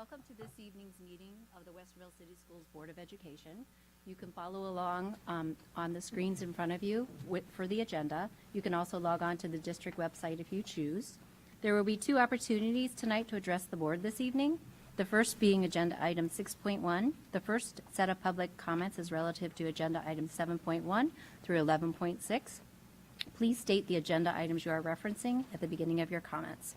Welcome to this evening's meeting of the Westerville City Schools Board of Education. You can follow along on the screens in front of you for the agenda. You can also log on to the district website if you choose. There will be two opportunities tonight to address the board this evening. The first being agenda item 6.1. The first set of public comments is relative to agenda items 7.1 through 11.6. Please state the agenda items you are referencing at the beginning of your comments.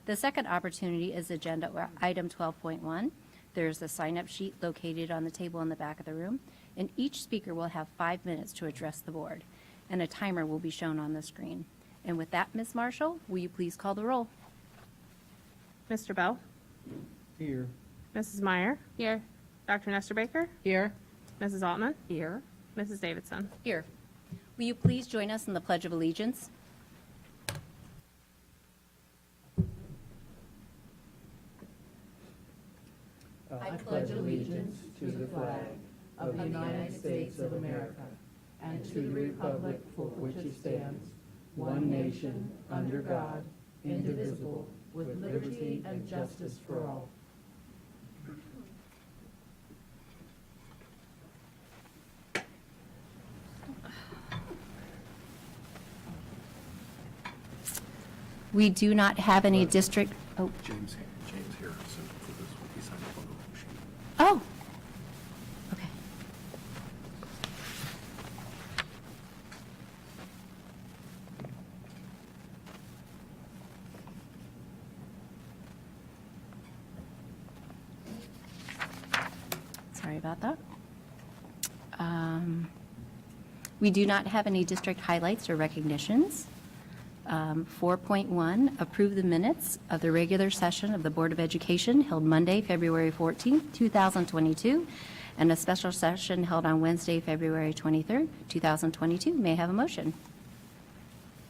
The second opportunity is agenda item 12.1. There's a sign-up sheet located on the table in the back of the room, and each speaker will have 5 minutes to address the board, and a timer will be shown on the screen. And with that, Ms. Marshall, will you please call the roll? Mr. Bell? Here. Mrs. Meyer? Here. Dr. Nestor Baker? Here. Mrs. Altman? Here. Mrs. Davidson? Here. Will you please join us in the Pledge of Allegiance? I pledge allegiance to the flag of the United States of America and to the republic for which it stands, one nation, under God, indivisible, with liberty and justice for all. We do not have any district. Oh. James Harrison for this one. He signed up on the sheet. Oh. Okay. Sorry about that. We do not have any district highlights or recognitions. 4.1, approve the minutes of the regular session of the Board of Education held Monday, February 14th, 2022, and a special session held on Wednesday, February 23rd, 2022. May I have a motion?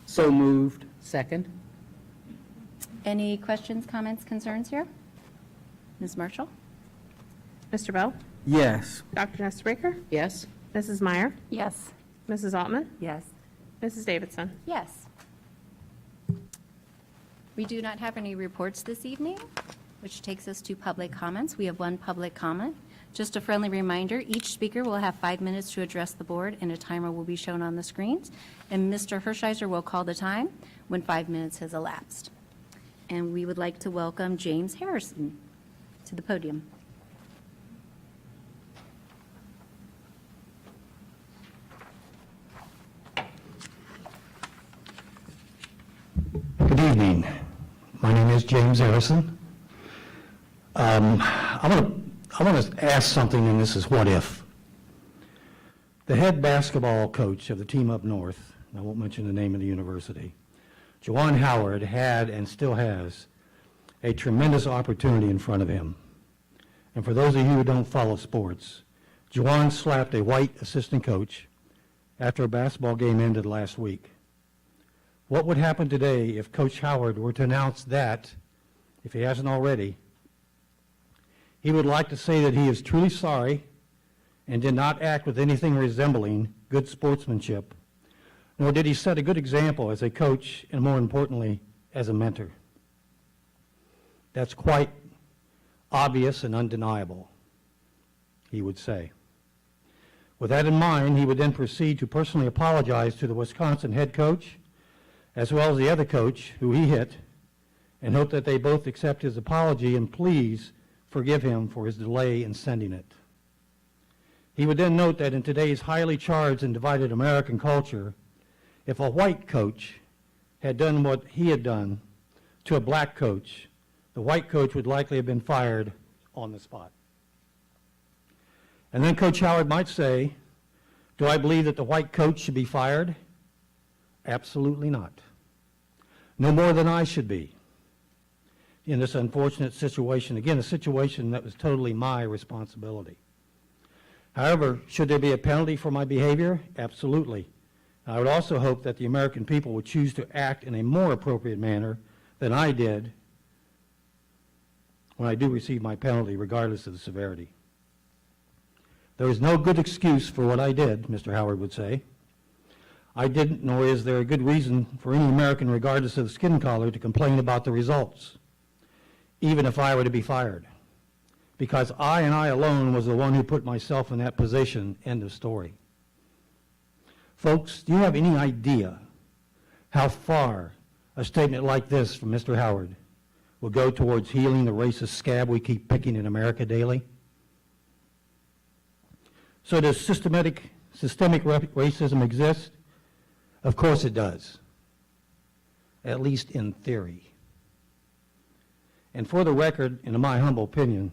So moved. Second. Any questions, comments, concerns here? Ms. Marshall? Mr. Bell? Yes. Dr. Nestor Baker? Yes. Mrs. Meyer? Yes. Mrs. Altman? Yes. Mrs. Davidson? Yes. We do not have any reports this evening, which takes us to public comments. We have one public comment. Just a friendly reminder, each speaker will have 5 minutes to address the board, and a timer will be shown on the screens. And Mr. Hershiser will call the time when 5 minutes has elapsed. And we would like to welcome James Harrison to the podium. Good evening. My name is James Harrison. I want to ask something, and this is what if. The head basketball coach of the team up north, I won't mention the name of the university, Juwan Howard, had and still has a tremendous opportunity in front of him. And for those of you who don't follow sports, Juwan slapped a white assistant coach after a basketball game ended last week. What would happen today if Coach Howard were to announce that, if he hasn't already, he would like to say that he is truly sorry and did not act with anything resembling good sportsmanship, nor did he set a good example as a coach and, more importantly, as a mentor. That's quite obvious and undeniable, he would say. With that in mind, he would then proceed to personally apologize to the Wisconsin head coach as well as the other coach who he hit, and hope that they both accept his apology and please forgive him for his delay in sending it. He would then note that in today's highly charged and divided American culture, if a white coach had done what he had done to a black coach, the white coach would likely have been fired on the spot. And then Coach Howard might say, do I believe that the white coach should be fired? Absolutely not. No more than I should be in this unfortunate situation. Again, a situation that was totally my responsibility. However, should there be a penalty for my behavior? Absolutely. I would also hope that the American people would choose to act in a more appropriate manner than I did when I do receive my penalty, regardless of the severity. There is no good excuse for what I did, Mr. Howard would say. I didn't, nor is there a good reason for any American, regardless of the skin color, to complain about the results, even if I were to be fired. because I and I alone was the one who put myself in that position, end of story. Folks, do you have any idea how far a statement like this from Mr. Howard will go towards healing the racist scab we keep picking in America daily? So does systemic racism exist? Of course it does, at least in theory. And for the record, in my humble opinion,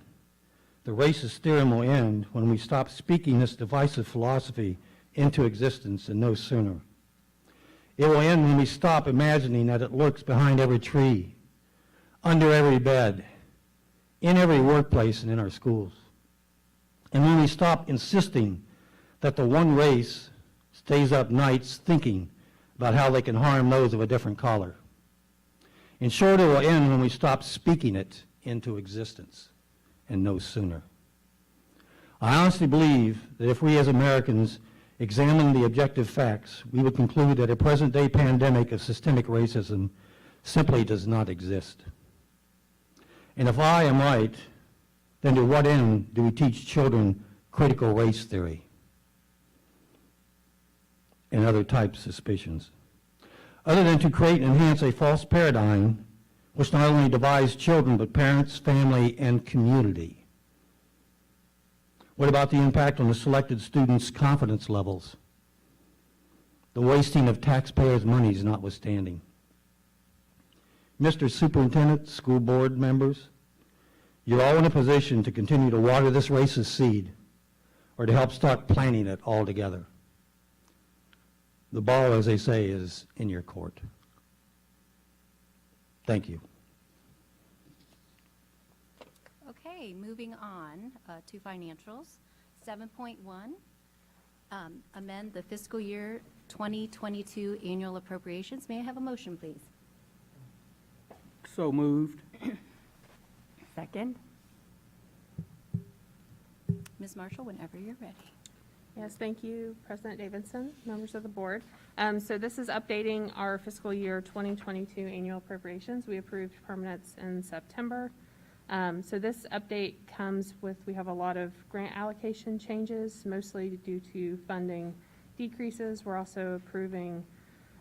the racist theorem will end when we stop speaking this divisive philosophy into existence, and no sooner. It will end when we stop imagining that it lurks behind every tree, under every bed, in every workplace, and in our schools. And when we stop insisting that the one race stays up nights thinking about how they can harm those of a different color. In short, it will end when we stop speaking it into existence, and no sooner. I honestly believe that if we as Americans examine the objective facts, we would conclude that a present-day pandemic of systemic racism simply does not exist. And if I am right, then to what end do we teach children critical race theory and other types of suspicions? Other than to create and enhance a false paradigm which not only divides children but parents, family, and community. What about the impact on the selected students' confidence levels? The wasting of taxpayers' monies notwithstanding. Mr. Superintendent, school board members, you're all in a position to continue to water this racist seed or to help start planting it altogether. The ball, as they say, is in your court. Thank you. Okay, moving on to financials. 7.1, amend the fiscal year 2022 annual appropriations. May I have a motion, please? So moved. Second. Ms. Marshall, whenever you're ready. Yes, thank you, President Davidson, members of the board. So this is updating our fiscal year 2022 annual appropriations. We approved permanents in September. So this update comes with, we have a lot of grant allocation changes, mostly due to funding decreases. We're also approving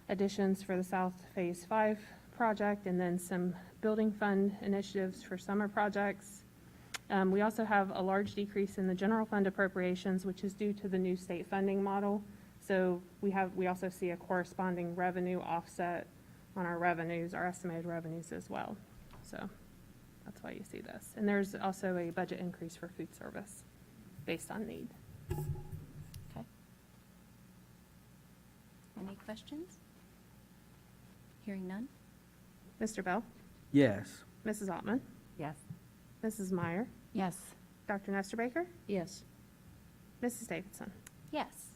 additions for the South Phase 5 project and then some building fund initiatives for summer projects. We also have a large decrease in the general fund appropriations, which is due to the new state funding model. So we also see a corresponding revenue offset on our revenues, our estimated revenues as well. So that's why you see this. And there's also a budget increase for food service based on need. Okay. Any questions? Hearing none? Mr. Bell? Yes. Mrs. Altman? Yes. Mrs. Meyer? Yes. Dr. Nesterbaker? Yes. Mrs. Davidson? Yes.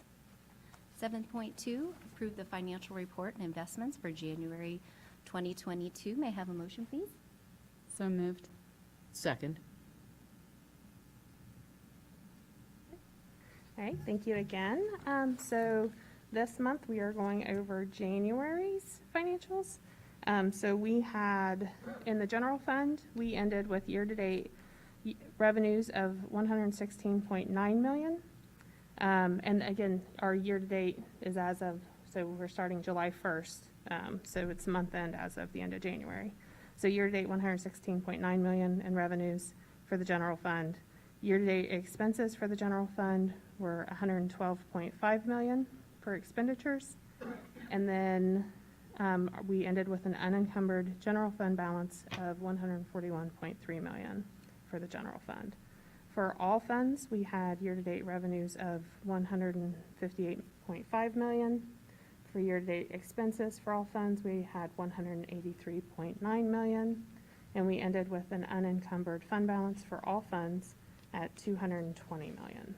7.2, approve the financial report and investments for January 2022. May I have a motion, please? So moved. Second. All right, thank you again. So this month we are going over January's financials. So we had, in the general fund, we ended with year-to-date revenues of $116.9 million. And again, our year-to-date is as of, so we're starting July 1st. So it's month-end as of the end of January. So year-to-date, $116.9 million in revenues for the general fund. Year-to-date expenses for the general fund were $112.5 million for expenditures. And then we ended with an unencumbered general fund balance of $141.3 million for the general fund. For all funds, we had year-to-date revenues of $158.5 million. For year-to-date expenses for all funds, we had $183.9 million. And we ended with an unencumbered fund balance for all funds at $220 million.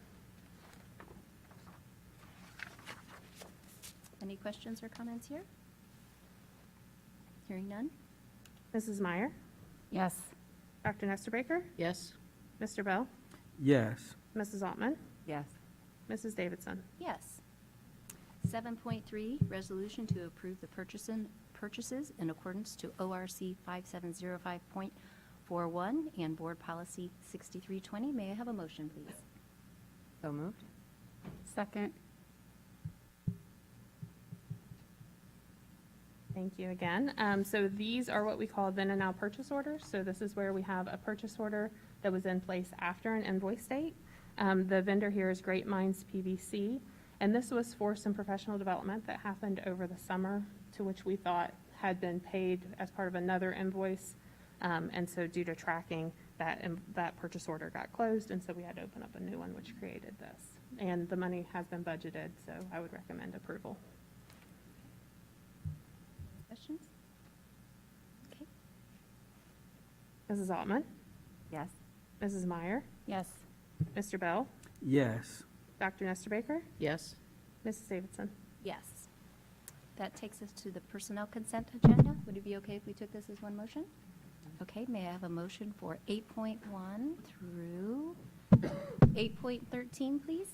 Any questions or comments here? Hearing none? Mrs. Meyer? Yes. Dr. Nesterbaker? Yes. Mr. Bell? Yes. Mrs. Altman? Yes. Mrs. Davidson? Yes. 7.3, resolution to approve the purchases in accordance to ORC 41, and Board Policy 6320. May I have a motion, please? So moved. Second. Thank you again. So these are what we call then and now purchase orders. So this is where we have a purchase order that was in place after an invoice date. The vendor here is Great Minds PVC, and this was for some professional development that happened over the summer, to which we thought had been paid as part of another invoice. And so due to tracking, that purchase order got closed, and so we had to open up a new one, which created this. And the money has been budgeted, so I would recommend approval. Questions? Okay. Mrs. Altman, Yes. Mrs. Meyer, Yes. Mr. Bell, Yes. Dr. Nestor Baker, Yes. Mrs. Davidson. Yes. That takes us to the personnel consent agenda. Would it be okay if we took this as one motion? Okay, may I have a motion for 8.1 through 8.13, please?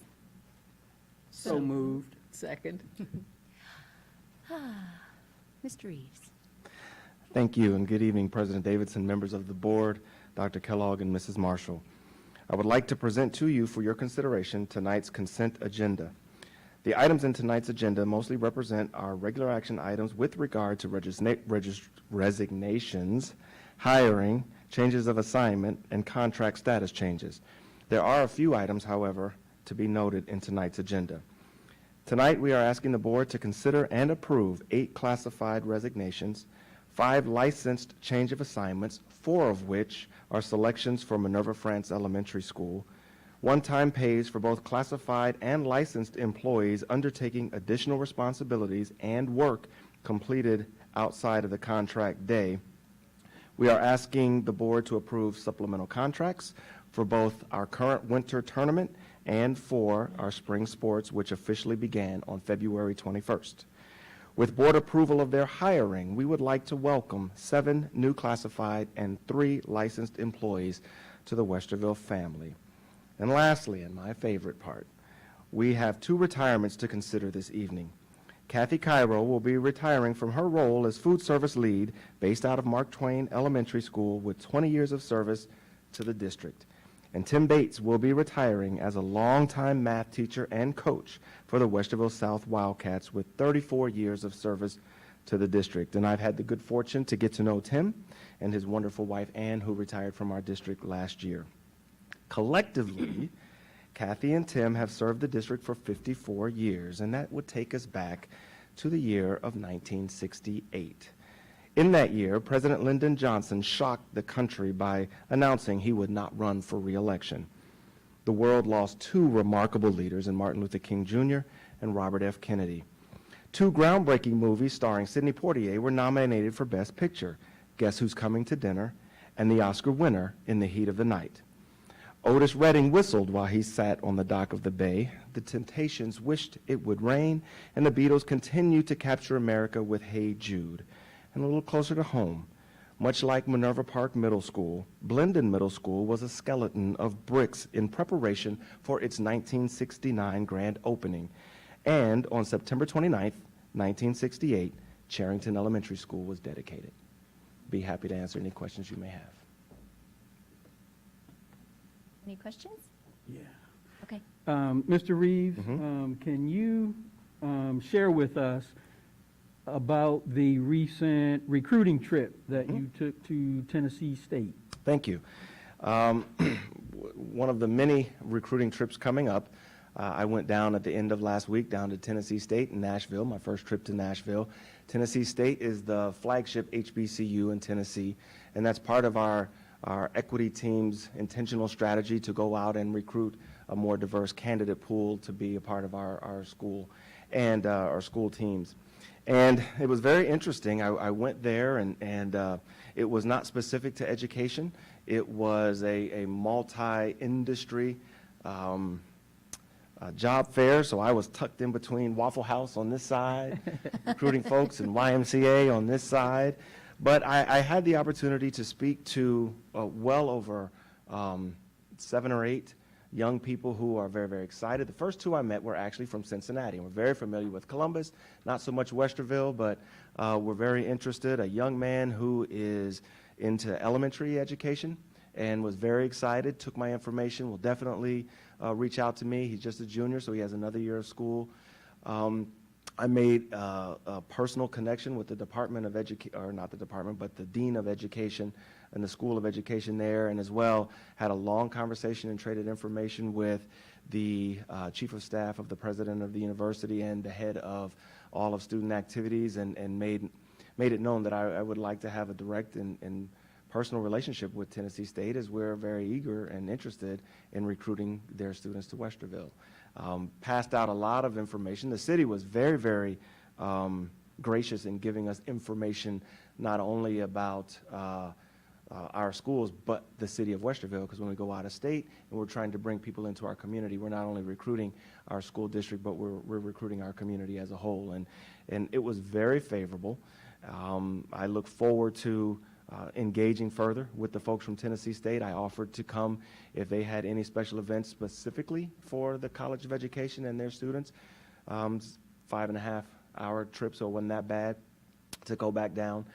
So moved. Second. Mr. Reeves. Thank you, and good evening, President Davidson, members of the board, Dr. Kellogg, and Mrs. Marshall. I would like to present to you for your consideration tonight's consent agenda. The items in tonight's agenda mostly represent our regular action items with regard to resignations, hiring, changes of assignment, and contract status changes. There are a few items, however, to be noted in tonight's agenda. Tonight, we are asking the board to consider and approve 8 classified resignations, 5 licensed change of assignments, 4 of which are selections for Minerva France Elementary School, one-time pays for both classified and licensed employees undertaking additional responsibilities and work completed outside of the contract day. We are asking the board to approve supplemental contracts for both our current winter tournament and for our spring sports, which officially began on February 21st. With board approval of their hiring, we would like to welcome 7 new classified and 3 licensed employees to the Westerville family. And lastly, and my favorite part, we have 2 retirements to consider this evening. Kathy Cairo will be retiring from her role as food service lead based out of Mark Twain Elementary School with 20 years of service to the district. And Tim Bates will be retiring as a longtime math teacher and coach for the Westerville South Wildcats with 34 years of service to the district. And I've had the good fortune to get to know Tim and his wonderful wife, Ann, who retired from our district last year. Collectively, Kathy and Tim have served the district for 54 years, and that would take us back to the year of 1968. In that year, President Lyndon Johnson shocked the country by announcing he would not run for re-election. The world lost 2 remarkable leaders in Martin Luther King Jr. and Robert F. Kennedy. 2 groundbreaking movies starring Sidney Poitier were nominated for Best Picture, Guess Who's Coming to Dinner, and the Oscar winner, In the Heat of the Night. Otis Redding whistled while he sat on the dock of the bay. The Temptations wished it would rain, and the Beatles continued to capture America with Hey Jude. And a little closer to home, much like Minerva Park Middle School, Blendon Middle School was a skeleton of bricks in preparation for its 1969 grand opening. And on September 29th, 1968, Charrington Elementary School was dedicated. Be happy to answer any questions you may have. Any questions? Yeah. Okay. Mr. Reeves, Mhm. can you share with us about the recent recruiting trip that you took to Tennessee State? Thank you. One of the many recruiting trips coming up, I went down at the end of last week down to Tennessee State in Nashville, my first trip to Nashville. Tennessee State is the flagship HBCU in Tennessee, and that's part of our equity team's intentional strategy to go out and recruit a more diverse candidate pool to be a part of our school and our school teams. And it was very interesting. I went there, and it was not specific to education. It was a multi-industry job fair, so I was tucked in between Waffle House on this side, recruiting folks, and YMCA on this side. But I had the opportunity to speak to well over 7 or 8 young people who are very, very excited. The first 2 I met were actually from Cincinnati, and we're very familiar with Columbus, not so much Westerville, but we're very interested. A young man who is into elementary education and was very excited, took my information, will definitely reach out to me. He's just a junior, so he has another year of school. I made a personal connection with the Department of Education, or not the department, but the Dean of Education and the School of Education there, and as well had a long conversation and traded information with the Chief of Staff of the President of the University and the head of all of student activities, and made it known that I would like to have a direct and personal relationship with Tennessee State, as we're very eager and interested in recruiting their students to Westerville. Passed out a lot of information. The city was very, very gracious in giving us information not only about our schools, but the city of Westerville, because when we go out of state and we're trying to bring people into our community, we're not only recruiting our school district, but we're recruiting our community as a whole. And it was very favorable. I look forward to engaging further with the folks from Tennessee State. I offered to come if they had any special events specifically for the College of Education and their students. 5.5 hour trip, so it wasn't that bad to go back down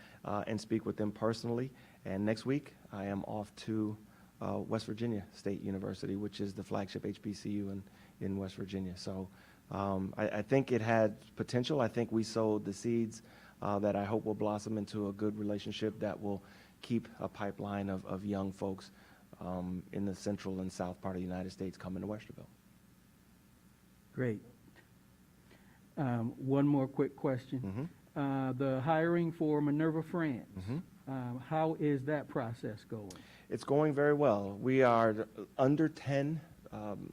and speak with them personally. And next week, I am off to West Virginia State University, which is the flagship HBCU in West Virginia. So I think it had potential. I think we sowed the seeds that I hope will blossom into a good relationship that will keep a pipeline of young folks in the central and south part of the United States coming to Westerville. Great. One more quick question. The hiring for Minerva France, how is that process going? It's going very well. We are under 10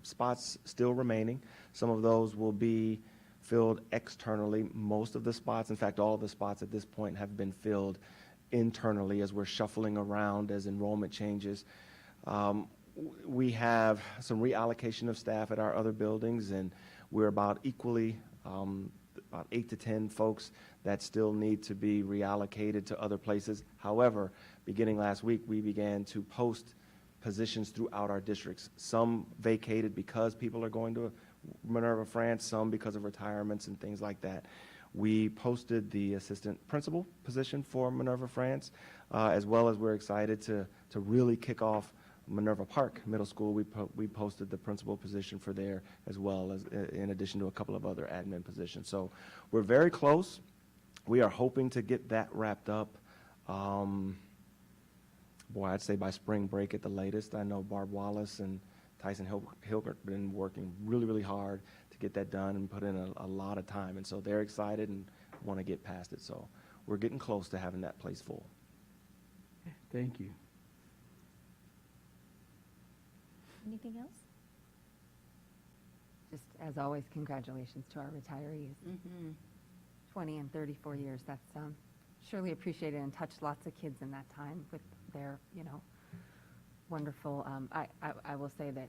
spots still remaining. Some of those will be filled externally. Most of the spots, in fact, all of the spots at this point have been filled internally as we're shuffling around as enrollment changes. We have some reallocation of staff at our other buildings, and we're about equally, about 8 to 10 folks that still need to be reallocated to other places. However, beginning last week, we began to post positions throughout our districts. Some vacated because people are going to Minerva France, some because of retirements and things like that. We posted the assistant principal position for Minerva France, as well as we're excited to really kick off Minerva Park Middle School. We posted the principal position for there, as well as in addition to a couple of other admin positions. So we're very close. We are hoping to get that wrapped up, I'd say by spring break at the latest. I know Barb Wallace and Tyson Hilbert have been working really, really hard to get that done and put in a lot of time. And so they're excited and want to get past it. So we're getting close to having that place full. Thank you. Anything else? Just as always, congratulations to our retirees. 20 and 34 years, that's surely appreciated, and touched lots of kids in that time with their, wonderful, I will say that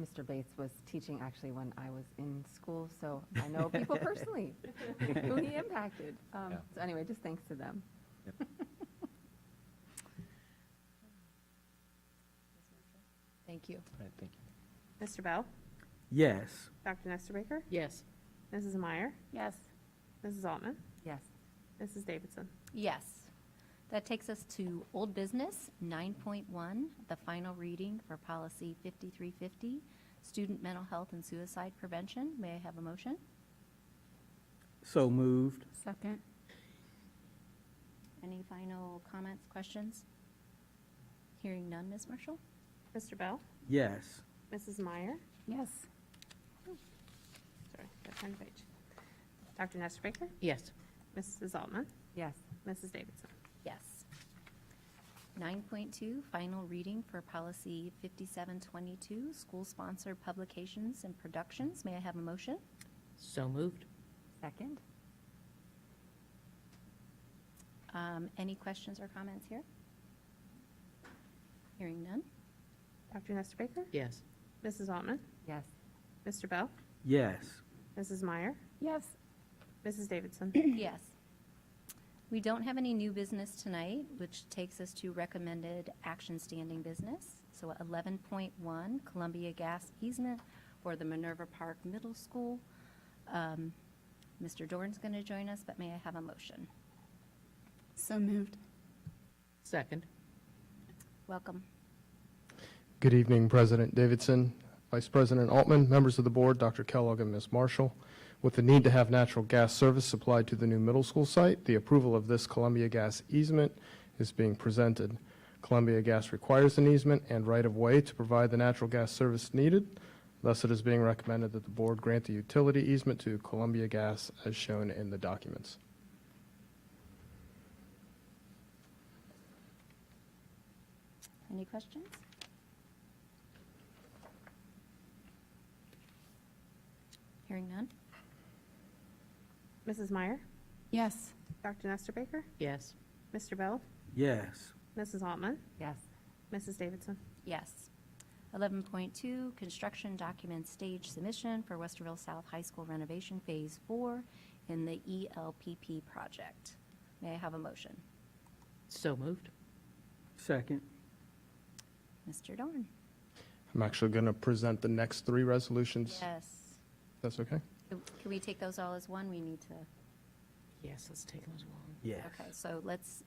Mr. Bates was teaching actually when I was in school, so I know people personally who he impacted. So anyway, just thanks to them. Thank you. All right, thank you. Mr. Bell? Yes. Dr. Nestor Baker? Yes. Mrs. Meyer? Yes. Mrs. Altman? Yes. Mrs. Davidson? Yes. That takes us to old business, 9.1, the final reading for policy 5350, student mental health and suicide prevention. May I have a motion? So moved. Second. Any final comments, questions? Hearing none, Ms. Marshall? Mr. Bell? Yes. Mrs. Meyer? Yes. Sorry, got to turn the page. Dr. Nestor Baker? Yes. Mrs. Altman? Yes. Mrs. Davidson? Yes. 9.2, final reading for policy 5722, school-sponsored publications and productions. May I have a motion? So moved. Second. Any questions or comments here? Hearing none? Dr. Nestor Baker? Yes. Mrs. Altman? Yes. Mr. Bell? Yes. Mrs. Meyer? Yes. Mrs. Davidson? Yes. We don't have any new business tonight, which takes us to recommended action standing business. So 11.1, Columbia Gas easement for the Minerva Park Middle School. Mr. Dorn's going to join us, but may I have a motion? So moved. Second. Welcome. Good evening, President Davidson, Vice President Altman, members of the board, Dr. Kellogg and Ms. Marshall. With the need to have natural gas service supplied to the new middle school site, the approval of this Columbia Gas easement is being presented. Columbia Gas requires an easement and right-of-way to provide the natural gas service needed. Thus, it is being recommended that the board grant the utility easement to Columbia Gas as shown in the documents. Any questions? Hearing none? Mrs. Meyer, Yes. Dr. Nestor Baker, Yes. Mr. Bell, Yes. Mrs. Altman, Yes. Mrs. Davidson. Yes. 11.2, construction document stage submission for Westerville South High School renovation Phase 4 in the ELPP project. May I have a motion? So moved. Second. Mr. Dorn? I'm actually going to present the next three resolutions. Yes. That's okay? Can we take those all as one? We need to, Yes, let's take those one. Yes. okay, so let's,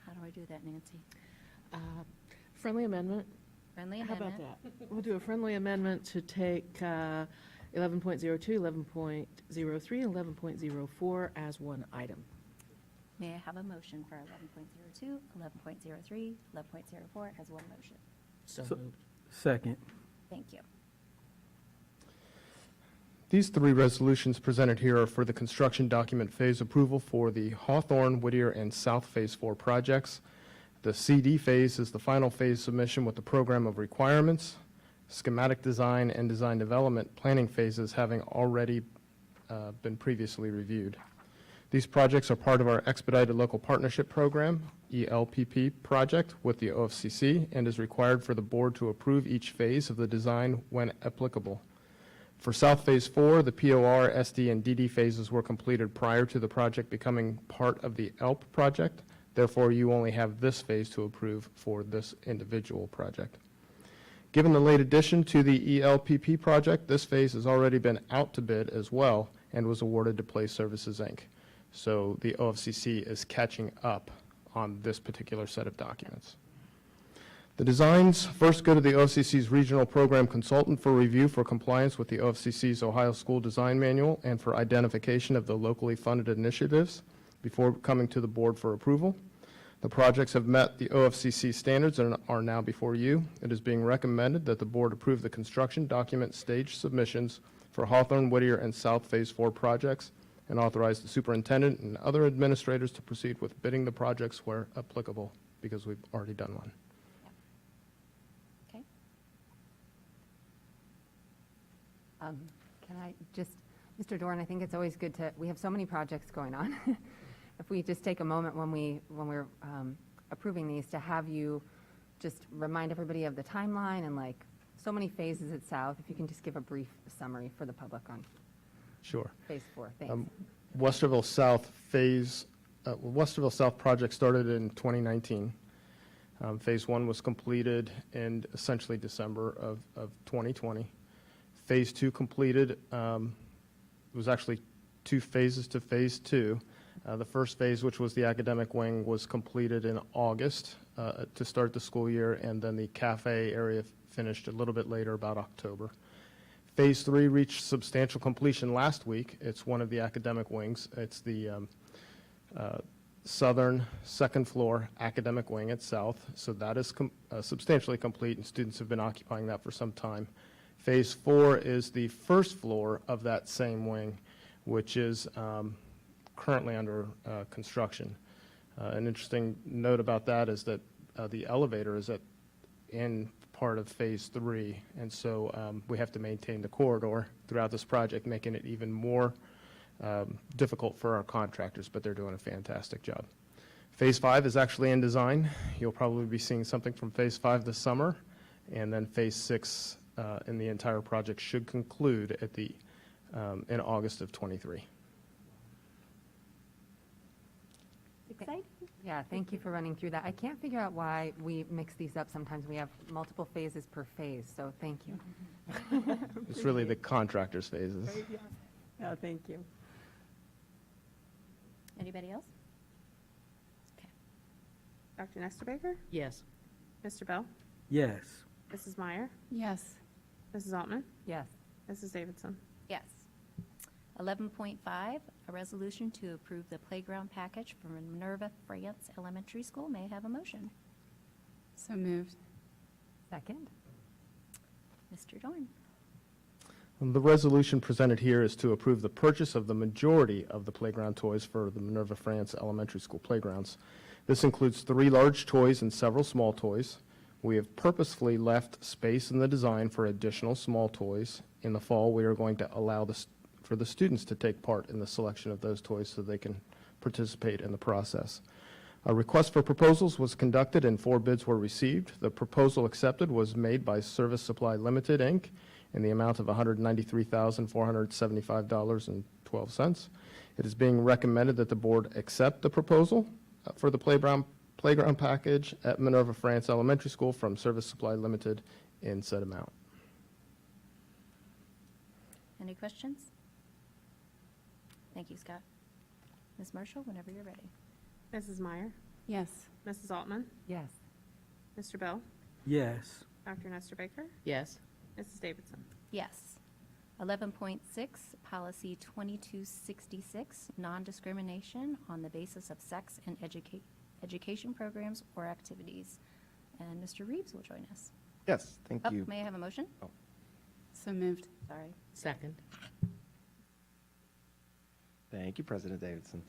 how do I do that, Nancy? Friendly amendment. Friendly How amendment? about that? We'll do a friendly amendment to take 11.02, 11.03, and 11.04 as one item. May I have a motion for 11.02, 11.03, 11.04 as one motion? So So- moved. Second. Thank you. These three resolutions presented here are for the construction document phase approval for the Hawthorne, Whittier, and South Phase 4 projects. The CD phase is the final phase submission with the program of requirements, schematic design, and design development planning phases having already been previously reviewed. These projects are part of our Expedited Local Partnership Program, ELPP project, with the OFCC and is required for the board to approve each phase of the design when applicable. For South Phase 4, the POR, SD, and DD phases were completed prior to the project becoming part of the ELP project. Therefore, you only have this phase to approve for this individual project. Given the late addition to the ELPP project, this phase has already been out to bid as well and was awarded to Play Services, Inc. So the OFCC is catching up on this particular set of documents. The designs first go to the OFCC's regional program consultant for review for compliance with the OFCC's Ohio School Design Manual and for identification of the locally funded initiatives before coming to the board for approval. The projects have met the OFCC standards and are now before you. It is being recommended that the board approve the construction document stage submissions for Hawthorne, Whittier, and South Phase 4 projects and authorize the superintendent and other administrators to proceed with bidding the projects where applicable, because we've already done one. Okay. Can I just, Mr. Dorn, I think it's always good to, we have so many projects going on. If we just take a moment when we're approving these to have you just remind everybody of the timeline and like so many phases at South, if you can just give a brief summary for the public on Sure. Phase 4. Thanks. Westerville South project started in 2019. Phase 1 was completed in essentially December of 2020. Phase 2 completed, it was actually 2 phases to Phase 2. The first phase, which was the academic wing, was completed in August to start the school year, and then the cafe area finished a little bit later, about October. Phase 3 reached substantial completion last week. It's one of the academic wings. It's the southern second floor academic wing at South. So that is substantially complete, and students have been occupying that for some time. Phase 4 is the first floor of that same wing, which is currently under construction. An interesting note about that is that the elevator is in part of Phase 3, and so we have to maintain the corridor throughout this project, making it even more difficult for our contractors, but they're doing a fantastic job. Phase 5 is actually in design. You'll probably be seeing something from Phase 5 this summer, and then Phase 6 in the entire project should conclude at in August of '23. Exciting? Yeah, thank you for running through that. I can't figure out why we mix these up. Sometimes we have multiple phases per phase, so thank you. It's really the contractors' phases. Oh, thank you. Anybody else? Okay. Dr. Nestor Baker, Yes. Mr. Bell? Yes. Mrs. Meyer? Yes. Mrs. Altman? Yes. Mrs. Davidson? Yes. 11.5, a resolution to approve the playground package for Minerva France Elementary School. May I have a motion? So moved. Second? Mr. Dorn. The resolution presented here is to approve the purchase of the majority of the playground toys for the Minerva France Elementary School playgrounds. This includes 3 large toys and several small toys. We have purposefully left space in the design for additional small toys. In the fall, we are going to allow for the students to take part in the selection of those toys so they can participate in the process. A request for proposals was conducted and 4 bids were received. The proposal accepted was made by Service Supply Limited, Inc., in the amount of $193,475.12. It is being recommended that the board accept the proposal for the playground package at Minerva France Elementary School from Service Supply Limited in said amount. Any questions? Thank you, Scott. Ms. Marshall, whenever you're ready. Mrs. Meyer? Yes. Mrs. Altman? Yes. Mr. Bell? Yes. Dr. Nestor Baker? Yes. Mrs. Davidson? Yes. 11.6, Policy 2266, non-discrimination on the basis of sex in education programs or activities. And Mr. Reeves will join us. Yes, thank Oh, you. may I have a motion? So moved. Sorry. Second. Thank you, President Davidson.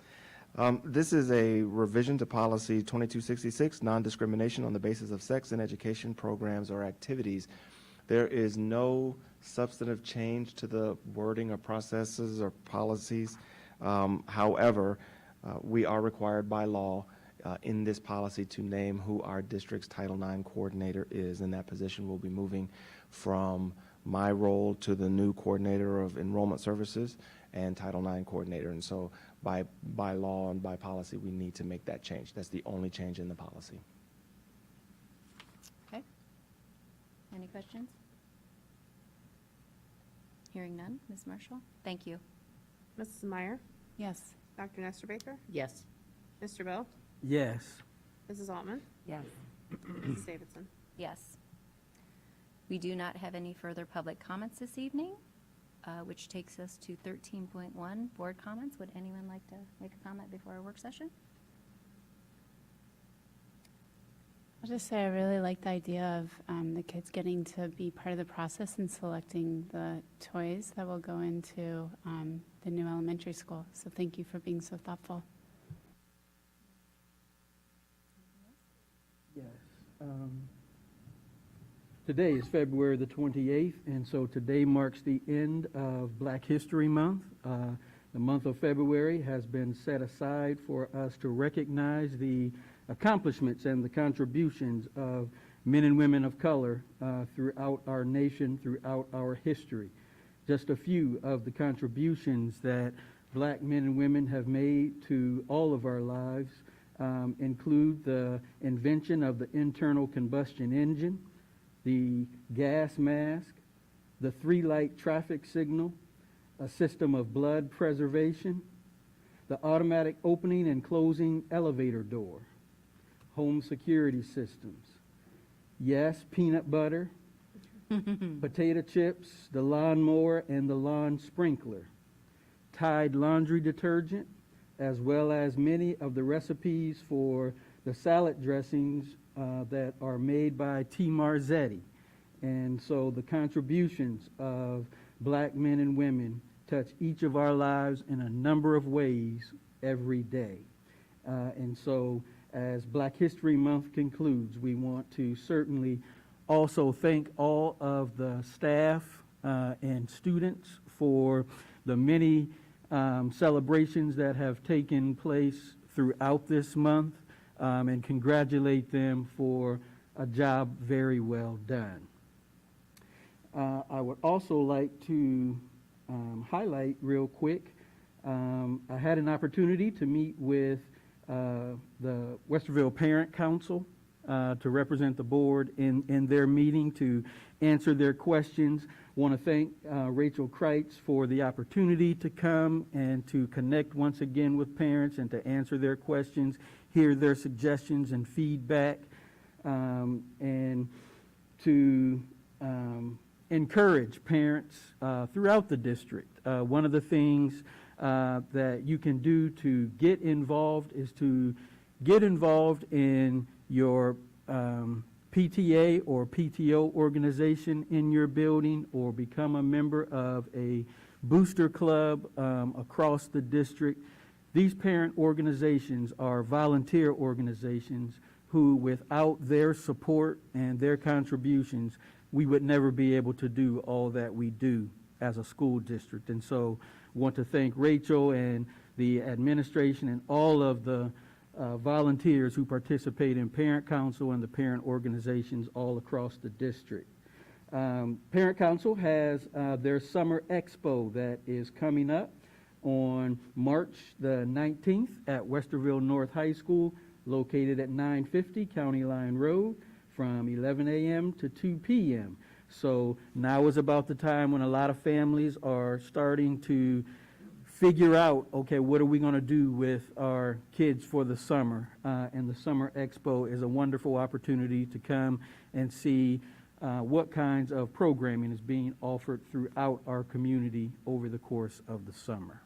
This is a revision to Policy 2266, non-discrimination on the basis of sex in education programs or activities. There is no substantive change to the wording or processes or policies. However, we are required by law in this policy to name who our district's Title IX coordinator is, and that position will be moving from my role to the new coordinator of enrollment services and Title IX coordinator. And so by law and by policy, we need to make that change. That's the only change in the policy. Okay. Any questions? Hearing none. Ms. Marshall? Thank you. Mrs. Meyer? Yes. Dr. Nestor Baker? Yes. Mr. Bell? Yes. Mrs. Altman? Yes. Mrs. Davidson? Yes. We do not have any further public comments this evening, which takes us to 13.1, board comments. Would anyone like to make a comment before our work session? I'll just say I really like the idea of the kids getting to be part of the process in selecting the toys that will go into the new elementary school. So thank you for being so thoughtful. Yes. Today is February the 28th, and so today marks the end of Black History Month. The month of February has been set aside for us to recognize the accomplishments and the contributions of men and women of color throughout our nation, throughout our history. Just a few of the contributions that black men and women have made to all of our lives include the invention of the internal combustion engine, the gas mask, the 3-light traffic signal, a system of blood preservation, the automatic opening and closing elevator door, home security systems, yes, peanut butter, potato chips, the lawnmower and the lawn sprinkler, Tide laundry detergent, as well as many of the recipes for the salad dressings that are made by T. Marzetti. And so the contributions of black men and women touch each of our lives in a number of ways every day. And so as Black History Month concludes, we want to certainly also thank all of the staff and students for the many celebrations that have taken place throughout this month, and congratulate them for a job very well done. I would also like to highlight real quick, I had an opportunity to meet with the Westerville Parent Council to represent the board in their meeting to answer their questions. Want to thank Rachel Kreitz for the opportunity to come and to connect once again with parents and to answer their questions, hear their suggestions and feedback. and to encourage parents throughout the district. One of the things that you can do to get involved is to get involved in your PTA or PTO organization in your building, or become a member of a booster club across the district. These parent organizations are volunteer organizations who, without their support and their contributions, we would never be able to do all that we do as a school district. And so I want to thank Rachel and the administration and all of the volunteers who participate in Parent Council and the parent organizations all across the district. Parent Council has their Summer Expo that is coming up on March the 19th at Westerville North High School, located at 950 County Line Road, from 11 a.m. to 2 p.m. So now is about the time when a lot of families are starting to figure out, okay, what are we going to do with our kids for the summer? And the Summer Expo is a wonderful opportunity to come and see what kinds of programming is being offered throughout our community over the course of the summer.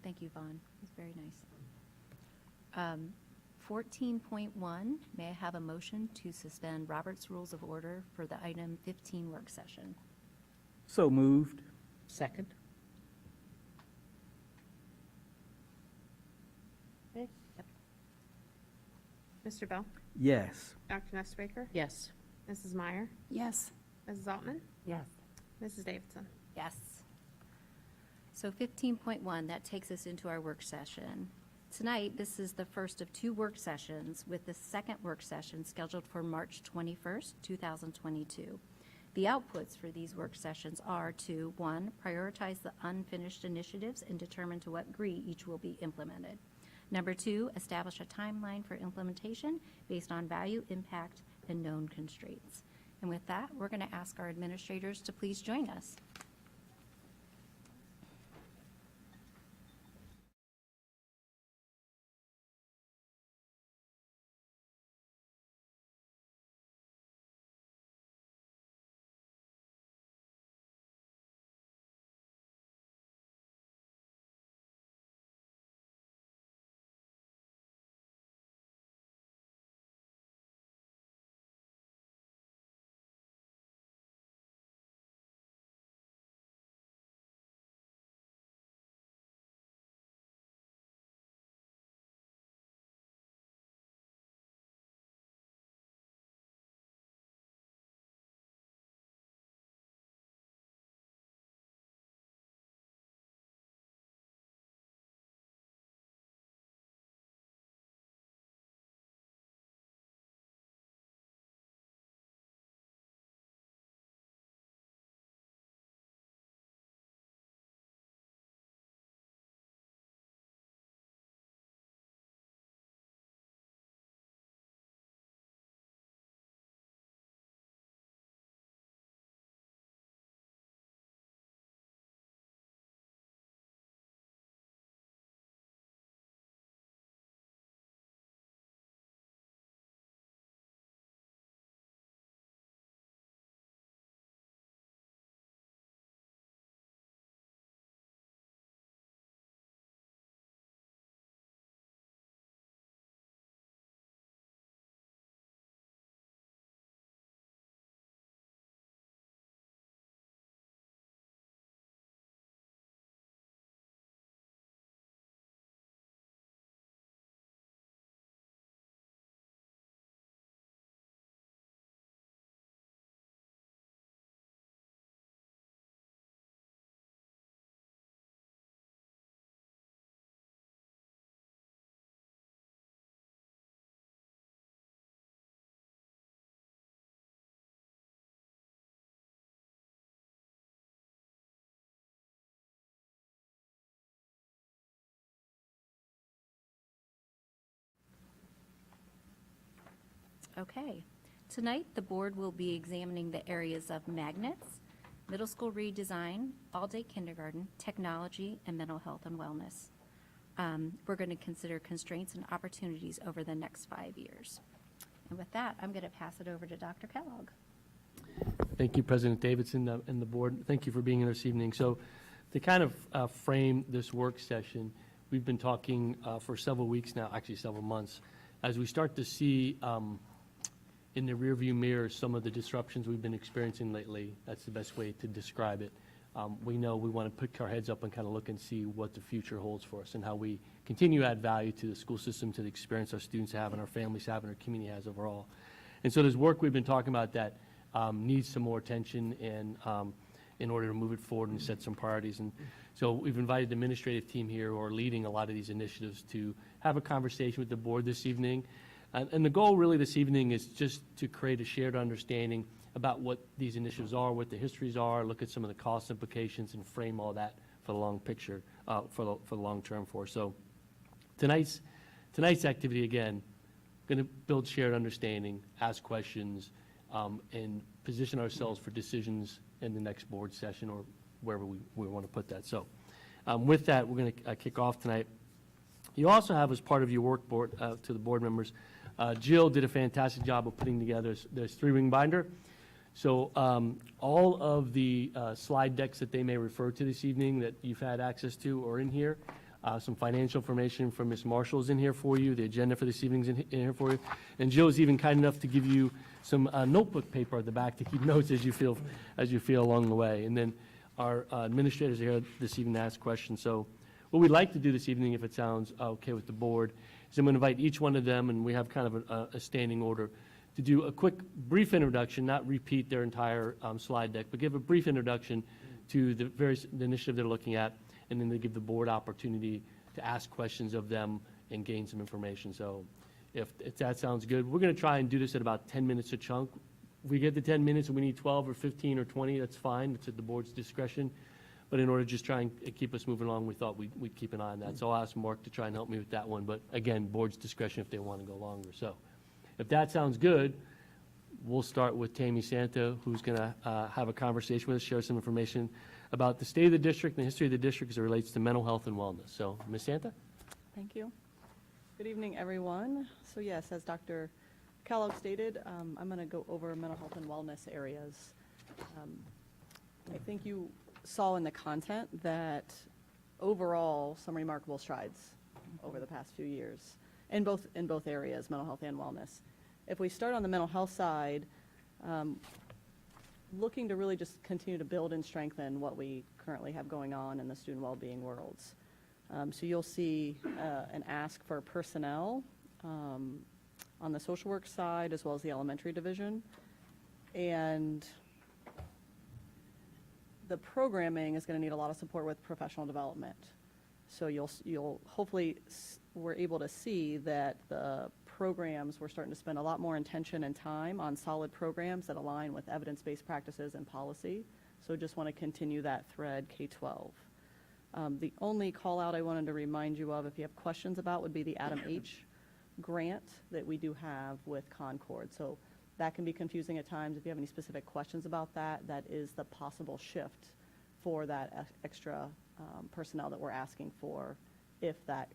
Thank you, Vaughn. It was very nice. 14.1, may I have a motion to suspend Robert's Rules of Order for the item 15 work session? So moved. Second. Okay. Mr. Bell? Yes. Dr. Nesterbaker? Yes. Mrs. Meyer? Yes. Mrs. Altman? Yes. Mrs. Davidson? Yes. So 15.1, that takes us into our work session. Tonight, this is the first of 2 work sessions, with the second work session scheduled for March 21st, 2022. The outputs for these work sessions are to, 1, prioritize the unfinished initiatives and determine to what degree each will be implemented. Number 2, establish a timeline for implementation based on value, impact, and known constraints. And with that, we're going to ask our administrators to please join us. Okay. Tonight, the board will be examining the areas of magnets, middle school redesign, all-day kindergarten, technology, and mental health and wellness. We're going to consider constraints and opportunities over the next 5 years. And with that, I'm going to pass it over to Dr. Kellogg. Thank you, President Davidson and the board. Thank you for being here this evening. So to kind of frame this work session, we've been talking for several weeks now, actually several months, as we start to see in the rearview mirror some of the disruptions we've been experiencing lately. That's the best way to describe it. We know we want to put our heads up and kind of look and see what the future holds for us and how we continue to add value to the school system, to the experience our students have and our families have and our community has overall. And so there's work we've been talking about that needs some more attention and in order to move it forward and set some priorities. And so we've invited the administrative team here who are leading a lot of these initiatives to have a conversation with the board this evening. And the goal really this evening is just to create a shared understanding about what these initiatives are, what the histories are, look at some of the cost implications, and frame all that for the long picture, for the long term for us. So tonight's activity, again, going to build shared understanding, ask questions, and position ourselves for decisions in the next board session or wherever we want to put that. So with that, we're going to kick off tonight. You also have, as part of your work board, to the board members, Jill did a fantastic job of putting together this 3-ring binder. So all of the slide decks that they may refer to this evening that you've had access to are in here. Some financial information from Ms. Marshall is in here for you. The agenda for this evening is in here for you. And Jill's even kind enough to give you some notebook paper at the back to keep notes as you feel along the way. And then our administrators are here this evening to ask questions. So what we'd like to do this evening, if it sounds okay with the board, is I'm going to invite each one of them, and we have kind of a standing order, to do a quick, brief introduction, not repeat their entire slide deck, but give a brief introduction to the initiative they're looking at, and then they give the board opportunity to ask questions of them and gain some information. So if that sounds good, we're going to try and do this at about 10 minutes a chunk. If we get to 10 minutes and we need 12 or 15 or 20, that's fine. It's at the board's discretion. But in order to just try and keep us moving along, we thought we'd keep an eye on that. So I'll ask Mark to try and help me with that one. But again, board's discretion if they want to go longer. So if that sounds good, we'll start with Tammy Santa, who's going to have a conversation with us, share some information about the state of the district and the history of the district as it relates to mental health and wellness. So, Ms. Santa? Thank you. Good evening, everyone. So yes, as Dr. Kellogg stated, I'm going to go over mental health and wellness areas. I think you saw in the content that overall some remarkable strides over the past few years in both areas, mental health and wellness. If we start on the mental health side, looking to really just continue to build and strengthen what we currently have going on in the student well-being worlds. So you'll see an ask for personnel on the social work side as well as the elementary division. And the programming is going to need a lot of support with professional development. So you'll hopefully, we're able to see that the programs, we're starting to spend a lot more attention and time on solid programs that align with evidence-based practices and policy. So just want to continue that thread K-12. The only call out I wanted to remind you of, if you have questions about, would be the Adam H. grant that we do have with Concord. So that can be confusing at times. If you have any specific questions about that, that is the possible shift for that extra personnel that we're asking for if that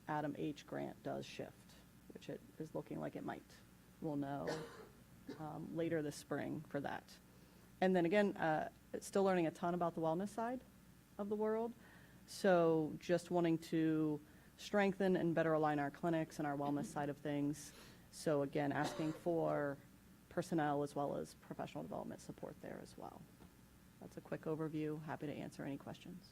Adam H. grant does shift, which it is looking like it might. We'll know later this spring for that. And then again, still learning a ton about the wellness side of the world. So just wanting to strengthen and better align our clinics and our wellness side of things. So again, asking for personnel as well as professional development support there as well. That's a quick overview. Happy to answer any questions.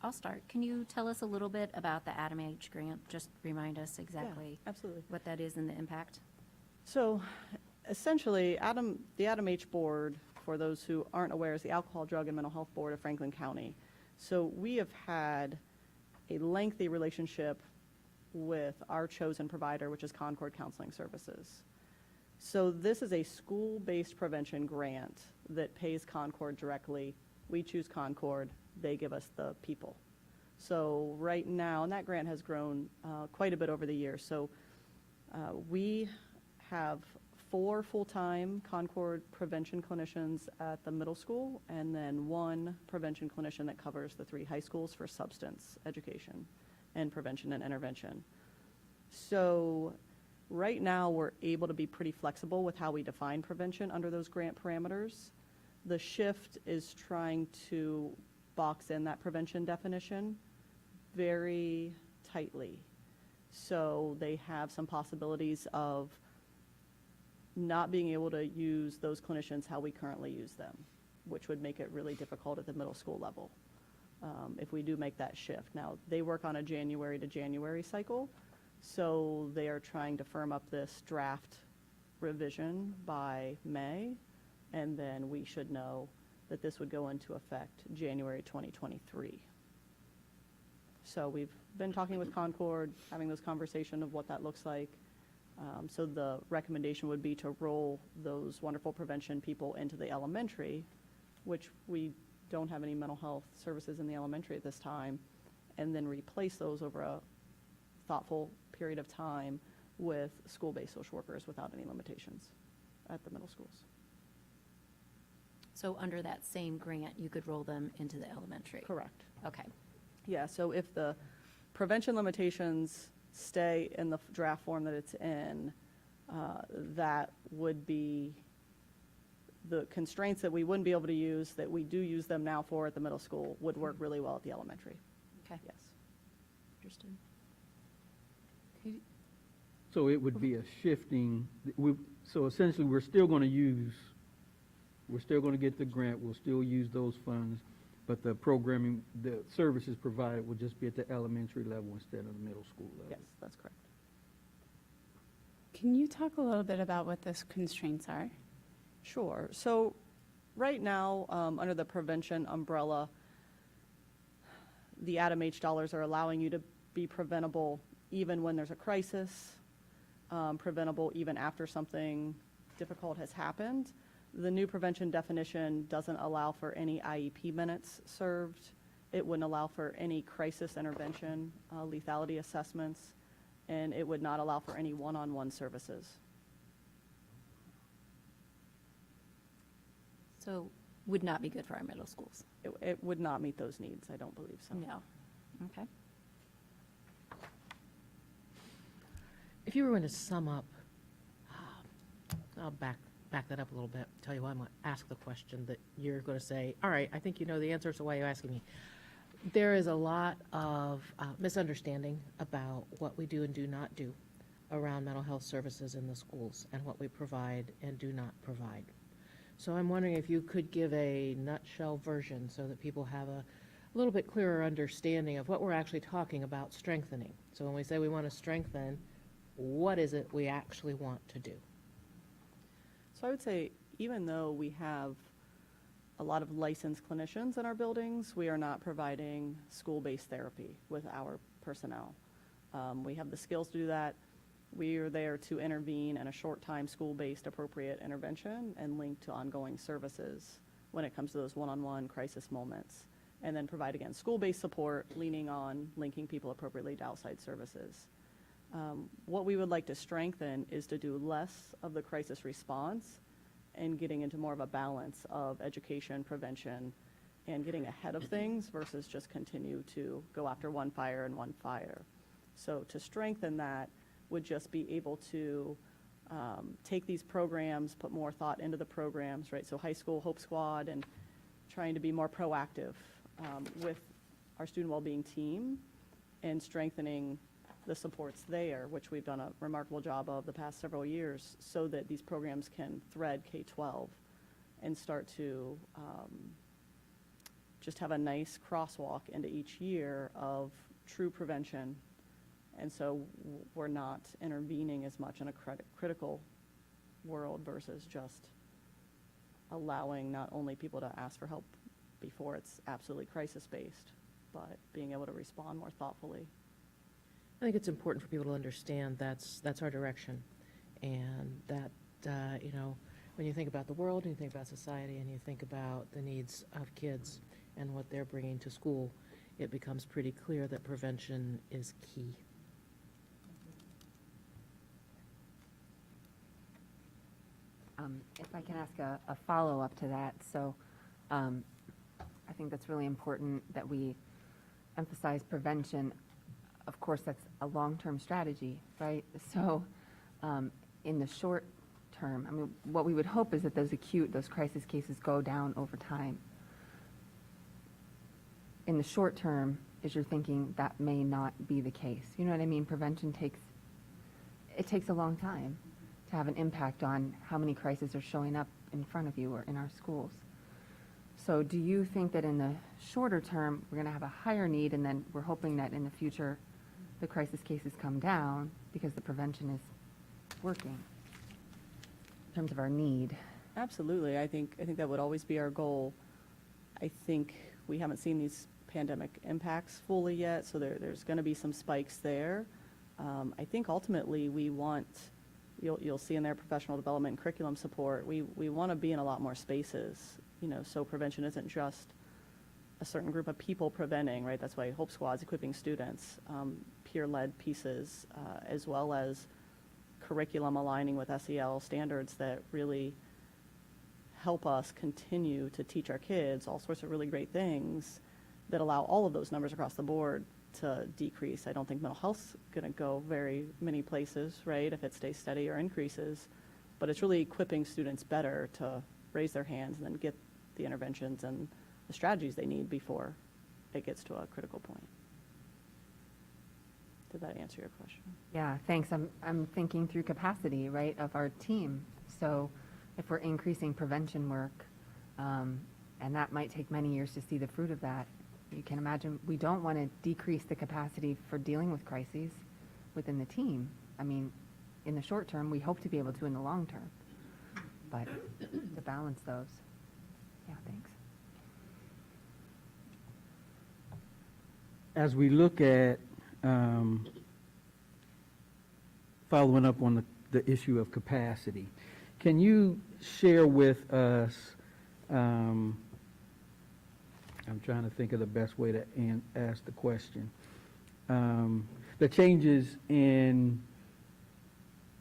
I'll start. Can you tell us a little bit about the Adam H. grant? Just remind us exactly absolutely what that is and the impact. So essentially, the Adam H. board, for those who aren't aware, is the Alcohol, Drug, and Mental Health Board of Franklin County. So we have had a lengthy relationship with our chosen provider, which is Concord Counseling Services. So this is a school-based prevention grant that pays Concord directly. We choose Concord. They give us the people. So right now, and that grant has grown quite a bit over the years. So we have 4 full-time Concord prevention clinicians at the middle school, and then 1 prevention clinician that covers the 3 high schools for substance education and prevention and intervention. So right now, we're able to be pretty flexible with how we define prevention under those grant parameters. The shift is trying to box in that prevention definition very tightly. So they have some possibilities of not being able to use those clinicians how we currently use them, which would make it really difficult at the middle school level if we do make that shift. Now, they work on a January to January cycle, so they are trying to firm up this draft revision by May, and then we should know that this would go into effect January 2023. So we've been talking with Concord, having those conversations of what that looks like. So the recommendation would be to roll those wonderful prevention people into the elementary, which we don't have any mental health services in the elementary at this time, and then replace those over a thoughtful period of time with school-based social workers without any limitations at the middle schools. So under that same grant, you could roll them into the elementary? Correct. Okay. Yeah, so if the prevention limitations stay in the draft form that it's in, that would be the constraints that we wouldn't be able to use, that we do use them now for at the middle school, would work really well at the elementary. Okay. Yes. Understood. So it would be a shifting, so essentially, we're still going to get the grant, we'll still use those funds, but the programming, the services provided will just be at the elementary level instead of the middle school level. Yes, that's correct. Can you talk a little bit about what those constraints are? Sure. So right now, under the prevention umbrella, the Adam H dollars are allowing you to be preventable even when there's a crisis, preventable even after something difficult has happened. The new prevention definition doesn't allow for any IEP minutes served. It wouldn't allow for any crisis intervention, lethality assessments, and it would not allow for any one-on-one services. So would not be good for our middle schools? It would not meet those needs, I don't believe so. No. Okay. If you were going to sum up, I'll back that up a little bit, tell you why I'm going to ask the question that you're going to say, all right, I think you know the answer, so why are you asking me? There is a lot of misunderstanding about what we do and do not do around mental health services in the schools and what we provide and do not provide. So I'm wondering if you could give a nutshell version so that people have a little bit clearer understanding of what we're actually talking about strengthening. So when we say we want to strengthen, what is it we actually want to do? So I would say, even though we have a lot of licensed clinicians in our buildings, we are not providing school-based therapy with our personnel. We have the skills to do that. We are there to intervene in a short-time school-based appropriate intervention and link to ongoing services when it comes to those one-on-one crisis moments, and then provide, again, school-based support, leaning on linking people appropriately to outside services. What we would like to strengthen is to do less of the crisis response and getting into more of a balance of education, prevention, and getting ahead of things versus just continue to go after one fire and one fire. So to strengthen that would just be able to take these programs, put more thought into the programs, right? So high school Hope Squad and trying to be more proactive with our student well-being team and strengthening the supports there, which we've done a remarkable job of the past several years, so that these programs can thread K-12 and start to just have a nice crosswalk into each year of true prevention. And so we're not intervening as much in a critical world versus just allowing not only people to ask for help before it's absolutely crisis-based, but being able to respond more thoughtfully. I think it's important for people to understand that's our direction, and that, when you think about the world, and you think about society, and you think about the needs of kids and what they're bringing to school, it becomes pretty clear that prevention is key. If I can ask a follow-up to that, so I think that's really important that we emphasize prevention. Of course, that's a long-term strategy, right? So in the short term, I mean, what we would hope is that those crisis cases go down over time. In the short term, is you're thinking that may not be the case. You know what I mean? Prevention takes a long time to have an impact on how many crises are showing up in front of you or in our schools. So do you think that in the shorter term, we're going to have a higher need, and then we're hoping that in the future, the crisis cases come down because the prevention is working in terms of our need? Absolutely. I think that would always be our goal. I think we haven't seen these pandemic impacts fully yet, so there's going to be some spikes there. I think ultimately we want, you'll see in their professional development and curriculum support, we want to be in a lot more spaces, so prevention isn't just a certain group of people preventing, right? That's why Hope Squad's equipping students, peer-led pieces, as well as curriculum aligning with SEL standards that really help us continue to teach our kids all sorts of really great things that allow all of those numbers across the board to decrease. I don't think mental health's going to go very many places, right, if it stays steady or increases, but it's really equipping students better to raise their hands and then get the interventions and the strategies they need before it gets to a critical point. Did that answer your question? Yeah, thanks. I'm thinking through capacity, right, of our team. So if we're increasing prevention work, and that might take many years to see the fruit of that, you can imagine we don't want to decrease the capacity for dealing with crises within the team. I mean, in the short term, we hope to be able to in the long term, but to balance those. Yeah, thanks. As we look at following up on the issue of capacity, can you share with us, I'm trying to think of the best way to ask the question, the changes in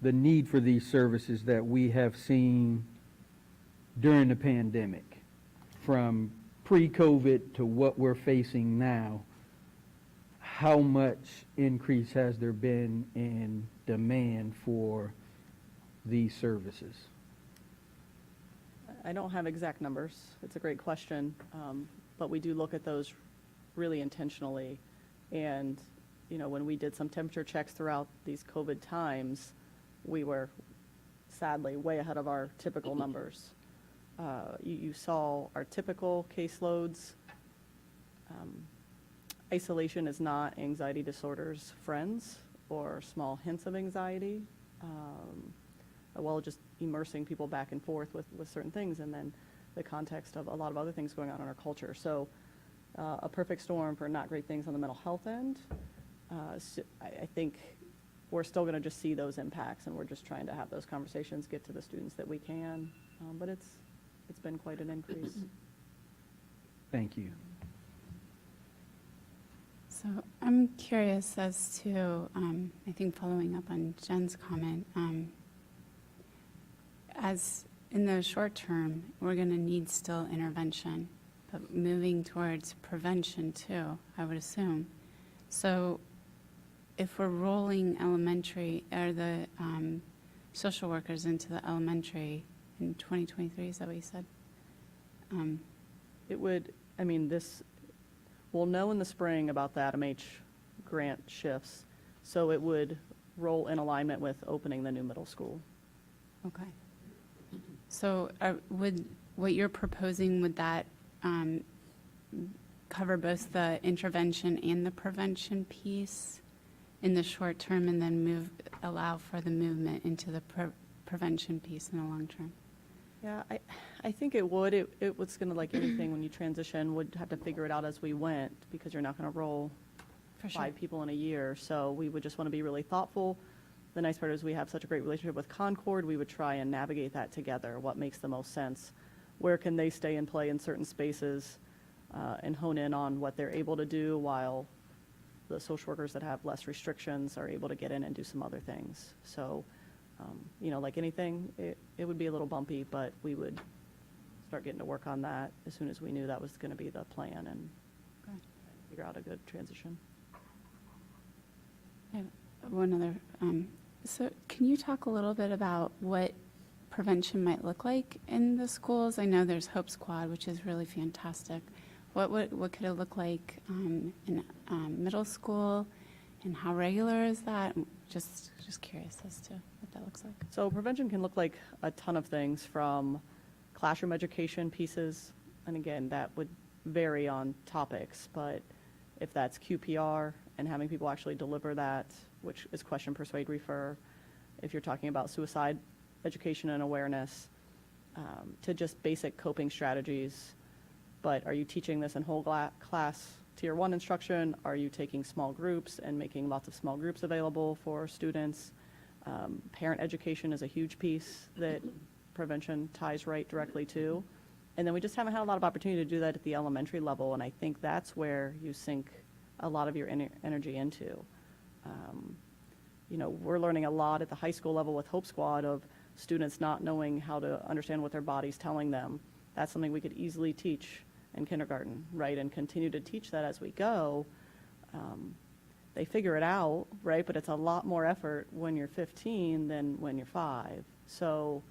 the need for these services that we have seen during the pandemic, from pre-COVID to what we're facing now? How much increase has there been in demand for these services? I don't have exact numbers. It's a great question, but we do look at those really intentionally. And, when we did some temperature checks throughout these COVID times, we were sadly way ahead of our typical numbers. You saw our typical caseloads. Isolation is not anxiety disorders friends or small hints of anxiety. Well, just immersing people back and forth with certain things, and then the context of a lot of other things going on in our culture. So a perfect storm for not great things on the mental health end. So I think we're still going to just see those impacts, and we're just trying to have those conversations, get to the students that we can. But it's been quite an increase. Thank you. So I'm curious as to, I think following up on Jen's comment, as in the short term, we're going to need still intervention, but moving towards prevention too, I would assume. So if we're rolling elementary, or the social workers into the elementary in 2023, is that what you said? It would, we'll know in the spring about the ADAMH grant shifts, so it would roll in alignment with opening the new middle school. Okay. So what you're proposing, would that cover both the intervention and the prevention piece in the short term, and then allow for the movement into the prevention piece in the long term? Yeah, I think it would. It was going to, like anything, when you transition, would have to figure it out as we went, because you're not going to roll For sure. 5 people in a year. So we would just want to be really thoughtful. The nice part is we have such a great relationship with Concord. We would try and navigate that together. What makes the most sense? Where can they stay and play in certain spaces, and hone in on what they're able to do, while the social workers that have less restrictions are able to get in and do some other things. So, like anything, it would be a little bumpy, but we would start getting to work on that as soon as we knew that was going to be the plan and figure out a good transition. I have one other, so can you talk a little bit about what prevention might look like in the schools? I know there's Hope Squad, which is really fantastic. What could it look like in middle school, and how regular is that? Just curious as to what that looks like. So prevention can look like a ton of things, from classroom education pieces, and again, that would vary on topics, but if that's QPR and having people actually deliver that, which is question, persuade, refer, if you're talking about suicide education and awareness, to just basic coping strategies. But are you teaching this in whole class tier 1 instruction? Are you taking small groups and making lots of small groups available for students? Parent education is a huge piece that prevention ties right directly to. And then we just haven't had a lot of opportunity to do that at the elementary level, and I think that's where you sink a lot of your energy into. You know, we're learning a lot at the high school level with Hope Squad of students not knowing how to understand what their body's telling them. That's something we could easily teach in kindergarten, right, and continue to teach that as we go. They figure it out, right, but it's a lot more effort when you're 15 than when you're 5. So,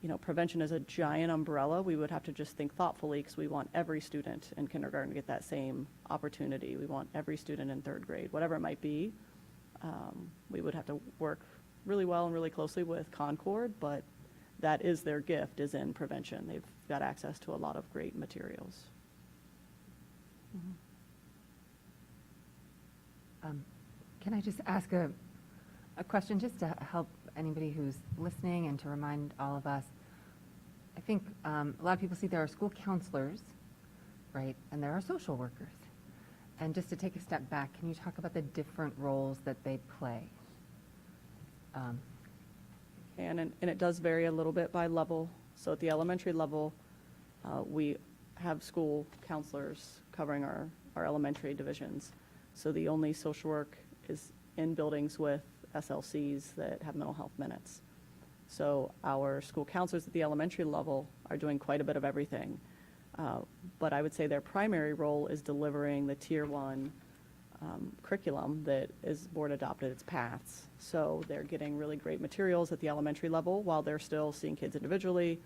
you know, prevention is a giant umbrella. We would have to just think thoughtfully, because we want every student in kindergarten to get that same opportunity. We want every student in 3rd grade, whatever it might be. We would have to work really well and really closely with Concord, but that is their gift, is in prevention. They've got access to a lot of great materials. Can I just ask a question just to help anybody who's listening and to remind all of us? I think a lot of people see there are school counselors, right, and there are social workers. And just to take a step back, can you talk about the different roles that they play? And it does vary a little bit by level. So at the elementary level, we have school counselors covering our elementary divisions. So the only social work is in buildings with SLCs that have mental health minutes. So our school counselors at the elementary level are doing quite a bit of everything. But I would say their primary role is delivering the Tier 1 curriculum that is board adopted, it's paths. So they're getting really great materials at the elementary level while they're still seeing kids individually,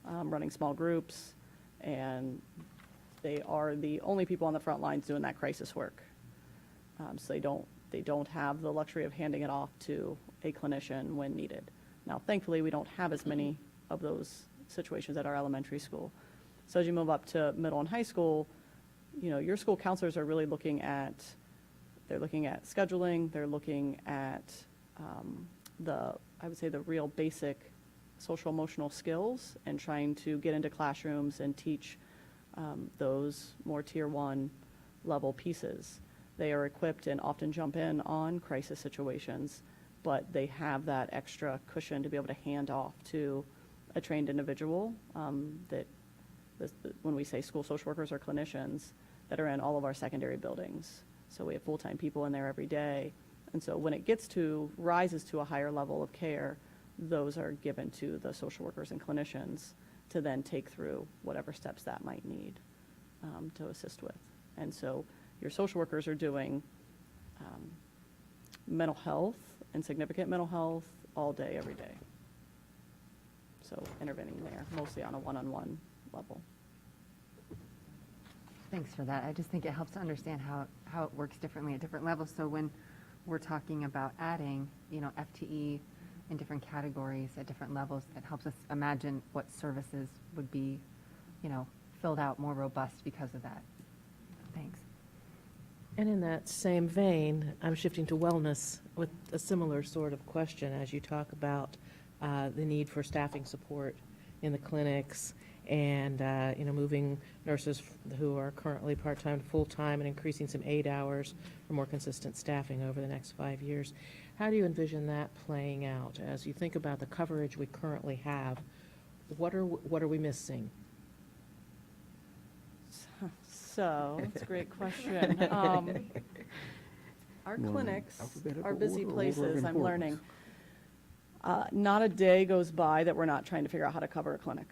running small groups, and they are the only people on the front lines doing that crisis work. So they don't have the luxury of handing it off to a clinician when needed. Now, thankfully, we don't have as many of those situations at our elementary school. So as you move up to middle and high school, you know, your school counselors are really looking at scheduling, they're looking at I would say the real basic social emotional skills, and trying to get into classrooms and teach those more Tier 1 level pieces. They are equipped and often jump in on crisis situations, but they have that extra cushion to be able to hand off to a trained individual when we say school social workers or clinicians that are in all of our secondary buildings. So we have full-time people in there every day. And so when it rises to a higher level of care, those are given to the social workers and clinicians to then take through whatever steps that might need to assist with. And so your social workers are doing mental health and significant mental health all day, every day. So intervening there, mostly on a one-on-one level. Thanks for that. I just think it helps to understand how it works differently at different levels. So when we're talking about adding, you know, FTE in different categories at different levels, it helps us imagine what services would be, you know, filled out more robust because of that. Thanks. And in that same vein, I'm shifting to wellness with a similar sort of question as you talk about the need for staffing support in the clinics and, you know, moving nurses who are currently part-time to full-time and increasing some aid hours for more consistent staffing over the next 5 years. How do you envision that playing out as you think about the coverage we currently have? What are we missing? So, that's a great question. Our clinics are busy places, I'm learning. Not a day goes by that we're not trying to figure out how to cover a clinic.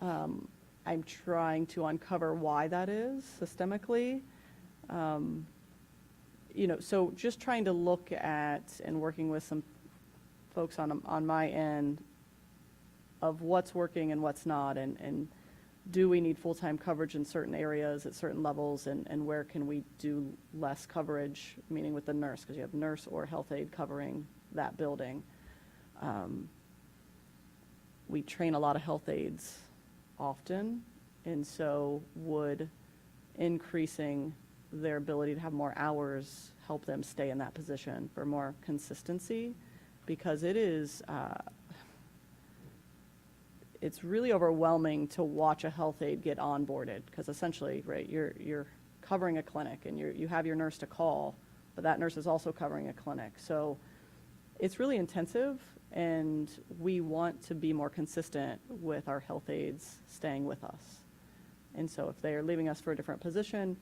I'm trying to uncover why that is systemically. So just trying to look at and working with some folks on my end of what's working and what's not, and do we need full-time coverage in certain areas at certain levels, and where can we do less coverage, meaning with the nurse, because you have nurse or health aide covering that building. We train a lot of health aides often, and so would increasing their ability to have more hours help them stay in that position for more consistency, because it is, it's really overwhelming to watch a health aide get onboarded, because essentially, right, you're covering a clinic, and you have your nurse to call, but that nurse is also covering a clinic. So it's really intensive, and we want to be more consistent with our health aides staying with us. And so if they are leaving us for a different position,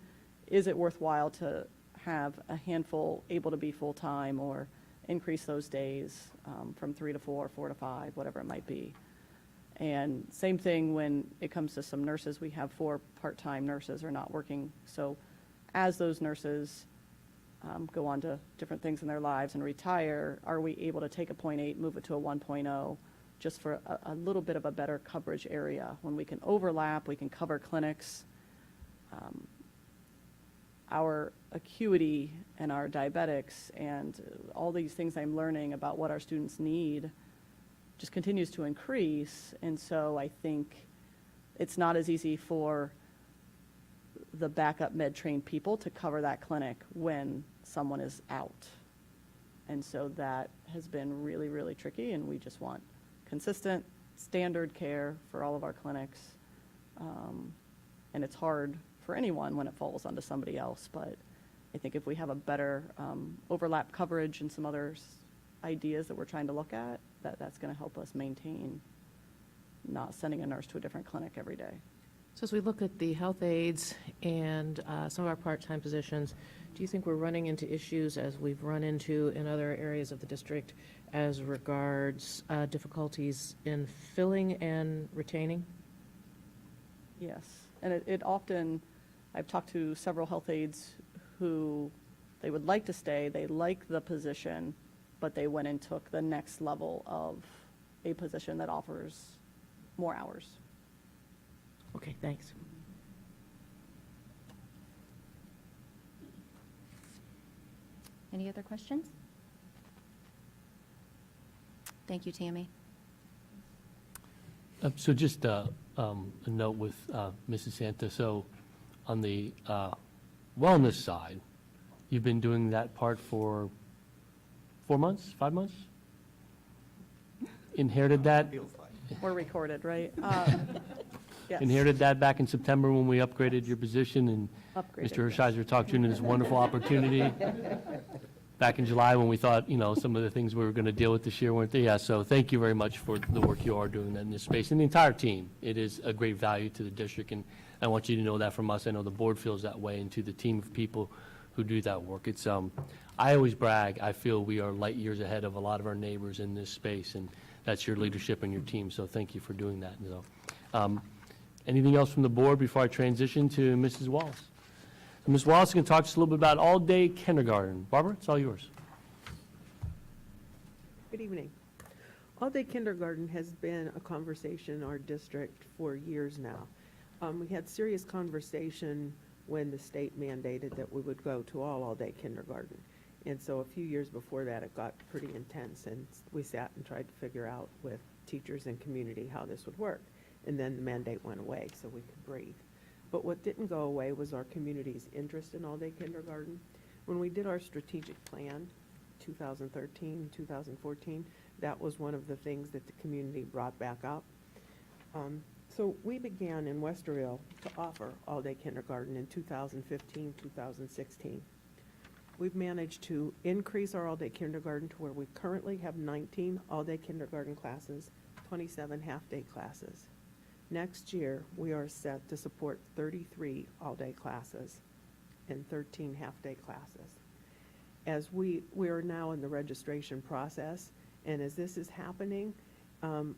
is it worthwhile to have a handful able to be full-time, or increase those days from 3 to 4, 4 to 5, whatever it might be. And same thing when it comes to some nurses. We have 4 part-time nurses are not working. So as those nurses go on to different things in their lives and retire, are we able to take a 0.8, move it to a 1.0, just for a little bit of a better coverage area? When we can overlap, we can cover clinics. Our acuity and our diabetics and all these things I'm learning about what our students need just continues to increase. And so I think it's not as easy for the backup med-trained people to cover that clinic when someone is out. And so that has been really, really tricky, and we just want consistent, standard care for all of our clinics. And it's hard for anyone when it falls onto somebody else, but I think if we have a better overlap coverage and some other ideas that we're trying to look at, that's going to help us maintain not sending a nurse to a different clinic every day. So as we look at the health aides and some of our part-time positions, do you think we're running into issues as we've run into in other areas of the district as regards difficulties in filling and retaining? Yes, and it often, I've talked to several health aides who they would like to stay, they like the position, but they went and took the next level of a position that offers more hours. Okay, thanks. Any other questions? Thank you, Tammy. So just a note with Mrs. Santa. So on the wellness side, you've been doing that part for 4 months, 5 months? Inherited that? We're recorded, right? Yes. Inherited that back in September when we upgraded your position, and Upgraded, Mr. yes. Hershiser talked to you into this wonderful opportunity. Back in July when we thought, some of the things we were going to deal with this year weren't there. Yeah, so thank you very much for the work you are doing in this space, and the entire team. It is a great value to the district, and I want you to know that from us. I know the board feels that way, and to the team of people who do that work. It's, I always brag, I feel we are light years ahead of a lot of our neighbors in this space, and that's your leadership and your team, so thank you for doing that. So, anything else from the board before I transition to Mrs. Wallace? So Ms. Wallace is going to talk to us a little bit about all-day kindergarten. Barbara, it's all yours. Good evening. All-day kindergarten has been a conversation in our district for years now. We had serious conversation when the state mandated that we would go to all-day kindergarten. And so a few years before that, it got pretty intense, and we sat and tried to figure out with teachers and community how this would work. And then the mandate went away so we could breathe. But what didn't go away was our community's interest in all-day kindergarten. When we did our strategic plan, 2013, 2014, that was one of the things that the community brought back up. So we began in Westerville to offer all-day kindergarten in 2015, 2016. We've managed to increase our all-day kindergarten to where we currently have 19 all-day kindergarten classes, 27 half-day classes. Next year, we are set to support 33 all-day classes and 13 half-day classes. As we are now in the registration process, And as this is happening,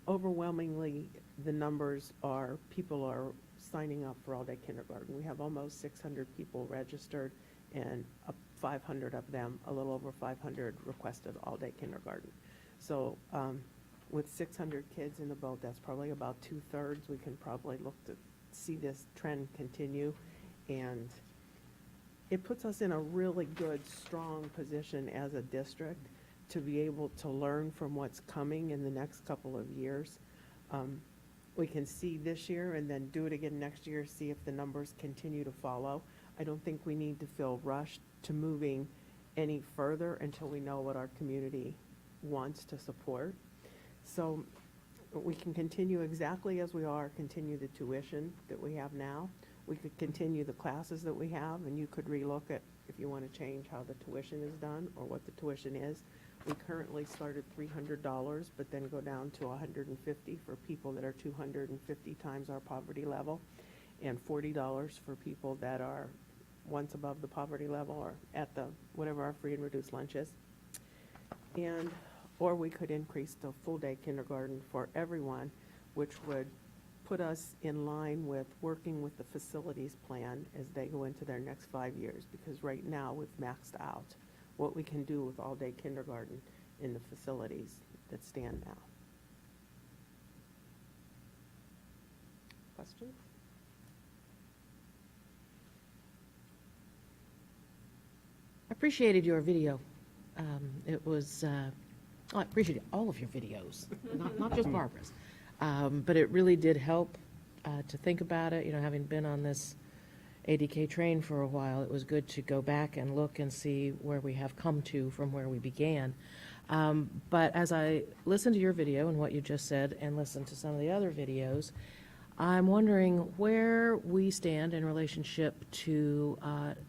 overwhelmingly, the numbers are, people are signing up for all-day kindergarten. We have almost 600 people registered, and 500 of them, a little over 500, requested all-day kindergarten. So with 600 kids in the boat, that's probably about 2/3. We can probably look to see this trend continue, and it puts us in a really good, strong position as a district to be able to learn from what's coming in the next couple of years. We can see this year and then do it again next year, see if the numbers continue to follow. I don't think we need to feel rushed to moving any further until we know what our community wants to support. So we can continue exactly as we are, continue the tuition that we have now. We could continue the classes that we have, and you could relook at if you want to change how the tuition is done or what the tuition is. We currently start at $300, but then go down to $150 for people that are 250 times our poverty level, and $40 for people that are once above the poverty level or at the, whatever our free and reduced lunch is. And, or we could increase the full-day kindergarten for everyone, which would put us in line with working with the facilities plan as they go into their next 5 years, because right now we've maxed out what we can do with all-day kindergarten in the facilities that stand now. Questions? I appreciated your video. It was, I appreciated all of your videos, not just Barbara's. But it really did help to think about it. You know, having been on this ADK train for a while, it was good to go back and look and see where we have come to from where we began. But as I listened to your video and what you just said and listened to some of the other videos, I'm wondering where we stand in relationship to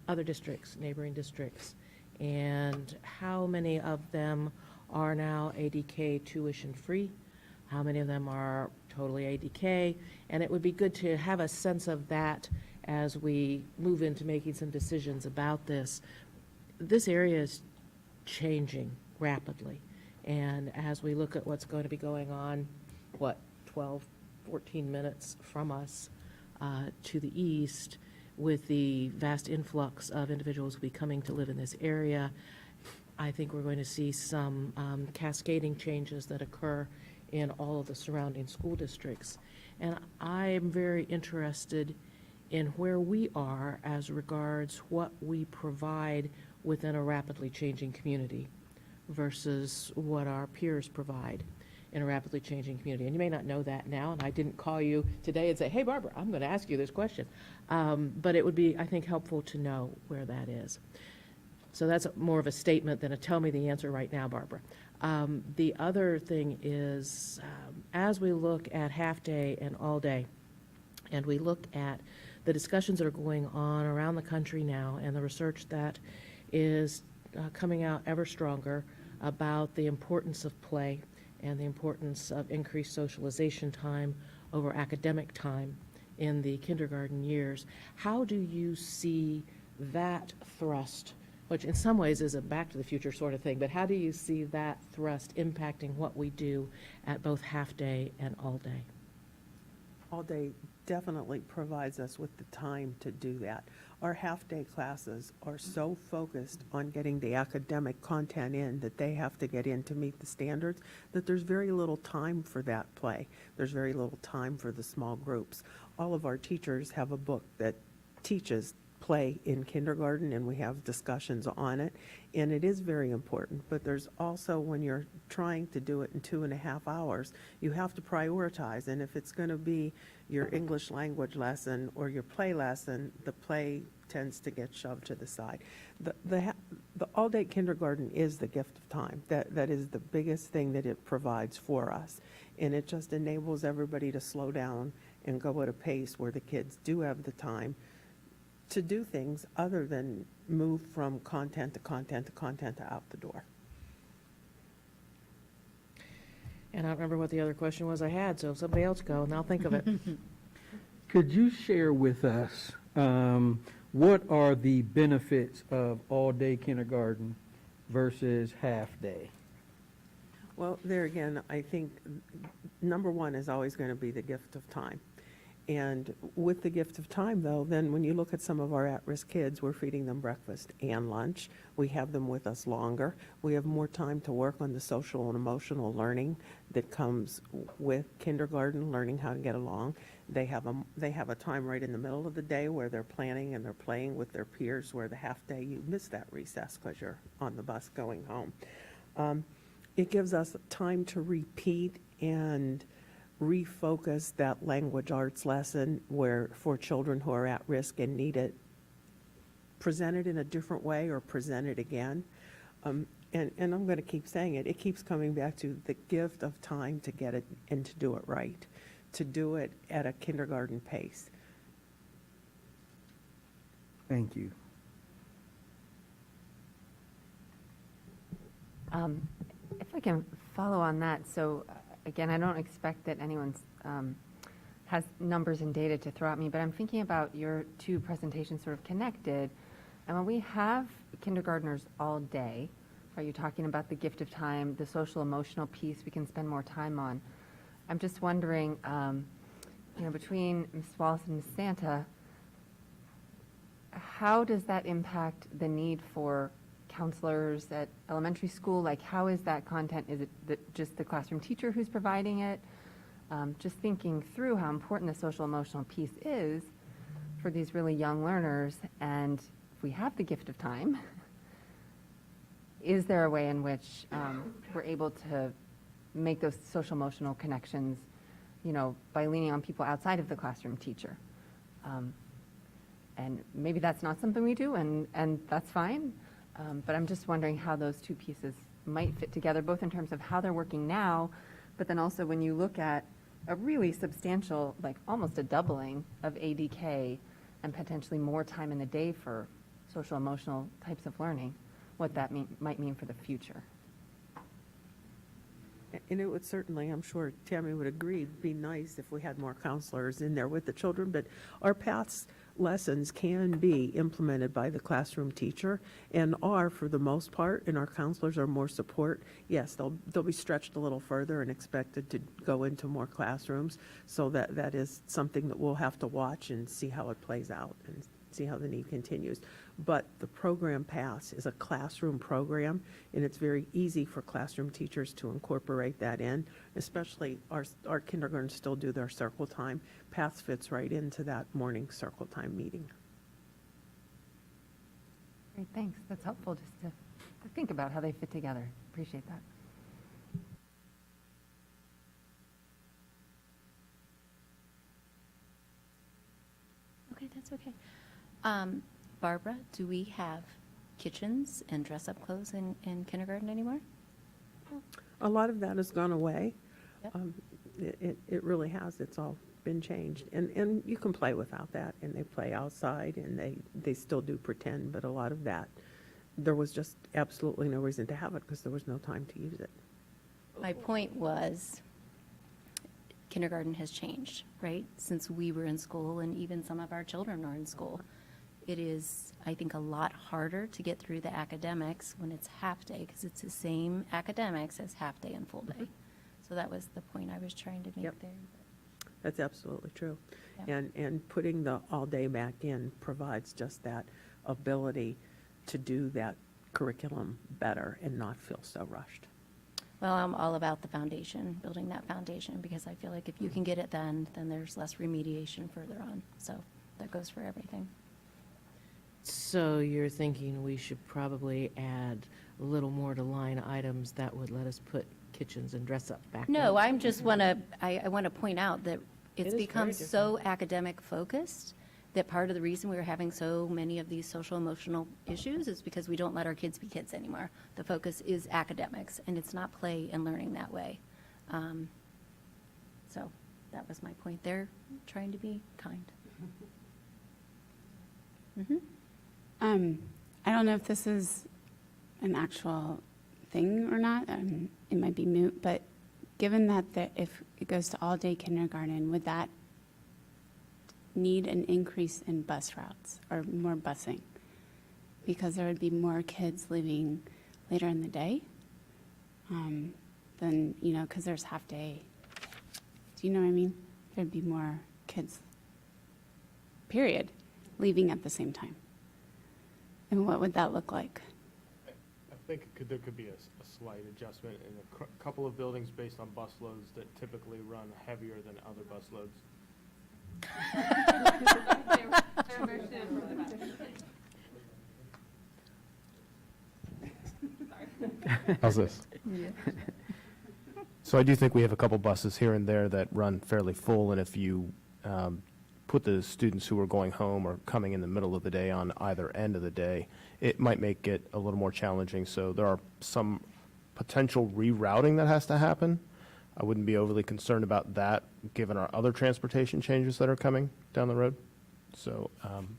other districts, neighboring districts, and how many of them are now ADK tuition-free, how many of them are totally ADK, and it would be good to have a sense of that as we move into making some decisions about this. This area is changing rapidly, and as we look at what's going to be going on, 12, 14 minutes from us to the east, with the vast influx of individuals who will be coming to live in this area, I think we're going to see some cascading changes that occur in all of the surrounding school districts. And I am very interested in where we are as regards what we provide within a rapidly changing community versus what our peers provide in a rapidly changing community. And you may not know that now, and I didn't call you today and say, hey, Barbara, I'm going to ask you this question. But it would be, I think, helpful to know where that is. So that's more of a statement than a tell me the answer right now, Barbara. The other thing is, as we look at half-day and all-day, and we look at the discussions that are going on around the country now and the research that is coming out ever stronger about the importance of play and the importance of increased socialization time over academic time in the kindergarten years, how do you see that thrust, which in some ways is a back to the future sort of thing, but how do you see that thrust impacting what we do at both half-day and all-day? All-day definitely provides us with the time to do that. Our half-day classes are so focused on getting the academic content in that they have to get in to meet the standards that there's very little time for that play. There's very little time for the small groups. All of our teachers have a book that teaches play in kindergarten, and we have discussions on it, and it is very important. But there's also, when you're trying to do it in 2.5 hours, you have to prioritize, and if it's going to be your English language lesson or your play lesson, the play tends to get shoved to the side. The all-day kindergarten is the gift of time. That is the biggest thing that it provides for us, and it just enables everybody to slow down and go at a pace where the kids do have the time to do things other than move from content to content to content to out the door. And I don't remember what the other question was I had, so somebody else go, and I'll think of it. Could you share with us what are the benefits of all-day kindergarten versus half-day? Well, there again, I think number one is always going to be the gift of time. And with the gift of time, though, then when you look at some of our at-risk kids, we're feeding them breakfast and lunch. We have them with us longer. We have more time to work on the social and emotional learning that comes with kindergarten, learning how to get along. They have a time right in the middle of the day where they're planning and they're playing with their peers, where the half day you miss that recess because you're on the bus going home. It gives us time to repeat and refocus that language arts lesson where for children who are at risk and need it presented in a different way or presented again. And I'm going to keep saying it. It keeps coming back to the gift of time to get it and to do it right, to do it at a kindergarten pace. Thank you. If I can follow on that, so again, I don't expect that anyone has numbers and data to throw at me, but I'm thinking about your two presentations sort of connected. And when we have kindergartners all day, are you talking about the gift of time, the social emotional piece we can spend more time on? I'm just wondering, between Ms. Wallace and Ms. Santa, how does that impact the need for counselors at elementary school? Like, how is that content? Is it just the classroom teacher who's providing it? Just thinking through how important the social emotional piece is for these really young learners. And if we have the gift of time, is there a way in which we're able to make those social emotional connections, by leaning on people outside of the classroom teacher? And maybe that's not something we do, and that's fine. But I'm just wondering how those two pieces might fit together, both in terms of how they're working now, but then also when you look at a really substantial, like almost a doubling of ADK and potentially more time in the day for social emotional types of learning, what that might mean for the future. And it would certainly, I'm sure Tammy would agree, be nice if we had more counselors in there with the children, but our paths lessons can be implemented by the classroom teacher and are, for the most part, and our counselors are more support. Yes, they'll be stretched a little further and expected to go into more classrooms, so that is something that we'll have to watch and see how it plays out and see how the need continues. But the program paths is a classroom program, and it's very easy for classroom teachers to incorporate that in, especially our kindergartens still do their circle time. Paths fits right into that morning circle time meeting. Great, thanks. That's helpful just to think about how they fit together. Appreciate that. Okay, that's okay. Barbara, do we have kitchens and dress-up clothes in kindergarten anymore? A lot of that has gone away. Yep. It really has. It's all been changed. And you can play without that, and they play outside, and they still do pretend, but a lot of that, there was just absolutely no reason to have it because there was no time to use it. My point was, kindergarten has changed, right? Since we were in school, and even some of our children are in school. It is, I think, a lot harder to get through the academics when it's half-day, because it's the same academics as half-day and full-day. So that was the point I was trying to make there. That's absolutely true. Yeah. And putting the all-day back in provides just that ability to do that curriculum better and not feel so rushed. Well, I'm all about the foundation, building that foundation, because I feel like if you can get it then there's less remediation further on. So that goes for everything. So you're thinking we should probably add a little more to line items that would let us put kitchens and dress up back No, up? I want to point out that It it's is become very so academic focused that part of the reason we're having so many of these social emotional issues is because we don't let our kids be kids anymore. The focus is academics, and it's not play and learning that way. So that was my point there, trying to be kind. Mm-hmm. I don't know if this is an actual thing or not. It might be moot, but given that if it goes to all-day kindergarten, would that need an increase in bus routes or more busing? Because there would be more kids leaving later in the day. than, you know, because there's half day. Do you know what I mean? There'd be more kids, period, leaving at the same time. And what would that look like? I think there could be a slight adjustment in a couple of buildings based on bus loads that typically run heavier than other bus loads. How's this? So I do think we have a couple buses here and there that run fairly full, and if you put the students who are going home or coming in the middle of the day on either end of the day, it might make it a little more challenging. So there are some potential rerouting that has to happen. I wouldn't be overly concerned about that, given our other transportation changes that are coming down the road. So,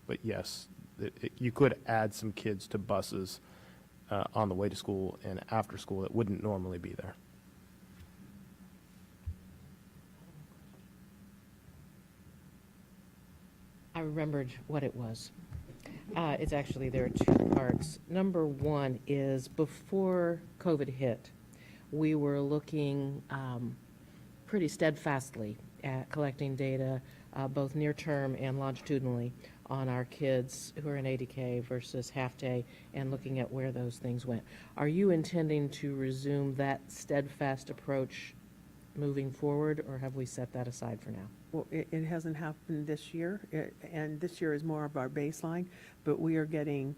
but yes, you could add some kids to buses on the way to school and after school that wouldn't normally be there. I remembered what it was. It's actually, there are two parts. Number one is before COVID hit, we were looking pretty steadfastly at collecting data, both near-term and longitudinally, on our kids who are in ADK versus half-day, and looking at where those things went. Are you intending to resume that steadfast approach moving forward, or have we set that aside for now? Well, it hasn't happened this year, and this year is more of our baseline, but we are getting,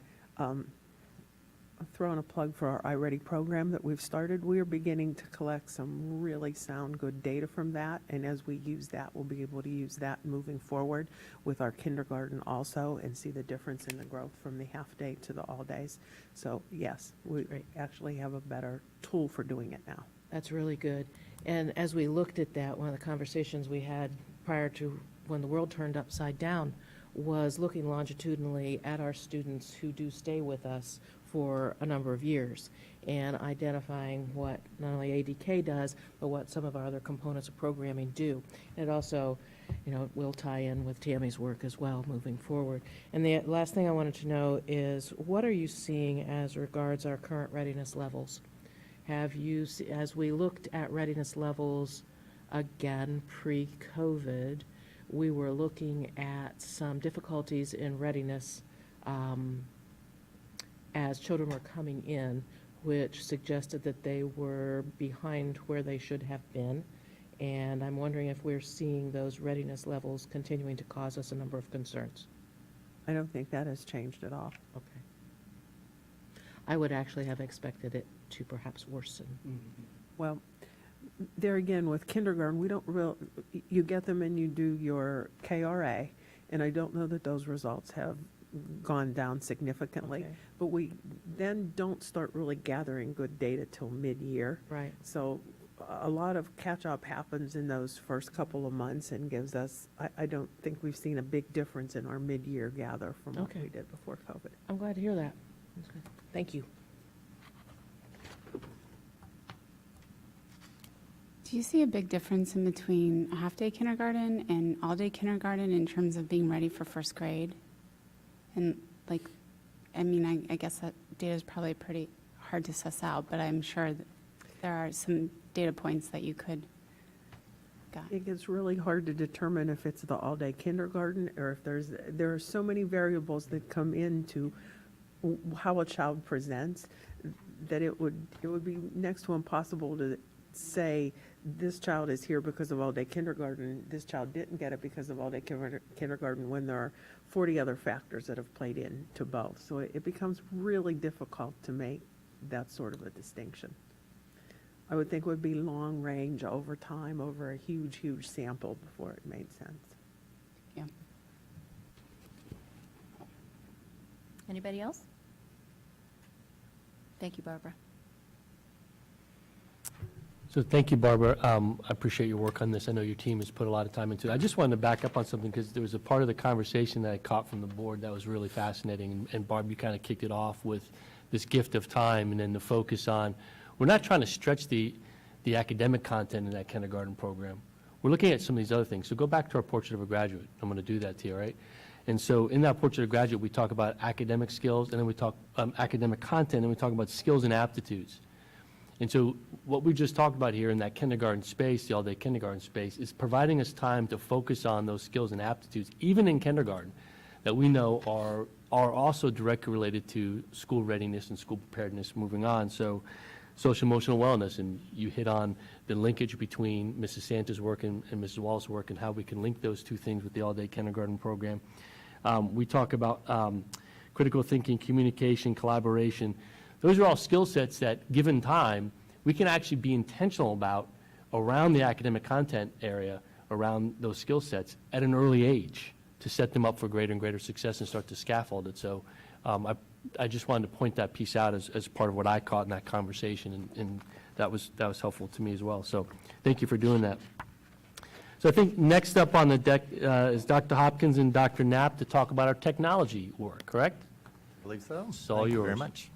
throwing a plug for our iReady program that we've started. We are beginning to collect some really sound good data from that, and as we use that, we'll be able to use that moving forward with our kindergarten also, and see the difference in the growth from the half-day to the all-days. So yes, we actually have a better tool for doing it now. That's really good. And as we looked at that, one of the conversations we had prior to when the world turned upside down was looking longitudinally at our students who do stay with us for a number of years and identifying what not only ADK does, but what some of our other components of programming do. And it also, you know, will tie in with Tammy's work as well moving forward. And the last thing I wanted to know is, what are you seeing as regards our current readiness levels? Have you, as we looked at readiness levels again pre-COVID, we were looking at some difficulties in readiness as children were coming in, which suggested that they were behind where they should have been. And I'm wondering if we're seeing those readiness levels continuing to cause us a number of concerns. I don't think that has changed at all. Okay. I would actually have expected it to perhaps worsen. Well, there again, with kindergarten, we don't you get them and you do your KRA, and I don't know that those results have gone down significantly. Okay. But we then don't start really gathering good data till mid-year. Right. So a lot of catch-up happens in those first couple of months and gives us, I don't think we've seen a big difference in our mid-year gather from what Okay. we did before COVID. I'm glad to hear that. That's good. Thank you. Do you see a big difference in between a half-day kindergarten and all-day kindergarten in terms of being ready for first grade? And like, I mean, I guess that data is probably pretty hard to suss out, but I'm sure that there are some data points that you could got. It gets really hard to determine if it's the all-day kindergarten or if there are so many variables that come into how a child presents that it would be next to impossible to say this child is here because of all-day kindergarten, this child didn't get it because of all-day kindergarten, when there are 40 other factors that have played into both. So it becomes really difficult to make that sort of a distinction. I would think it would be long range over time, over a huge, huge sample before it made sense. Yeah. Anybody else? Thank you, Barbara. So thank you, Barbara. I appreciate your work on this. I know your team has put a lot of time into it. I just wanted to back up on something because there was a part of the conversation that I caught from the board that was really fascinating. And Barb, you kind of kicked it off with this gift of time and then the focus on, we're not trying to stretch the academic content in that kindergarten program. We're looking at some of these other things. So go back to our Portrait of a Graduate. I'm going to do that to you, right? And so in that Portrait of a Graduate, we talk about academic skills, and then we talk academic content, and we talk about skills and aptitudes. And so what we just talked about here in that kindergarten space, the all-day kindergarten space, is providing us time to focus on those skills and aptitudes, even in kindergarten, that we know are also directly related to school readiness and school preparedness moving on. So social emotional wellness, and you hit on the linkage between Mrs. Santa's work and Mrs. Wallace's work and how we can link those two things with the all-day kindergarten program. We talk about critical thinking, communication, collaboration. Those are all skill sets that, given time, we can actually be intentional about around the academic content area, around those skill sets at an early age to set them up for greater and greater success and start to scaffold it. So I just wanted to point that piece out as part of what I caught in that conversation, and that was helpful to me as well. So thank you for doing that. So I think next up on the deck is Dr. Hopkins and Dr. Knapp to talk about our technology work, correct? I believe so. It's all Thank you very yours. much.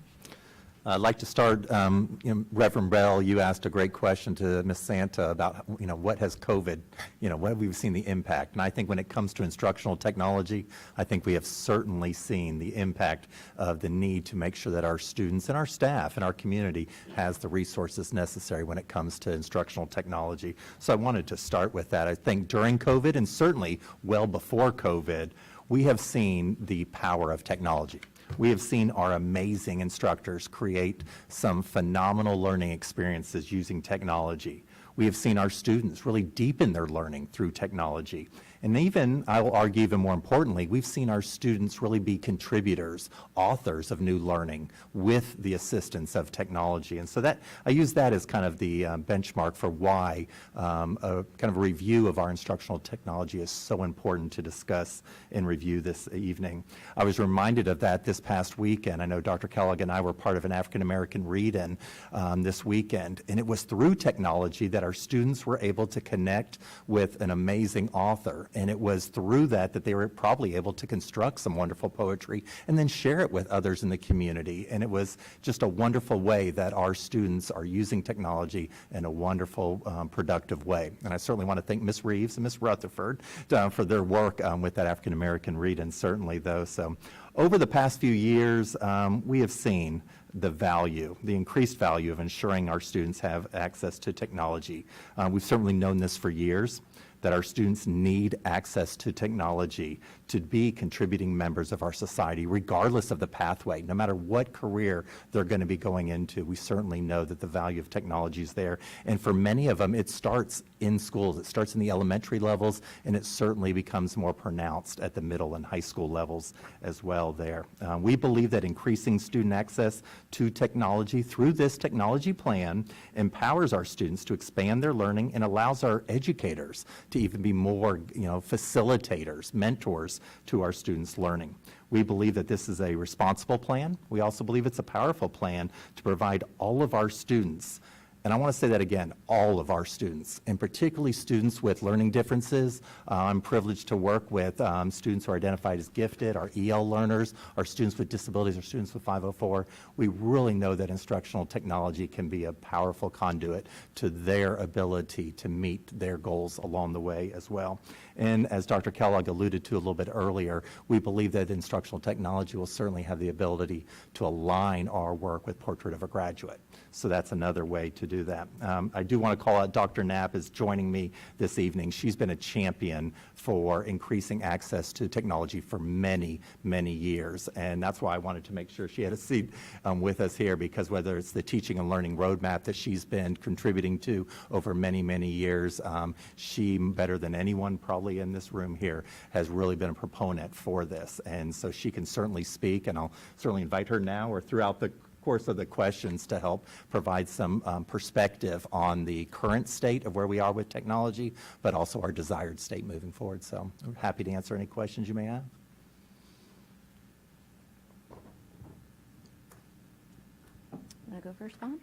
I'd like to start, Reverend Bell, you asked a great question to Ms. Santa about, what has COVID, what have we seen the impact? And I think when it comes to instructional technology, I think we have certainly seen the impact of the need to make sure that our students and our staff and our community has the resources necessary when it comes to instructional technology. So I wanted to start with that. I think during COVID and certainly well before COVID, we have seen the power of technology. We have seen our amazing instructors create some phenomenal learning experiences using technology. We have seen our students really deepen their learning through technology. And even, I will argue even more importantly, we've seen our students really be contributors, authors of new learning with the assistance of technology. And so that, I use that as kind of the benchmark for why a kind of review of our instructional technology is so important to discuss and review this evening. I was reminded of that this past weekend. I know Dr. Kellogg and I were part of an African American read-in this weekend, and it was through technology that our students were able to connect with an amazing author. And it was through that they were probably able to construct some wonderful poetry and then share it with others in the community. And it was just a wonderful way that our students are using technology in a wonderful, productive way. And I certainly want to thank Ms. Reeves and Ms. Rutherford for their work with that African American read-in, certainly though. So over the past few years, we have seen the value, the increased value of ensuring our students have access to technology. We've certainly known this for years, that our students need access to technology to be contributing members of our society, regardless of the pathway, no matter what career they're going to be going into. We certainly know that the value of technology is there. And for many of them, it starts in schools. It starts in the elementary levels, and it certainly becomes more pronounced at the middle and high school levels as well there. We believe that increasing student access to technology through this technology plan empowers our students to expand their learning and allows our educators to even be more, facilitators, mentors to our students' learning. We believe that this is a responsible plan. We also believe it's a powerful plan to provide all of our students, and I want to say that again, all of our students, and particularly students with learning differences. I'm privileged to work with students who are identified as gifted, our EL learners, our students with disabilities, our students with 504. We really know that instructional technology can be a powerful conduit to their ability to meet their goals along the way as well. And as Dr. Kellogg alluded to a little bit earlier, we believe that instructional technology will certainly have the ability to align our work with Portrait of a Graduate. So that's another way to do that. I do want to call out Dr. Knapp is joining me this evening. She's been a champion for increasing access to technology for many, many years. And that's why I wanted to make sure she had a seat with us here, because whether it's the teaching and learning roadmap that she's been contributing to over many, many years, she, better than anyone probably in this room here, has really been a proponent for this. And so she can certainly speak, and I'll certainly invite her now or throughout the course of the questions to help provide some perspective on the current state of where we are with technology, but also our desired state moving forward. So I'm happy to answer any questions you may have. Want to go first, Vaughn?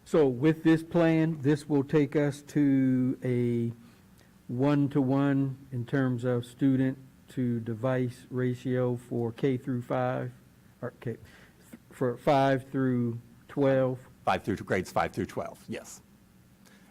So with this plan, this will take us to a 1-to-1 in terms of student to device ratio for K through 5, or K, for 5 through 12. Grades 5 through 12, yes.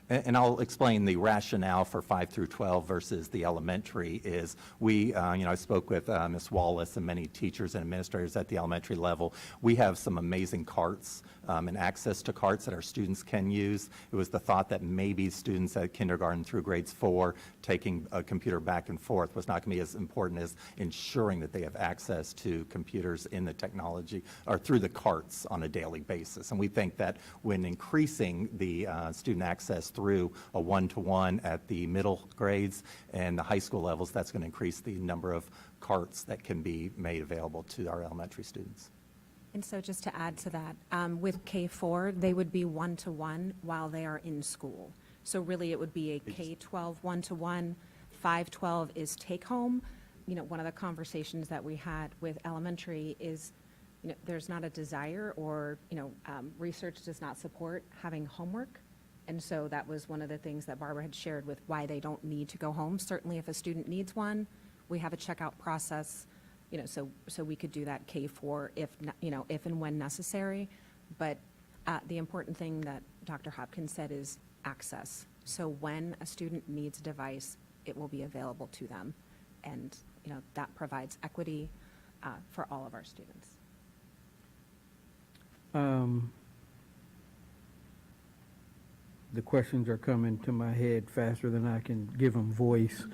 And I'll explain the rationale for 5 through 12 versus the elementary is I spoke with Ms. Wallace and many teachers and administrators at the elementary level. We have some amazing carts and access to carts that our students can use. It was the thought that maybe students at kindergarten through grades 4 taking a computer back and forth was not going to be as important as ensuring that they have access to computers in the technology or through the carts on a daily basis. And we think that when increasing the student access through a one-to-one at the middle grades and the high school levels, that's going to increase the number of carts that can be made available to our elementary students. And so just to add to that, with K-4, they would be one-to-one while they are in school. So really, it would be a K-12 one-to-one, 5-12 is take-home. One of the conversations that we had with elementary is, there's not a desire or, research does not support having homework. And so that was one of the things that Barbara had shared with why they don't need to go home. Certainly, if a student needs one, we have a checkout process. So we could do that K-4 if and when necessary. But the important thing that Dr. Hopkins said is access. So when a student needs a device, it will be available to them. And, that provides equity for all of our students. The questions are coming to my head faster than I can give them voice.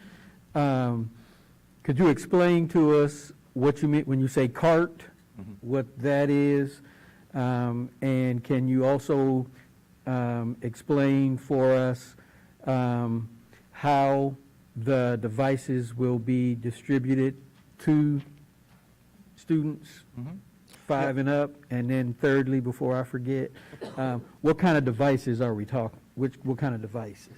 Could you explain to us what you mean when you say cart, what that is? And can you also explain for us how the devices will be distributed to students 5 and up? And then thirdly, before I forget, what kind of devices are we talking? What kind of devices?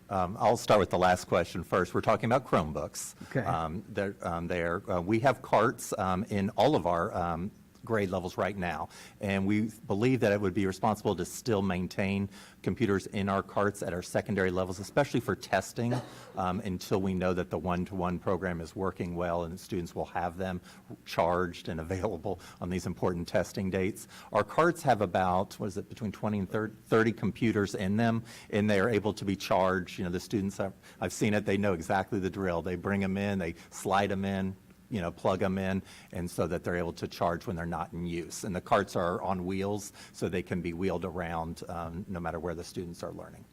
I'll start with the last question first. We're talking about Chromebooks. Okay. We have carts in all of our grade levels right now, and we believe that it would be responsible to still maintain computers in our carts at our secondary levels, especially for testing, until we know that the one-to-one program is working well and students will have them charged and available on these important testing dates. Our carts have about, between 20 and 30 computers in them, and they are able to be charged. The students, I've seen it, they know exactly the drill. They bring them in, they slide them in, plug them in, and so that they're able to charge when they're not in use. And the carts are on wheels, so they can be wheeled around no matter where the students are learning.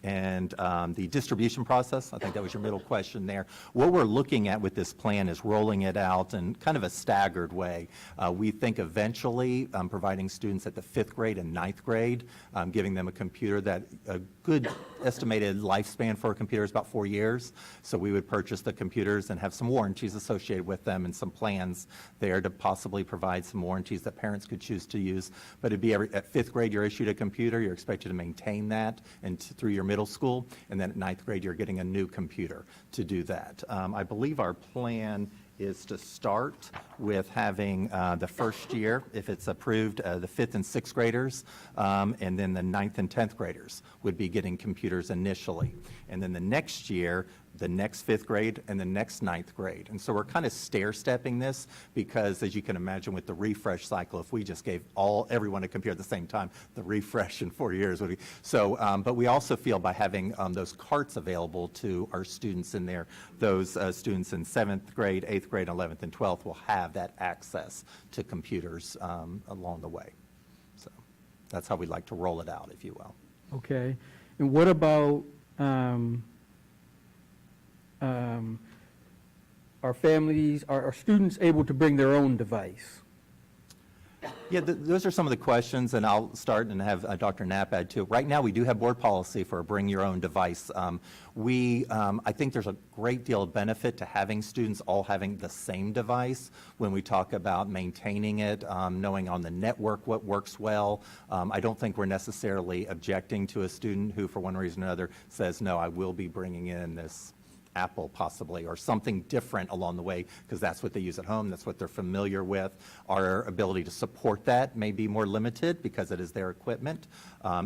And the distribution process, I think that was your middle question there. What we're looking at with this plan is rolling it out in kind of a staggered way. We think eventually providing students at the 5th grade and 9th grade, giving them a computer that a good estimated lifespan for a computer is about 4 years. So we would purchase the computers and have some warranties associated with them and some plans there to possibly provide some warranties that parents could choose to use. But it'd be at 5th grade, you're issued a computer, you're expected to maintain that and through your middle school, and then at 9th grade, you're getting a new computer to do that. I believe our plan is to start with having the first year, if it's approved, the 5th and 6th graders, and then the 9th and 10th graders would be getting computers initially. And then the next year, the next 5th grade and the next 9th grade. And so we're kind of stair-stepping this because, as you can imagine, with the refresh cycle, if we just gave everyone a computer at the same time, the refresh in 4 years would be. So, but we also feel by having those carts available to our students in there, those students in 7th grade, 8th grade, 11th, and 12th will have that access to computers along the way. So that's how we'd like to roll it out, if you will. Okay. And what about are students able to bring their own device? Yeah, those are some of the questions, and I'll start and have Dr. Knapp add to it. Right now, we do have board policy for bring your own device. I think there's a great deal of benefit to having students all having the same device when we talk about maintaining it, knowing on the network what works well. I don't think we're necessarily objecting to a student who, for one reason or another, says, no, I will be bringing in this Apple possibly, or something different along the way, because that's what they use at home, that's what they're familiar with. Our ability to support that may be more limited because it is their equipment,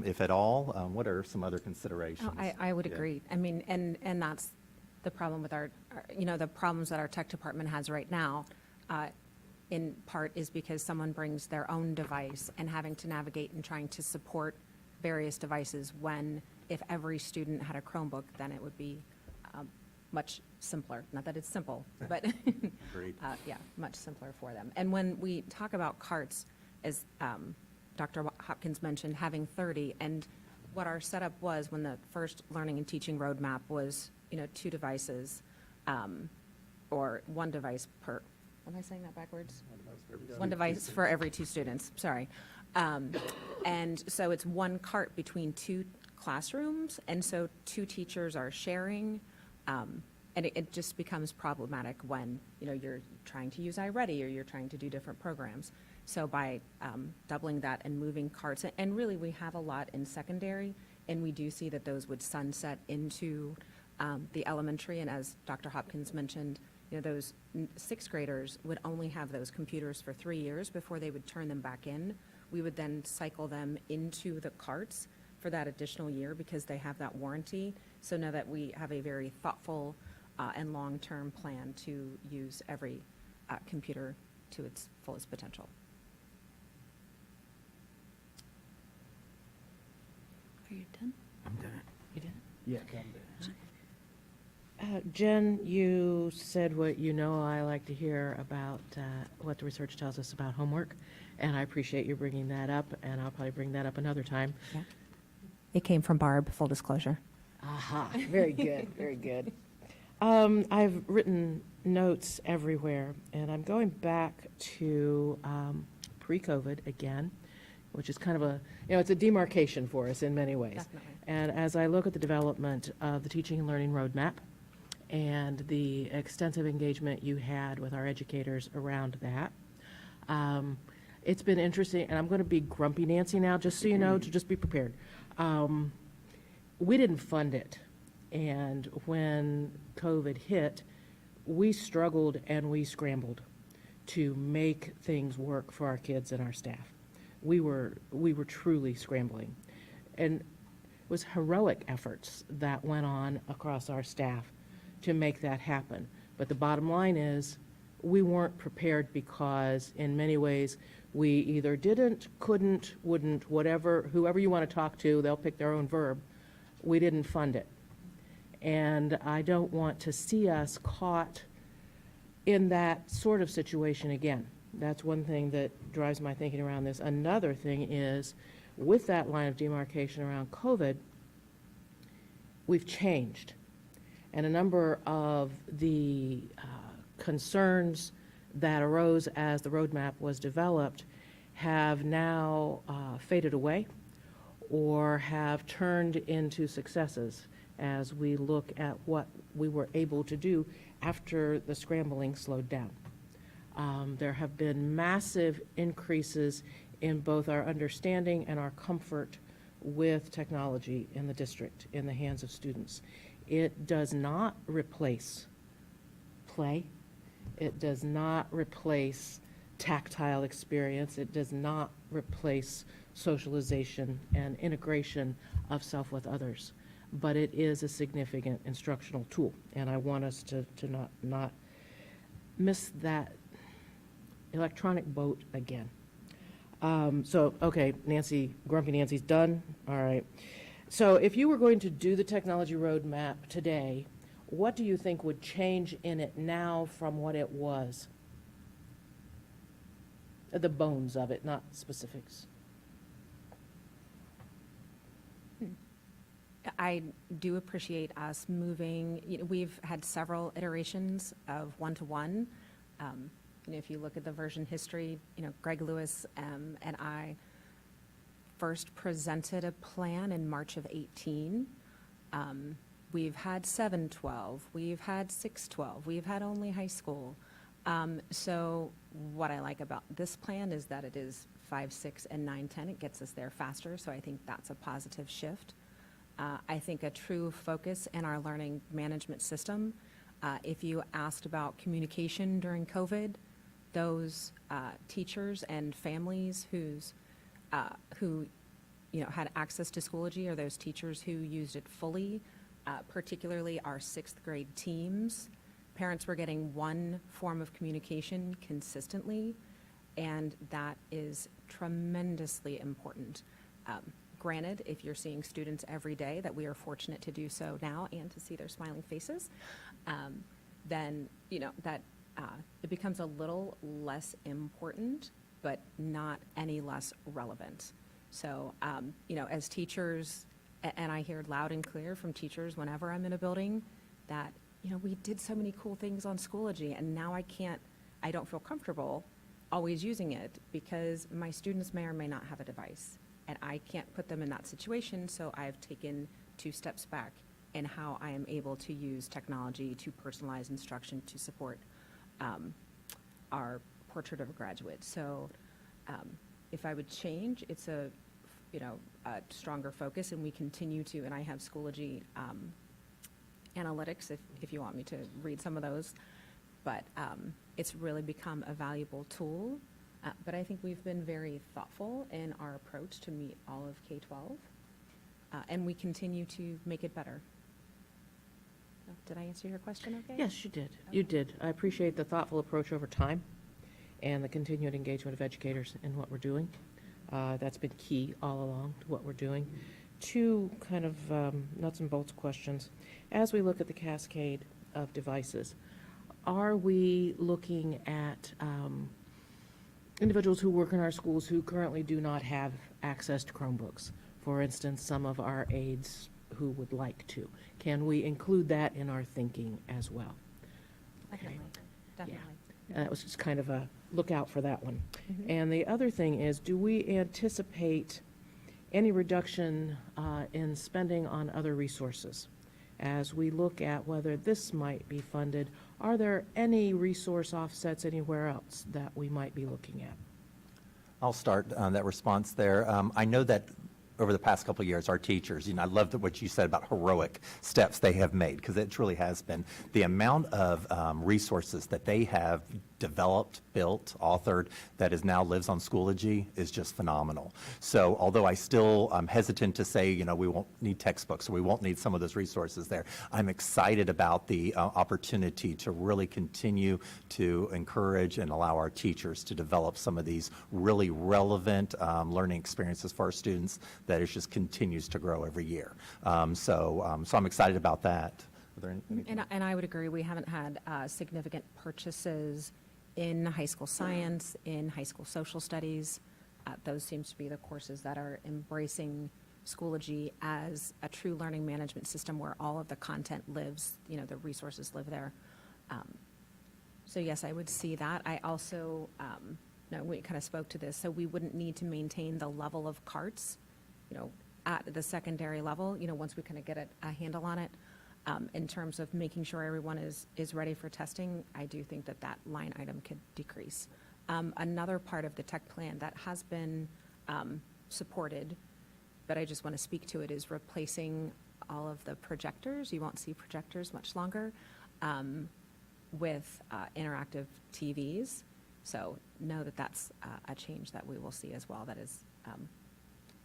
if at all. What are some other considerations? Oh, I would agree. I mean, and that's the problem with our the problems that our tech department has right now, in part is because someone brings their own device and having to navigate and trying to support various devices when if every student had a Chromebook, then it would be much simpler. Not that it's simple, but Agreed. yeah, much simpler for them. And when we talk about carts, as Dr. Hopkins mentioned, having 30, and what our setup was when the first learning and teaching roadmap was, 2 devices, or 1 device per, am I saying that backwards? 1 device for every 2 students, sorry. And so it's 1 cart between 2 classrooms, and so 2 teachers are sharing, and it just becomes problematic when, you're trying to use iReady or you're trying to do different programs. So by doubling that and moving carts, and really we have a lot in secondary, and we do see that those would sunset into the elementary, and as Dr. Hopkins mentioned, those 6th graders would only have those computers for 3 years before they would turn them back in. We would then cycle them into the carts for that additional year because they have that warranty. So now that we have a very thoughtful and long-term plan to use every computer to its fullest potential. Are you done? I'm done. You did? Yeah, I'm done. Jen, you said what I like to hear about what the research tells us about homework, and I appreciate you bringing that up, and I'll probably bring that up another time. Yeah. It came from Barb, full disclosure. Aha, very good, very good. I've written notes everywhere, and I'm going back to pre-COVID again, which is kind of it's a demarcation for us in many ways. Definitely. And as I look at the development of the teaching and learning roadmap and the extensive engagement you had with our educators around that, it's been interesting, and I'm going to be grumpy Nancy now, just so you know, to just be prepared. We didn't fund it, and when COVID hit, we struggled and we scrambled to make things work for our kids and our staff. We were truly scrambling, and it was heroic efforts that went on across our staff to make that happen. But the bottom line is, we weren't prepared because in many ways we either didn't, couldn't, wouldn't, whatever, whoever you want to talk to, they'll pick their own verb. We didn't fund it. And I don't want to see us caught in that sort of situation again. That's one thing that drives my thinking around this. Another thing is, with that line of demarcation around COVID, we've changed. And a number of the concerns that arose as the roadmap was developed have now faded away or have turned into successes as we look at what we were able to do after the scrambling slowed down. There have been massive increases in both our understanding and our comfort with technology in the district, in the hands of students. It does not replace play. It does not replace tactile experience. It does not replace socialization and integration of self with others. But it is a significant instructional tool, and I want us to not miss that electronic boat again. So, okay, Nancy, Grumpy Nancy's done. All right. So if you were going to do the technology roadmap today, what do you think would change in it now from what it was? The bones of it, not specifics. I do appreciate us moving. We've had several iterations of one-to-one. If you look at the version history, Greg Lewis and I first presented a plan in March of 18. We've had 7-12, we've had 6-12, we've had only high school. So what I like about this plan is that it is 5, 6, and 9, 10. It gets us there faster, so I think that's a positive shift. I think a true focus in our learning management system, if you asked about communication during COVID, those teachers and families who had access to Schoology, or those teachers who used it fully, particularly our 6th grade teams, parents were getting one form of communication consistently, and that is tremendously important. Granted, if you're seeing students every day, that we are fortunate to do so now and to see their smiling faces, then, that it becomes a little less important, but not any less relevant. So, as teachers, and I hear loud and clear from teachers whenever I'm in a building that, we did so many cool things on Schoology, and now I don't feel comfortable always using it because my students may or may not have a device, and I can't put them in that situation, so I've taken 2 steps back in how I am able to use technology to personalize instruction to support our portrait of a graduate. So if I would change, it's a stronger focus, and we continue to, and I have Schoology analytics if you want me to read some of those, but it's really become a valuable tool. But I think we've been very thoughtful in our approach to meet all of K-12, and we continue to make it better. Did I answer your question okay? Yes, you did. You did. I appreciate the thoughtful approach over time and the continued engagement of educators in what we're doing. That's been key all along to what we're doing. 2 kind of nuts and bolts questions. As we look at the cascade of devices, are we looking at individuals who work in our schools who currently do not have access to Chromebooks? For instance, some of our aides who would like to. Can we include that in our thinking as well? Definitely, definitely. That was just kind of a look out for that one. And the other thing is, do we anticipate any reduction in spending on other resources? As we look at whether this might be funded, are there any resource offsets anywhere else that we might be looking at? I'll start that response there. I know that over the past couple of years, our teachers, I love what you said about heroic steps they have made, because it truly has been. The amount of resources that they have developed, built, authored, that is now lives on Schoology is just phenomenal. So although I still am hesitant to say, we won't need textbooks, or we won't need some of those resources there, I'm excited about the opportunity to really continue to encourage and allow our teachers to develop some of these really relevant learning experiences for our students that it just continues to grow every year. So I'm excited about that. Are there anything? And I would agree, we haven't had significant purchases in high school science, in high school social studies. Those seems to be the courses that are embracing Schoology as a true learning management system where all of the content lives, the resources live there. So yes, I would see that. I also, we kind of spoke to this, so we wouldn't need to maintain the level of carts, at the secondary level, once we kind of get a handle on it. In terms of making sure everyone is ready for testing, I do think that line item could decrease. Another part of the tech plan that has been supported, but I just want to speak to it, is replacing all of the projectors. You won't see projectors much longer with interactive TVs. So know that that's a change that we will see as well that is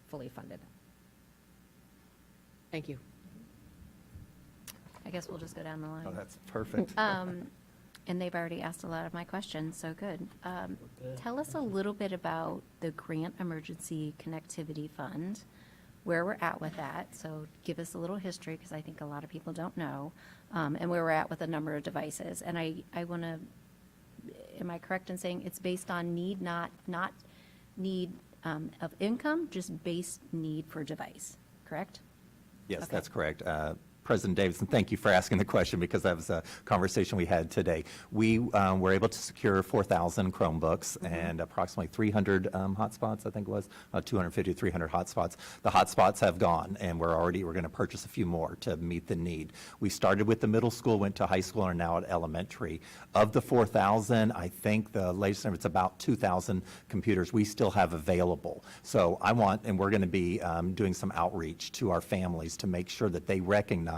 fully funded. Thank you. I guess we'll just go down the line. Oh, that's perfect. And they've already asked a lot of my questions, so good. Tell us a little bit about the Grant Emergency Connectivity Fund, where we're at with that. So give us a little history, because I think a lot of people don't know, and where we're at with a number of devices. And I want to, am I correct in saying it's based on need, not need of income, just base need for device, correct? Yes, Okay. that's correct. President Davidson, thank you for asking the question, because that was a conversation we had today. We were able to secure 4,000 Chromebooks and approximately 300 hotspots, I think it was, 250 to 300 hotspots. The hotspots have gone, and we're going to purchase a few more to meet the need. We started with the middle school, went to high school, and are now at elementary. Of the 4,000, I think the latest number, it's about 2,000 computers we still have available. So and we're going to be doing some outreach to our families to make sure that they recognize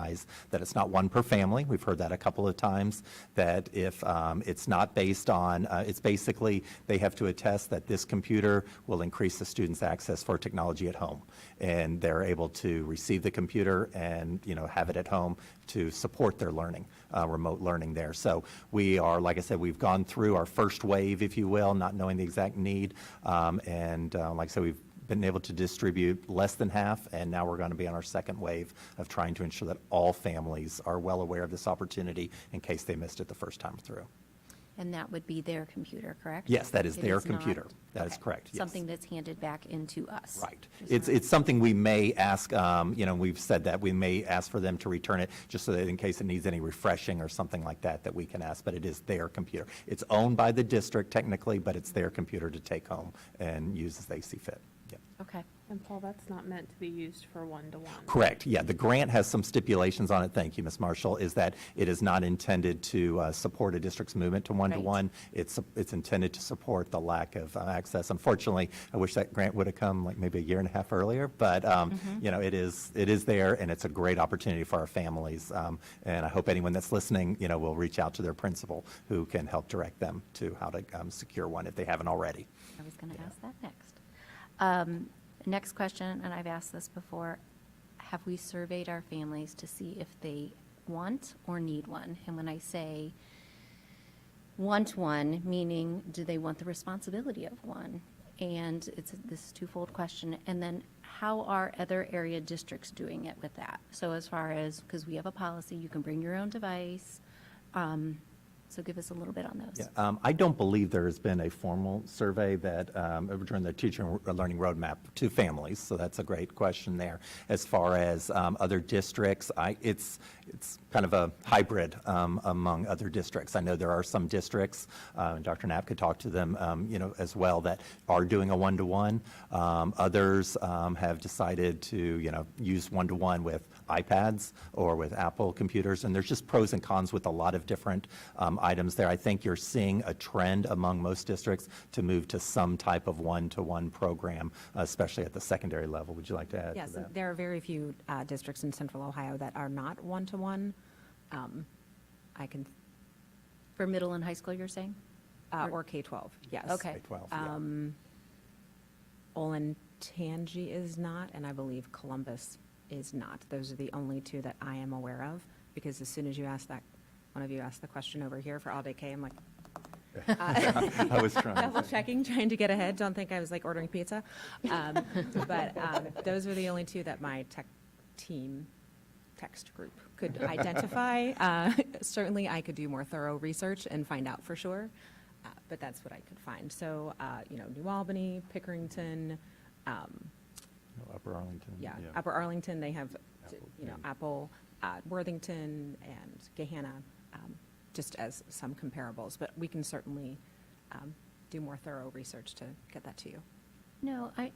that it's not one per family. We've heard that a couple of times, that if it's not based on, it's basically they have to attest that this computer will increase the student's access for technology at home. And they're able to receive the computer and, have it at home to support their learning, remote learning there. So we are, like I said, we've gone through our first wave, if you will, not knowing the exact need. Like I said, we've been able to distribute less than half, and now we're going to be on our second wave of trying to ensure that all families are well aware of this opportunity in case they missed it the first time through. And that would be their computer, correct? Yes, that is It their not- computer. That is okay. correct, yes. Something that's handed back into us. Right. Just It's something we may ask, we've said that, we may ask for them to return it, just so that in case it needs any refreshing or something like that, that we can ask, but it is their computer. It's owned by the district technically, but it's their computer to take home and use as they see fit. Yep. Okay. And Paul, that's not meant to be used for one-to-one. Correct, yeah. The grant has some stipulations on it, thank you, Ms. Marshall, is that it is not intended to support a district's movement to one-to-one. It's intended to support the lack of access. Unfortunately, I wish that grant would have come like maybe a year and a half earlier, but, it is there, and it's a great opportunity for our families. And I hope anyone that's listening, will reach out to their principal, who can help direct them to how to secure one if they haven't already. I was going to ask that next. Next question, and I've asked this before, have we surveyed our families to see if they want or need one? And when I say want one, meaning do they want the responsibility of one? And it's this twofold question. And then how are other area districts doing it with that? So as far as, because we have a policy, you can bring your own device. So give us a little bit on those. Yeah, I don't believe there has been a formal survey that, during the teacher and learning roadmap to families, so that's a great question there. As far as other districts, it's kind of a hybrid among other districts. I know there are some districts, and Dr. Knapp could talk to them, as well, that are doing a one-to-one. Others have decided to, use one-to-one with iPads or with Apple computers, and there's just pros and cons with a lot of different items there. I think you're seeing a trend among most districts to move to some type of one-to-one program, especially at the secondary level. Would you like to add Yes, to that? there are very few districts in central Ohio that are not one-to-one. I can, For middle and high school, you're saying? or K-12, yes. Okay. K-12, yeah. Olentangy is not, and I believe Columbus is not. Those are the only two that I am aware of, because as soon as you ask that, one of you asked the question over here for all day K, I'm like, I was trying. double checking, trying to get ahead. Don't think I was like ordering pizza. But those were the only two that my text group could identify. Certainly, I could do more thorough research and find out for sure, but that's what I could find. So, New Albany, Pickerington, Upper Arlington. Upper Arlington, they have, Apple, Apple, Worthington, and Gahanna, just as some comparables. But we can certainly do more thorough research to get that to you. No, I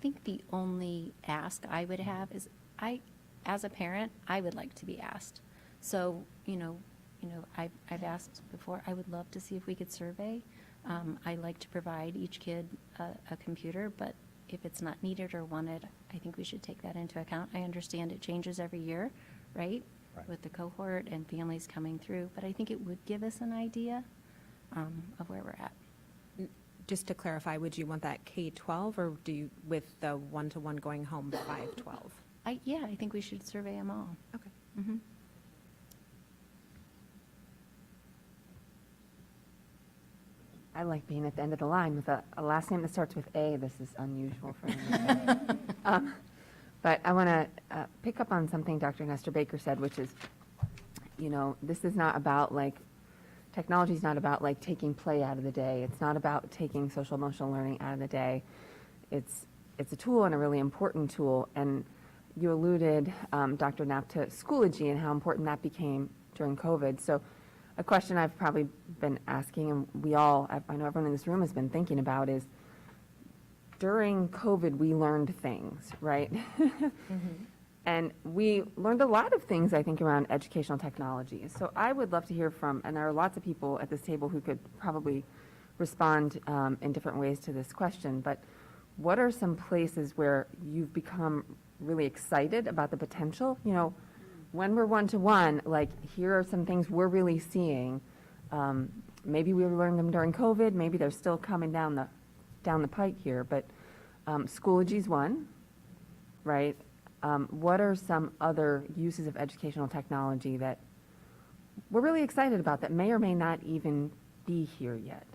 think the only ask I would have is, as a parent, I would like to be asked. So, I've asked before, I would love to see if we could survey. I like to provide each kid a computer, but if it's not needed or wanted, I think we should take that into account. I understand it changes every year, right? Right. With the cohort and families coming through, but I think it would give us an idea of where we're at. Just to clarify, would you want that K-12, or do you, with the one-to-one going home, 5-12? I think we should survey them all. Okay. Mhm. I like being at the end of the line with a last name that starts with A. This is unusual for me. But I want to pick up on something Dr. Nestor Baker said, which is, this is not about technology is not about taking play out of the day. It's not about taking social emotional learning out of the day. It's a tool, and a really important tool. And you alluded, Dr. Knapp, to Schoology and how important that became during COVID. So a question I've probably been asking, and I know everyone in this room has been thinking about, is during COVID, we learned things, right? And we learned a lot of things, I think, around educational technology. So I would love to hear from, and there are lots of people at this table who could probably respond in different ways to this question, but what are some places where you've become really excited about the potential? When we're one-to-one, here are some things we're really seeing. Maybe we learned them during COVID, maybe they're still coming down the pike here, but Schoology's one, right? What are some other uses of educational technology that we're really excited about that may or may not even be here yet?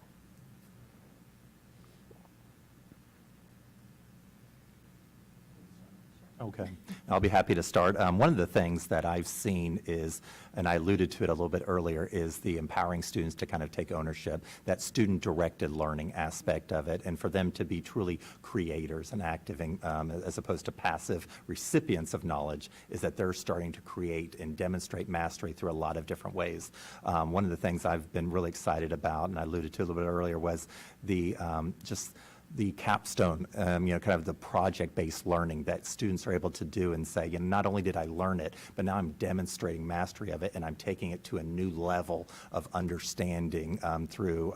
Okay, I'll be happy to start. One of the things that I've seen is, and I alluded to it a little bit earlier, is the empowering students to kind of take ownership, that student-directed learning aspect of it, and for them to be truly creators and acting as opposed to passive recipients of knowledge, is that they're starting to create and demonstrate mastery through a lot of different ways. One of the things I've been really excited about, and I alluded to a little bit earlier, was the just the capstone, kind of the project-based learning that students are able to do and say, not only did I learn it, but now I'm demonstrating mastery of it, and I'm taking it to a new level of understanding through,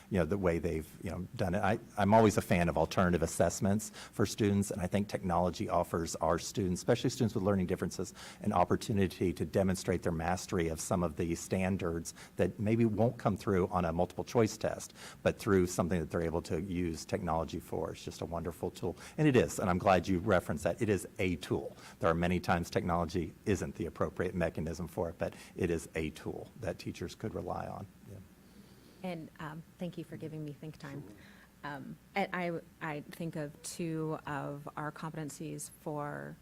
the way they've, done it. I'm always a fan of alternative assessments for students, and I think technology offers our students, especially students with learning differences, an opportunity to demonstrate their mastery of some of the standards that maybe won't come through on a multiple choice test, but through something that they're able to use technology for. It's just a wonderful tool. And it is, and I'm glad you referenced that. It is a tool. There are many times technology isn't the appropriate mechanism for it, but it is a tool that teachers could rely on. Yeah. And thank you for giving me think time. And I think of two of our competencies for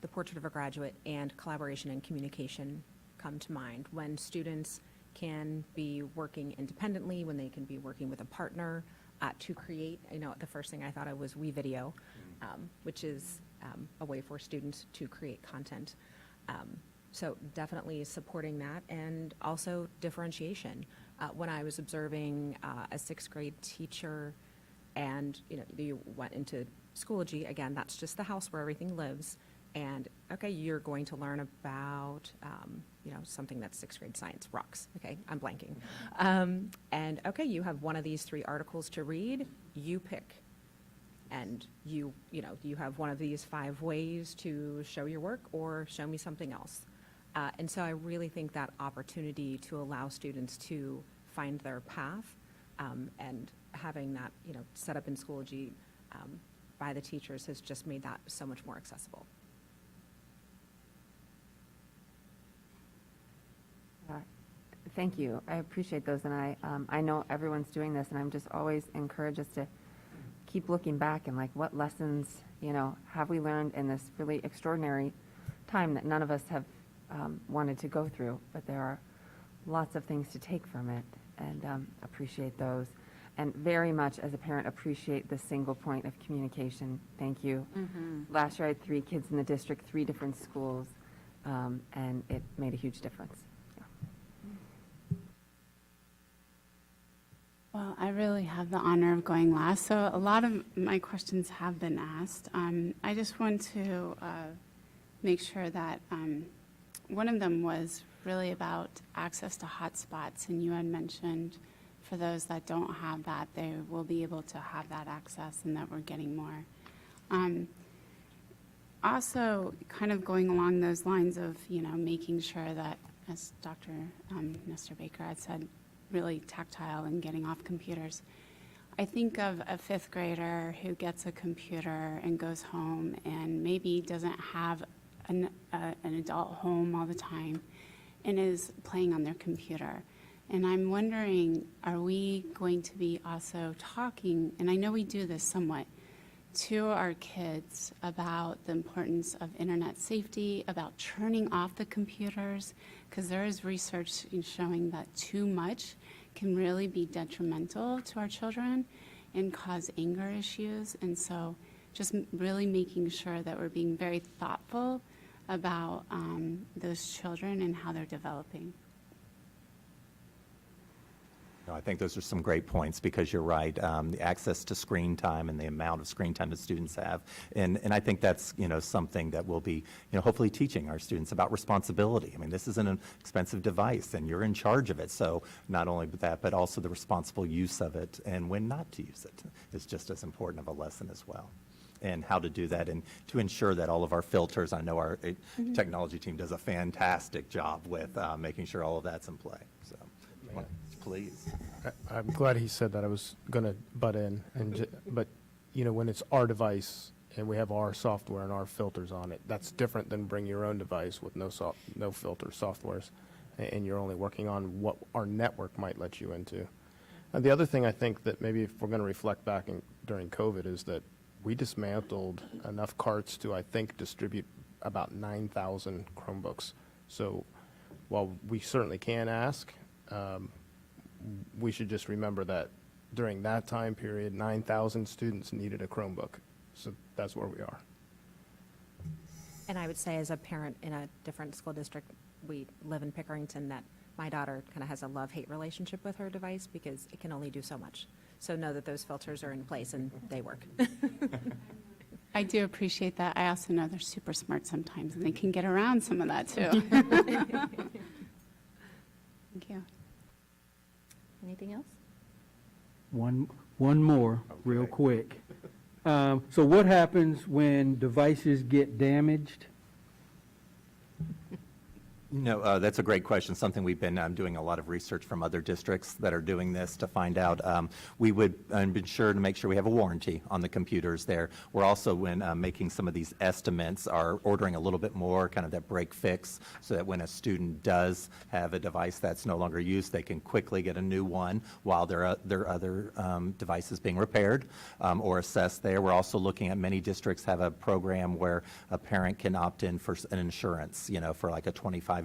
the portrait of a graduate and collaboration and communication come to mind. When students can be working independently, when they can be working with a partner to create, the first thing I thought of was WeVideo, which is a way for students to create content. So definitely supporting that, and also differentiation. When I was observing a sixth grade teacher, and you went into Schoology, again, that's just the house where everything lives, and okay, you're going to learn about something that's sixth grade science, rocks. Okay, I'm blanking. And okay, you have one of these 3 articles to read, you pick. And you have one of these 5 ways to show your work or show me something else. And so I really think that opportunity to allow students to find their path, and having that, set up in Schoology by the teachers has just made that so much more accessible. Thank you. I appreciate those, and I know everyone's doing this, and I'm just always encouraged us to keep looking back and what lessons, have we learned in this really extraordinary time that none of us have wanted to go through, but there are lots of things to take from it, and appreciate those. And very much, as a parent, appreciate the single point of communication. Thank you. Last year I had 3 kids in the district, 3 different schools, and it made a huge difference. Well, I really have the honor of going last, so a lot of my questions have been asked. I just want to make sure that one of them was really about access to hotspots, and you had mentioned for those that don't have that, they will be able to have that access, and that we're getting more. Also, kind of going along those lines of, making sure that, as Dr. Nestor Baker had said, really tactile and getting off computers. I think of a 5th grader who gets a computer and goes home and maybe doesn't have an adult home all the time and is playing on their computer. And I'm wondering, are we going to be also talking, and I know we do this somewhat, to our kids about the importance of internet safety, about turning off the computers, because there is research showing that too much can really be detrimental to our children and cause anger issues. And so just really making sure that we're being very thoughtful about those children and how they're developing. No, I think those are some great points, because you're right, the access to screen time and the amount of screen time that students have. And I think that's, something that we'll be, hopefully teaching our students about responsibility. I mean, this is an expensive device, and you're in charge of it. So not only that, but also the responsible use of it and when not to use it is just as important of a lesson as well. And how to do that, and to ensure that all of our filters, I know our technology team does a fantastic job with making sure all of that's in play. So, please. I'm glad he said that. I was going to butt in, but when it's our device and we have our software and our filters on it, that's different than bring your own device with no filter softwares, and you're only working on what our network might let you into. And the other thing I think that maybe if we're going to reflect back during COVID is that we dismantled enough carts to, I think, distribute about 9,000 Chromebooks. So while we certainly can ask, we should just remember that during that time period, 9,000 students needed a Chromebook. So that's where we are. And I would say as a parent in a different school district, we live in Pickerington, that my daughter kind of has a love-hate relationship with her device because it can only do so much. So know that those filters are in place and they work. I do appreciate that. I also know they're super smart sometimes, and they can get around some of that, too. Thank you. Anything else? One more, real quick. So what happens when devices get damaged? No, that's a great question, something we've been doing a lot of research from other districts that are doing this to find out. We would ensure to make sure we have a warranty on the computers there. We're also, when making some of these estimates, are ordering a little bit more, kind of that break fix, so that when a student does have a device that's no longer used, they can quickly get a new one while their other devices being repaired or assessed there. We're also looking at, many districts have a program where a parent can opt in for an insurance, for like a $25.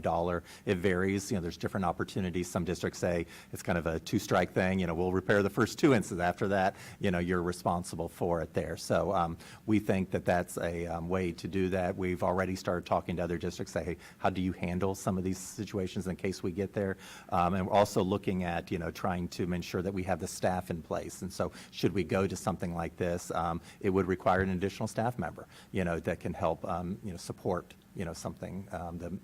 It varies. There's different opportunities. Some districts say it's kind of a two-strike thing. We'll repair the first 2 instances. After that, you're responsible for it there. So we think that that's a way to do that. We've already started talking to other districts, say, hey, how do you handle some of these situations in case we get there? And we're also looking at, trying to ensure that we have the staff in place. And so should we go to something like this, it would require an additional staff member, that can help, support something,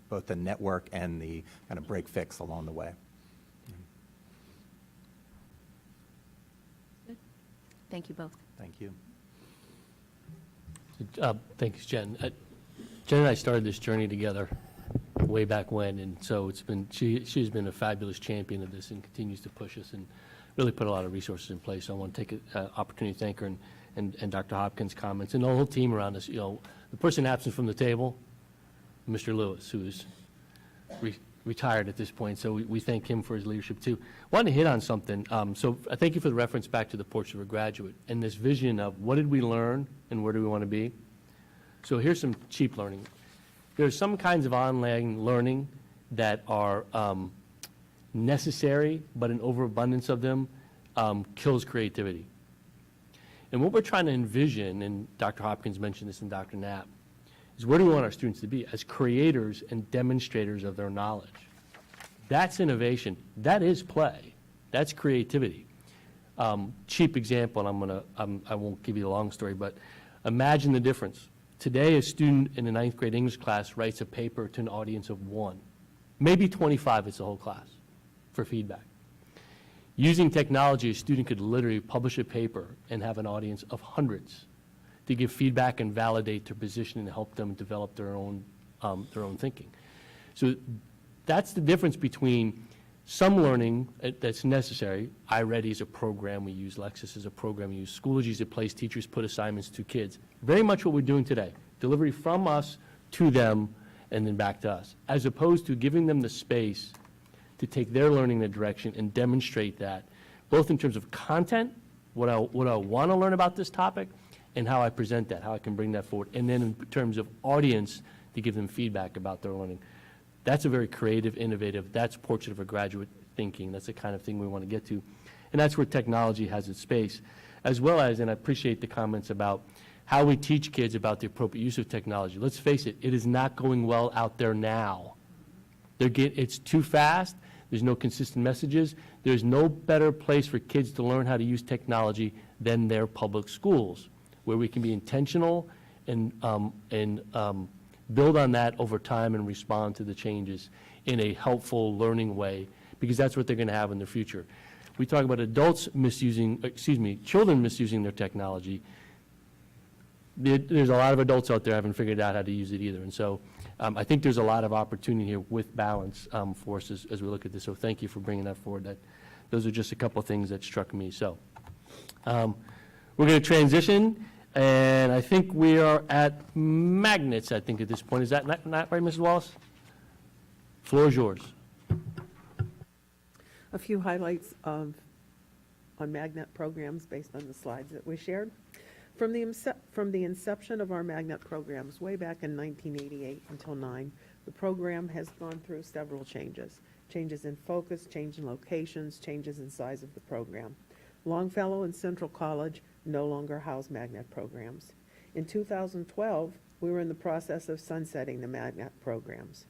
both the network and the kind of break fix along the way. Thank you both. Thank you. Thanks, Jen. Jen and I started this journey together way back when, and so she's been a fabulous champion of this and continues to push us and really put a lot of resources in place. So I want to take an opportunity to thank her and Dr. Hopkins' comments and the whole team around us. The person absent from the table, Mr. Lewis, who's retired at this point, so we thank him for his leadership too. Wanted to hit on something. So I thank you for the reference back to the Portrait of a Graduate and this vision of what did we learn and where do we want to be. So here's some cheap learning. There's some kinds of online learning that are necessary, but an overabundance of them kills creativity. And what we're trying to envision, and Dr. Hopkins mentioned this and Dr. Knapp, is where do we want our students to be as creators and demonstrators of their knowledge? That's innovation. That is play. That's creativity. Cheap example, and I won't give you the long story, but imagine the difference. Today, a student in a 9th grade English class writes a paper to an audience of 1, maybe 25 it's the whole class, for feedback. Using technology, a student could literally publish a paper and have an audience of hundreds to give feedback and validate their position and help them develop their own thinking. So that's the difference between some learning that's necessary. iReady is a program we use. Lexis is a program we use. Schoology is a place teachers put assignments to kids. Very much what we're doing today. Delivery from us to them and then back to us, as opposed to giving them the space to take their learning in a direction and demonstrate that, both in terms of content, what I want to learn about this topic, and how I present that, how I can bring that forward, and then in terms of audience, to give them feedback about their learning. That's a very creative, innovative, that's Portrait of a Graduate thinking. That's the kind of thing we want to get to. And that's where technology has its space, as well as, and I appreciate the comments about how we teach kids about the appropriate use of technology. Let's face it, it is not going well out there now. It's too fast. There's no consistent messages. There's no better place for kids to learn how to use technology than their public schools, where we can be intentional and build on that over time and respond to the changes in a helpful learning way, because that's what they're going to have in the future. We talk about children misusing their technology. There's a lot of adults out there who haven't figured out how to use it either. And so I think there's a lot of opportunity here with balance for us as we look at this. So thank you for bringing that forward. Those are just a couple of things that struck me. So we're going to transition. And I think we are at magnets, I think, at this point. Is that not right, Mrs. Wallace? Floor is yours. A few highlights on magnet programs based on the slides that we shared. From the inception of our magnet programs, way back in 1988 until 9, the program has gone through several changes. Changes in focus, change in locations, changes in size of the program. Longfellow and Central College no longer house magnet programs. In 2012, we were in the process of sunsetting the magnet programs.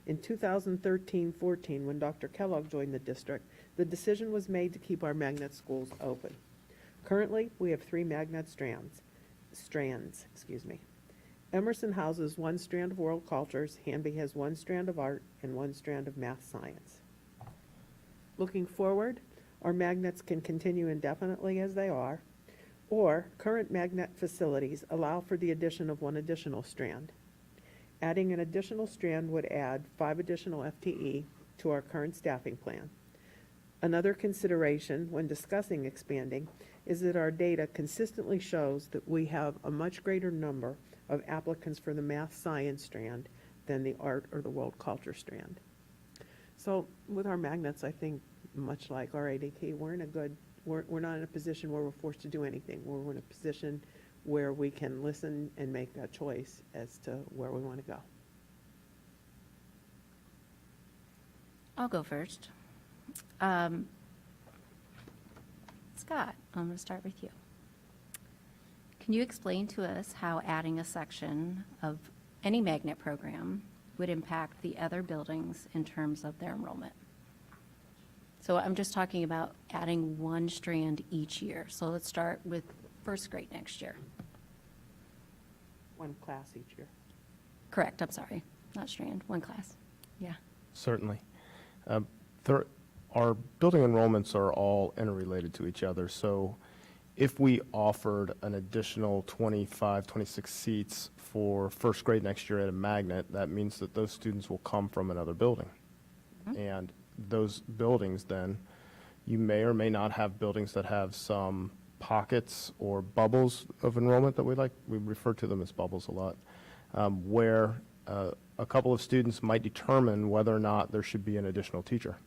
In 2013-14, when Dr. Kellogg joined the district, the decision was made to keep our magnet schools open. Currently, we have 3 magnet strands. Emerson houses 1 strand of world cultures, Hanby has 1 strand of art, and 1 strand of math science. Looking forward, our magnets can continue indefinitely as they are, or current magnet facilities allow for the addition of 1 additional strand. Adding an additional strand would add 5 additional FTE to our current staffing plan. Another consideration when discussing expanding is that our data consistently shows that we have a much greater number of applicants for the math science strand than the art or the world culture strand. So with our magnets, I think much like our ADT, we're not in a position where we're forced to do anything. We're in a position where we can listen and make a choice as to where we want to go. I'll go first. Scott, I'm going to start with you. Can you explain to us how adding a section of any magnet program would impact the other buildings in terms of their enrollment? So I'm just talking about adding 1 strand each year. So let's start with first grade next year. 1 class each year. Correct, I'm sorry, not strand, 1 class. Yeah. Certainly. Our building enrollments are all interrelated to each other, so if we offered an additional 25, 26 seats for first grade next year at a magnet, that means that those students will come from another building. And those buildings then, you may or may not have buildings that have some pockets or bubbles of enrollment that we refer to them as bubbles a lot, where a couple of students might determine whether or not there should be an additional teacher.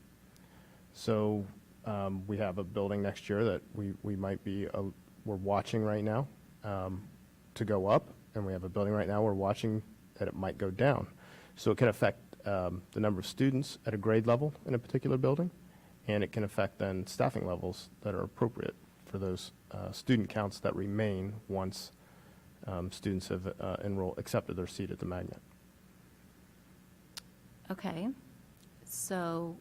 So we have a building next year that we might be, we're watching right now to go up, and we have a building right now we're watching that it might go down. So it can affect the number of students at a grade level in a particular building, and it can affect then staffing levels that are appropriate for those student counts that remain once students have accepted their seat at the magnet. Okay, so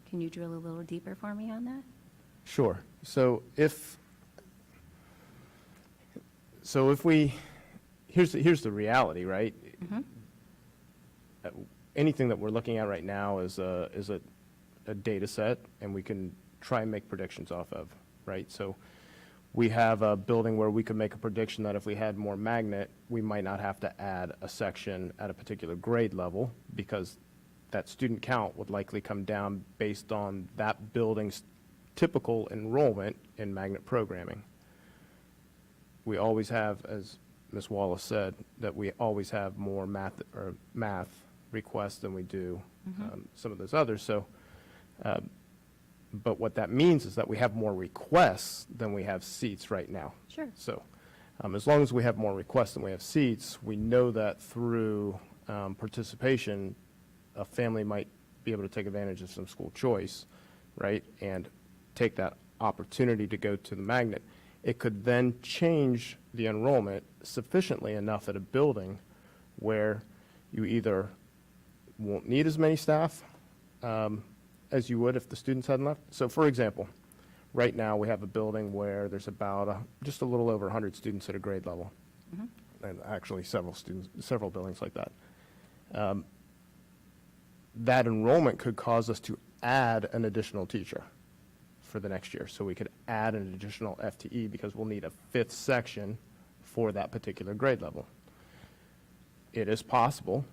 can you drill a little deeper for me on that? Sure. So if we, here's the reality, right? Anything that we're looking at right now is a data set, and we can try and make predictions off of, right? So we have a building where we could make a prediction that if we had more magnet, we might not have to add a section at a particular grade level, because that student count would likely come down based on that building's typical enrollment in magnet programming. We always have, as Ms. Wallace said, that we always have more math requests than we do some of those others. So, but what that means is that we have more requests than we have seats right now. Sure. So, as long as we have more requests than we have seats, we know that through participation, a family might be able to take advantage of some school choice, right, and take that opportunity to go to the magnet. It could then change the enrollment sufficiently enough at a building where you either won't need as many staff as you would if the students hadn't left. So for example, right now we have a building where there's about just a little over 100 students at a grade level, and actually several buildings like that. That enrollment could cause us to add an additional teacher for the next year. So we could add an additional FTE because we'll need a 5th section for that particular grade level. It is possible,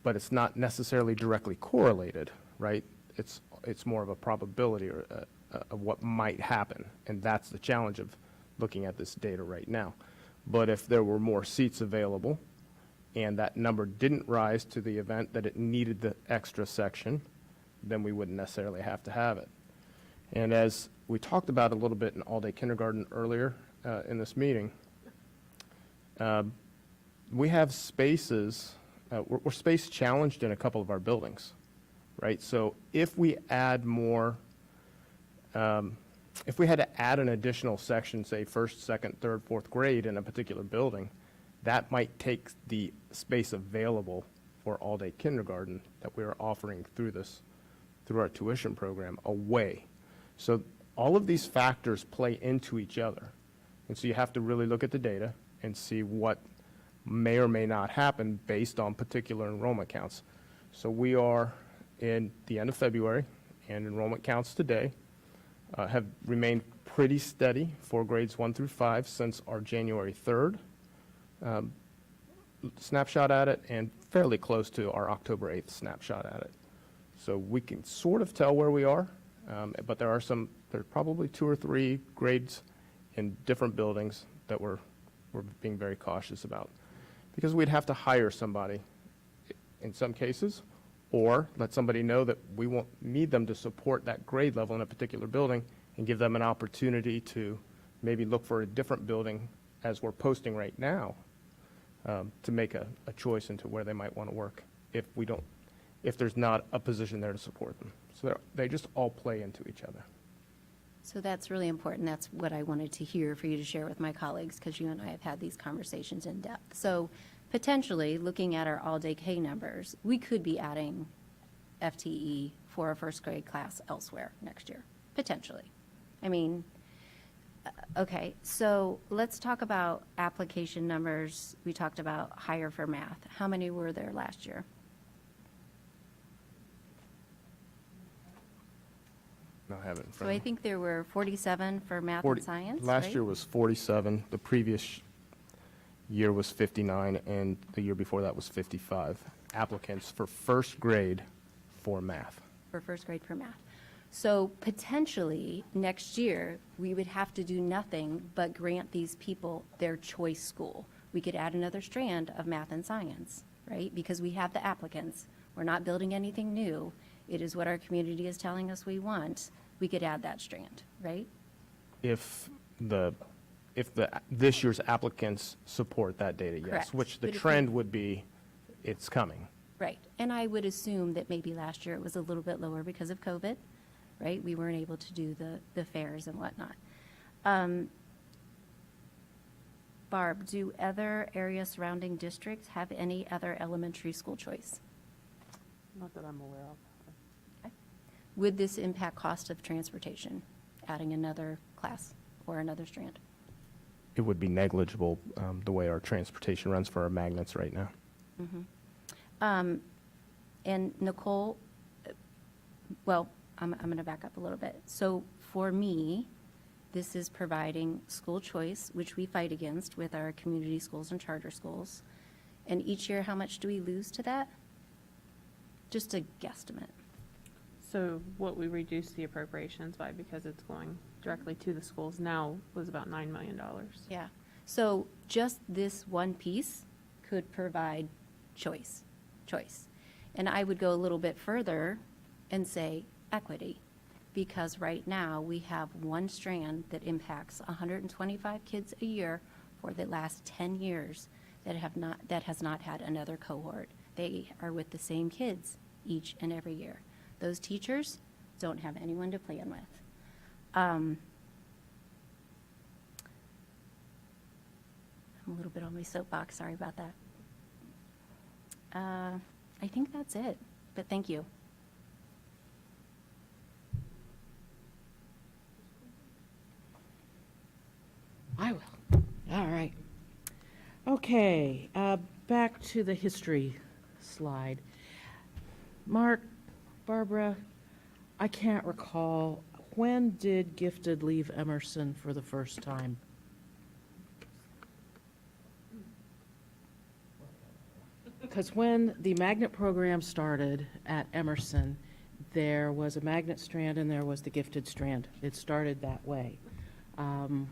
but it's not necessarily directly correlated, right? It's more of a probability or of what might happen, and that's the challenge of looking at this data right now. But if there were more seats available and that number didn't rise to the event that it needed the extra section, then we wouldn't necessarily have to have it. And as we talked about a little bit in all-day kindergarten earlier in this meeting, we have spaces, we're space challenged in a couple of our buildings, right? So if we add more, if we had to add an additional section, say first, second, third, fourth grade in a particular building, that might take the space available for all-day kindergarten that we are offering through our tuition program away. So all of these factors play into each other. And so you have to really look at the data and see what may or may not happen based on particular enrollment counts. So we are in the end of February, and enrollment counts today have remained pretty steady for grades 1 through 5 since our January 3rd snapshot at it, and fairly close to our October 8th snapshot at it. So we can sort of tell where we are, but there's probably 2 or 3 grades in different buildings that we're being very cautious about. Because we'd have to hire somebody in some cases, or let somebody know that we won't need them to support that grade level in a particular building and give them an opportunity to maybe look for a different building as we're posting right now to make a choice into where they might want to work if there's not a position there to support them. So they just all play into each other. So that's really important. That's what I wanted to hear for you to share with my colleagues, because you and I have had these conversations in depth. So potentially, looking at our all-day K numbers, we could be adding FTE for a first grade class elsewhere next year, potentially. I mean, okay, so let's talk about application numbers. We talked about higher for math. How many were there last year? I have it in front So of I me. think there were 47 for math and science, Last right? year was 47. The previous year was 59, and the year before that was 55 applicants for first grade for math. For first grade for math. So potentially, next year, we would have to do nothing but grant these people their choice school. We could add another strand of math and science, right? Because we have the applicants. We're not building anything new. It is what our community is telling us we want. We could add that strand, right? If this year's applicants support that data, yes. Correct. Which the But if trend would be, it's coming. Right. And I would assume that maybe last year it was a little bit lower because of COVID, right? We weren't able to do the fairs and whatnot. Barb, do other area surrounding districts have any other elementary school choice? Not that I'm aware of. Would this impact cost of transportation, adding another class or another strand? It would be negligible the way our transportation runs for our magnets right now. And Nicole, well, I'm going to back up a little bit. So for me, this is providing school choice, which we fight against with our community schools and charter schools. And each year, how much do we lose to that? Just a guesstimate. So what we reduced the appropriations by, because it's going directly to the schools now, was about $9 million. Yeah. So just this one piece could provide choice. And I would go a little bit further and say equity, because right now we have one strand that impacts 125 kids a year for the last 10 years that has not had another cohort. They are with the same kids each and every year. Those teachers don't have anyone to plan with. I'm a little bit on my soapbox, sorry about that. I think that's it, but thank you. I will. All right. Okay, back to the history slide. Mark, Barbara, I can't recall, when did gifted leave Emerson for the first time? Because when the magnet program started at Emerson, there was a magnet strand and there was the gifted strand. It started that way. And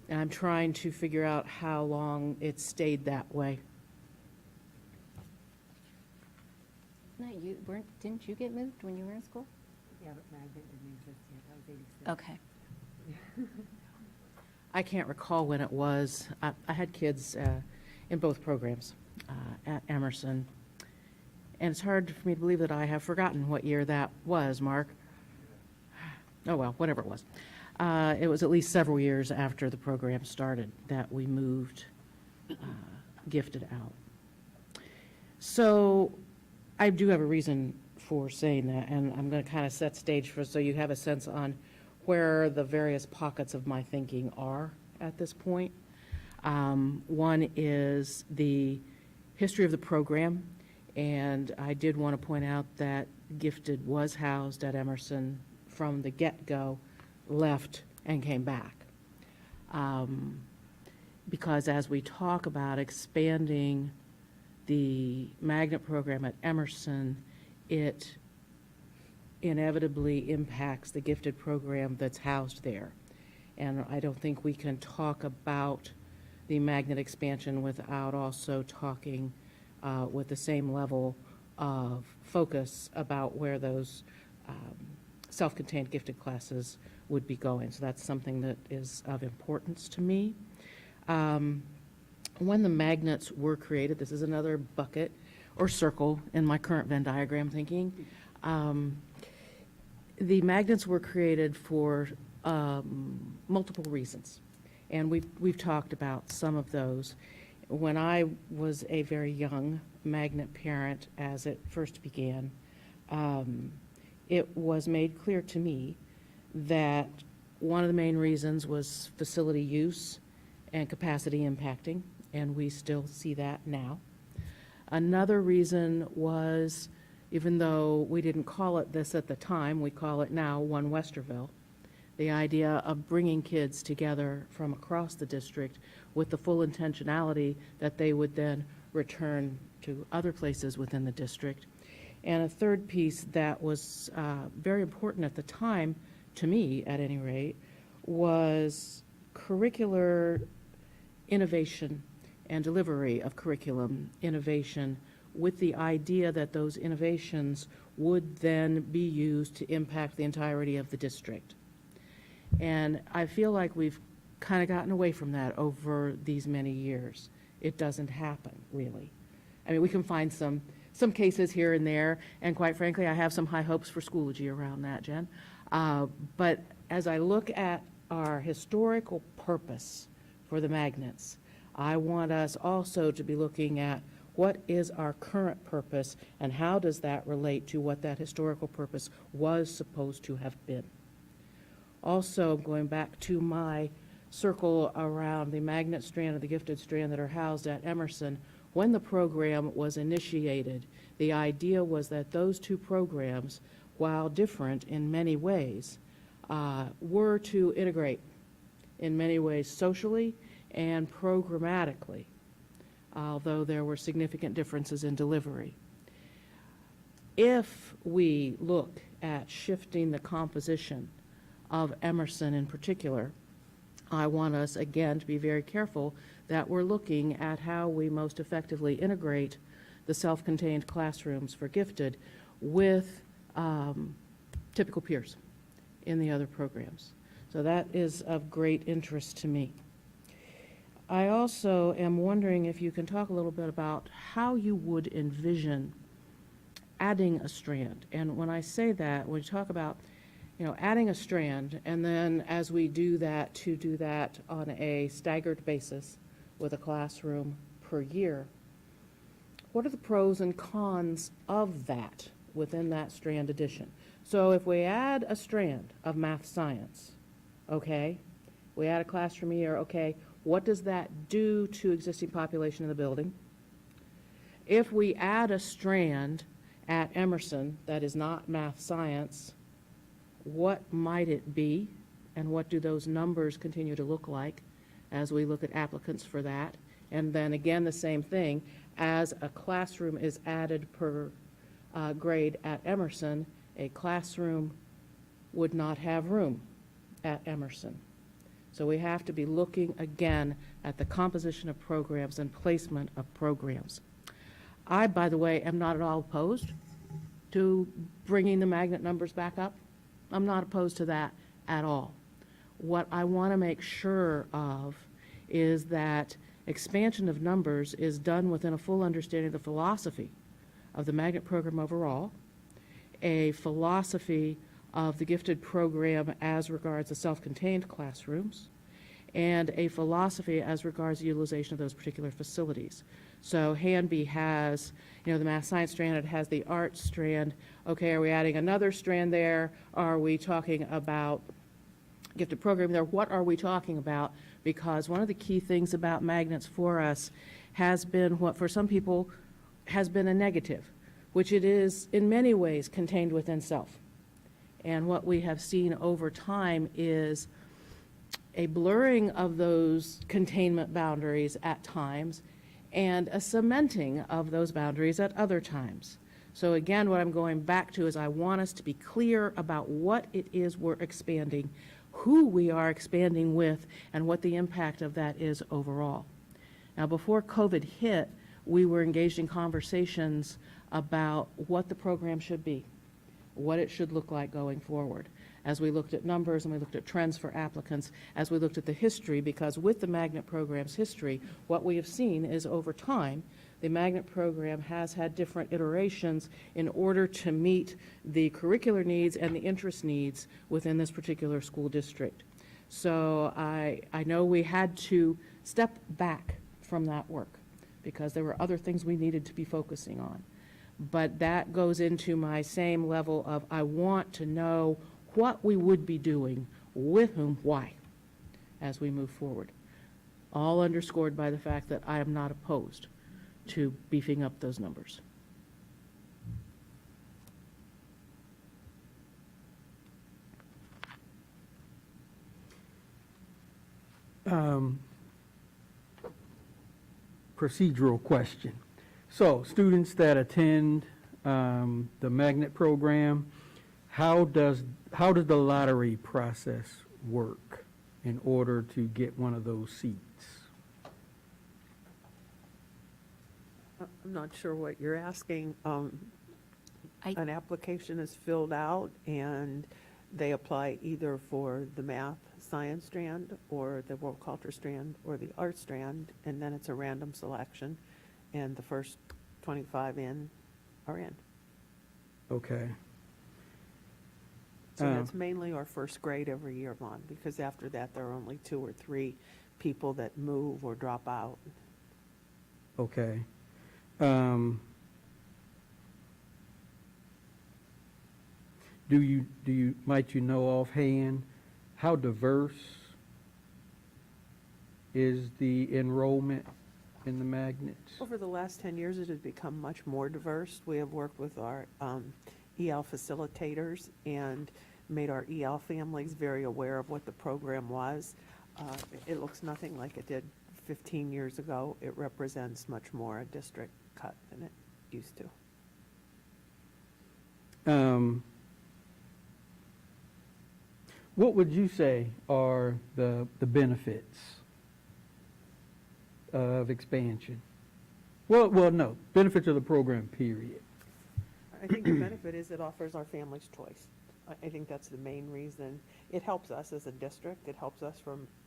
I'm trying to figure out how long it stayed that way. No, didn't you get moved when you were in school? Yeah, but Magnet didn't exist yet, that was 86. Okay. I can't recall when it was. I had kids in both programs at Emerson, and it's hard for me to believe that I have forgotten what year that was, Mark. Oh, well, whatever it was. It was at least several years after the program started that we moved gifted out. So I do have a reason for saying that, and I'm going to kind of set stage for so you have a sense on where the various pockets of my thinking are at this point. One is the history of the program, and I did want to point out that Gifted was housed at Emerson from the get-go, left and came back. Because as we talk about expanding the magnet program at Emerson, it inevitably impacts the gifted program that's housed there. And I don't think we can talk about the magnet expansion without also talking with the same level of focus about where those self-contained gifted classes would be going. So that's something that is of importance to me. When the magnets were created, this is another bucket or circle in my current Venn diagram thinking. The magnets were created for multiple reasons, and we've talked about some of those. When I was a very young magnet parent, as it first began, it was made clear to me that one of the main reasons was facility use and capacity impacting, and we still see that now. Another reason was, even though we didn't call it this at the time, we call it now One Westerville, the idea of bringing kids together from across the district with the full intentionality that they would then return to other places within the district. And a third piece that was very important at the time, to me at any rate, was curricular innovation and delivery of curriculum innovation, with the idea that those innovations would then be used to impact the entirety of the district. And I feel like we've kind of gotten away from that over these many years. It doesn't happen, really. I mean, we can find some cases here and there, and quite frankly, I have some high hopes for Schoology around that, Jen. But as I look at our historical purpose for the magnets, I want us also to be looking at what is our current purpose and how does that relate to what that historical purpose was supposed to have been. Also, going back to my circle around the magnet strand and the gifted strand that are housed at Emerson, when the program was initiated, the idea was that those two programs, while different in many ways, were to integrate in many ways socially and programmatically, although there were significant differences in delivery. If we look at shifting the composition of Emerson in particular, I want us, again, to be very careful that we're looking at how we most effectively integrate the self-contained classrooms for gifted with typical peers in the other programs. So that is of great interest to me. I also am wondering if you can talk a little bit about how you would envision adding a strand. And when I say that, when we talk about adding a strand, and then as we do that, to do that on a staggered basis with a classroom per year, what are the pros and cons of that within that strand addition? So if we add a strand of math science, okay, we add a classroom a year, okay, what does that do to existing population in the building? If we add a strand at Emerson that is not math science, what might it be, and what do those numbers continue to look like as we look at applicants for that? And then again, the same thing, as a classroom is added per grade at Emerson, a classroom would not have room at Emerson. So we have to be looking again at the composition of programs and placement of programs. I, by the way, am not at all opposed to bringing the magnet numbers back up. I'm not opposed to that at all. What I want to make sure of is that expansion of numbers is done within a full understanding of the philosophy of the magnet program overall, a philosophy of the gifted program as regards the self-contained classrooms, and a philosophy as regards the utilization of those particular facilities. So Hanby has, the math science strand, it has the art strand. Okay, are we adding another strand there? Are we talking about gifted program there? What are we talking about? Because one of the key things about magnets for us has been what for some people has been a negative, which it is in many ways contained within self. And what we have seen over time is a blurring of those containment boundaries at times and a cementing of those boundaries at other times. So again, what I'm going back to is I want us to be clear about what it is we're expanding, who we are expanding with, and what the impact of that is overall. Now, before COVID hit, we were engaged in conversations about what the program should be, what it should look like going forward, as we looked at numbers and we looked at trends for applicants, as we looked at the history, because with the magnet program's history, what we have seen is over time, the magnet program has had different iterations in order to meet the curricular needs and the interest needs within this particular school district. So I know we had to step back from that work because there were other things we needed to be focusing on. But that goes into my same level of I want to know what we would be doing, with whom, why, as we move forward. All underscored by the fact that I am not opposed to beefing up those numbers. Procedural question. So students that attend the magnet program, how does the lottery process work in order to get one of those seats? I'm not sure what you're asking. An application is filled out and they apply either for the math science strand or the world culture strand or the art strand, and then it's a random selection, and the first 25 in are in. Okay. So that's mainly our first grade every year, Vaughn, because after that, there are only 2 or 3 people that move or drop out. Okay. Might you know offhand how diverse is the enrollment in the magnets? Over the last 10 years, it has become much more diverse. We have worked with our EL facilitators and made our EL families very aware of what the program was. It looks nothing like it did 15 years ago. It represents much more a district cut than it used to. What would you say are the benefits of expansion? Well, no, benefits of the program, period. I think the benefit is it offers our families choice. I think that's the main reason. It helps us as a district. It helps us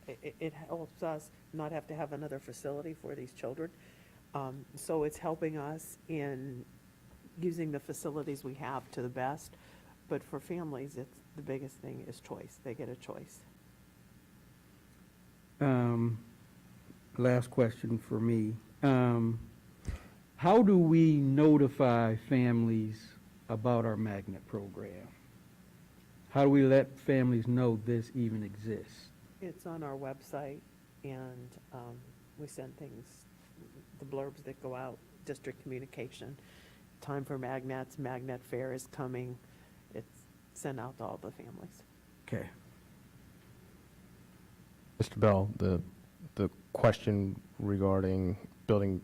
it helps us not have to have another facility for these children. So it's helping us in using the facilities we have to the best. But for families, it's the biggest thing is choice. They get a choice. Last question for me. How do we notify families about our magnet program? How do we let families know this even exists? It's on our website, and we send things, the blurbs that go out, district communication, time for magnets, magnet fair is coming. It's sent out to all the families. Okay. Mr. Bell, the question regarding building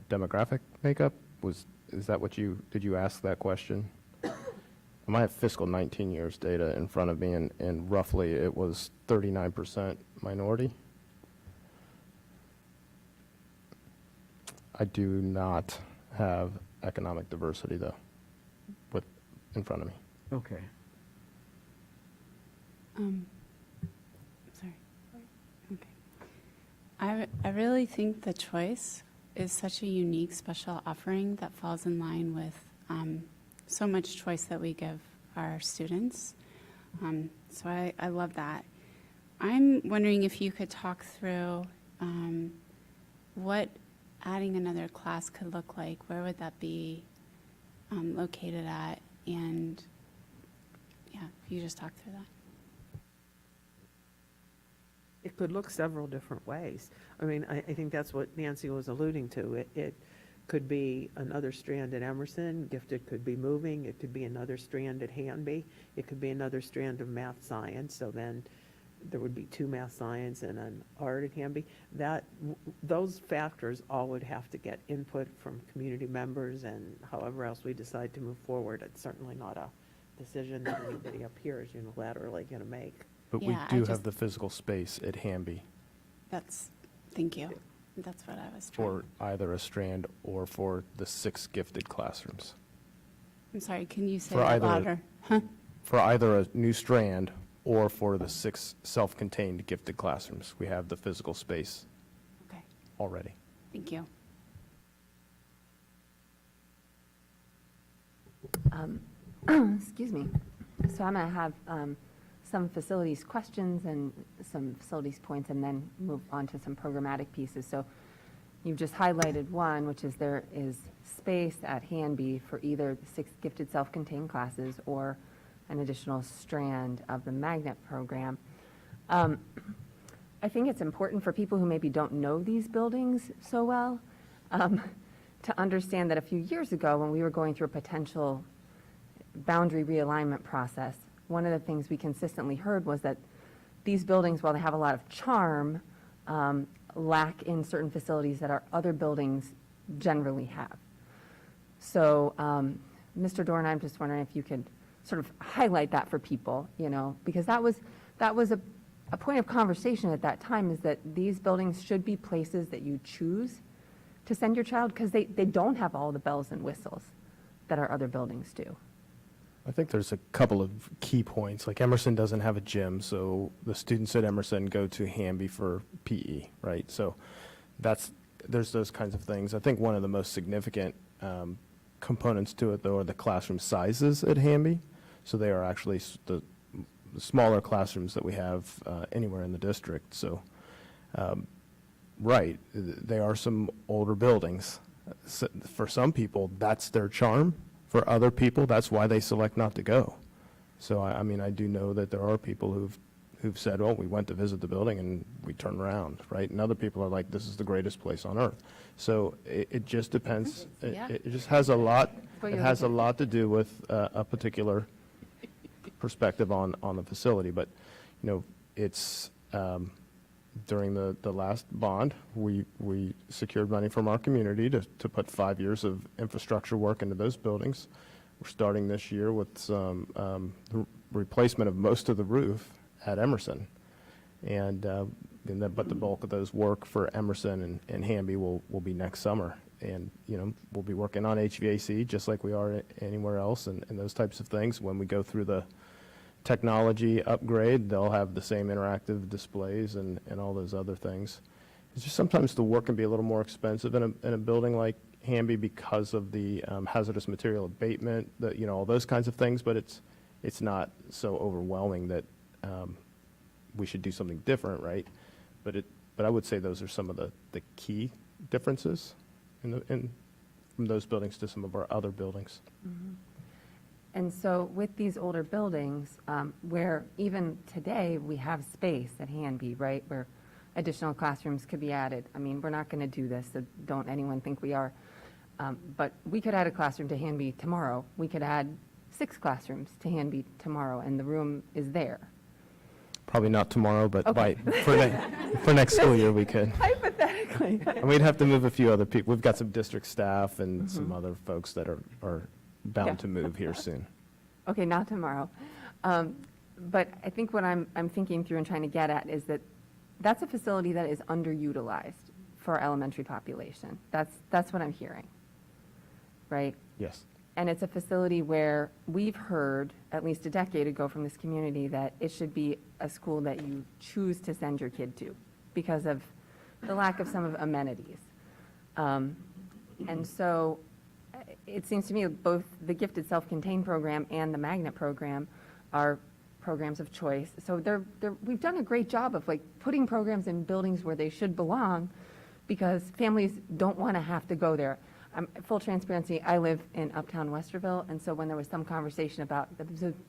demographic makeup is that what did you ask that question? I might have fiscal 19 years data in front of me, and roughly it was 39% minority. I do not have economic diversity, though, in front of me. Okay. Sorry. Okay. I really think the choice is such a unique, special offering that falls in line with so much choice that we give our students. So I love that. I'm wondering if you could talk through what adding another class could look like. Where would that be located at? And yeah, if you just talk through that. It could look several different ways. I mean, I think that's what Nancy was alluding to. It could be another strand at Emerson, Gifted could be moving, it could be another strand at Hanby, it could be another strand of math science, so then there would be 2 math science and an art at Hanby. Those factors all would have to get input from community members, and however else we decide to move forward. It's certainly not a decision that anybody up here is unilaterally going to make. But Yeah, we do I have the physical space at Hamby Thank you. That's what I was trying. for either a Strand or for the 6 gifted classrooms. I'm sorry, can you say For that either- louder? Huh? For either a new Strand or for the 6 self-contained gifted classrooms, we have the physical space Okay, already. thank you. Excuse me. So I'm going to have some facilities questions and some facilities points, and then move on to some programmatic pieces. So you've just highlighted one, which is there is space at Hanby for either 6 gifted self-contained classes or an additional strand of the magnet program. I think it's important for people who maybe don't know these buildings so well to understand that a few years ago, when we were going through a potential boundary realignment process, one of the things we consistently heard was that these buildings, while they have a lot of charm, lack in certain facilities that our other buildings generally have. So, Mr. Dorn, I'm just wondering if you could sort of highlight that for people, because that was a point of conversation at that time, is that these buildings should be places that you choose to send your child, because they don't have all the bells and whistles that our other buildings do. I think there's a couple of key points. Like Emerson doesn't have a gym, so the students at Emerson go to Hamby for PE, right? So there's those kinds of things. I think one of the most significant components to it, though, are the classroom sizes at Hamby. So they are actually the smaller classrooms that we have anywhere in the district. So, right, they are some older buildings. So for some people, that's their charm. For other people, that's why they select not to go. So, I mean, I do know that there are people who've said, well, we went to visit the building and we turned around, right? And other people are like, this is the greatest place on earth. So it just depends. Yeah. It just has a lot, But it you're has a looking- lot to do with a particular perspective on the facility. But, it's, during the last bond, we secured money from our community to put 5 years of infrastructure work into those buildings. We're starting this year with some replacement of most of the roof at Emerson. But the bulk of those work for Emerson and Hamby will be next summer. And, we'll be working on HVAC just like we are anywhere else, and those types of things. When we go through the technology upgrade, they'll have the same interactive displays and all those other things. It's just sometimes the work can be a little more expensive in a building like Hamby because of the hazardous material abatement, all those kinds of things, but it's not so overwhelming that we should do something different, right? But I would say those are some of the key differences from those buildings to some of our other buildings. Mm-hmm. And so with these older buildings, where even today we have space at Hanby, right, where additional classrooms could be added. I mean, we're not going to do this, so don't anyone think we are. But we could add a classroom to Hanby tomorrow. We could add 6 classrooms to Hanby tomorrow, and the room is there. Probably not tomorrow, but Okay. for next school year, we could. Hypothetically. And we'd have to move a few other people. We've got some district staff and some other folks that are bound Yeah. to move here soon. Okay, not tomorrow. But I think what I'm thinking through and trying to get at is that that's a facility that is underutilized for our elementary population. That's what I'm hearing, right? Yes. And it's a facility where we've heard, at least a decade ago from this community, that it should be a school that you choose to send your kid to because of the lack of some of amenities. And so it seems to me both the gifted self-contained program and the magnet program are programs of choice. So we've done a great job of like putting programs in buildings where they should belong because families don't want to have to go there. Full transparency, I live in uptown Westerville, and so when there was some conversation about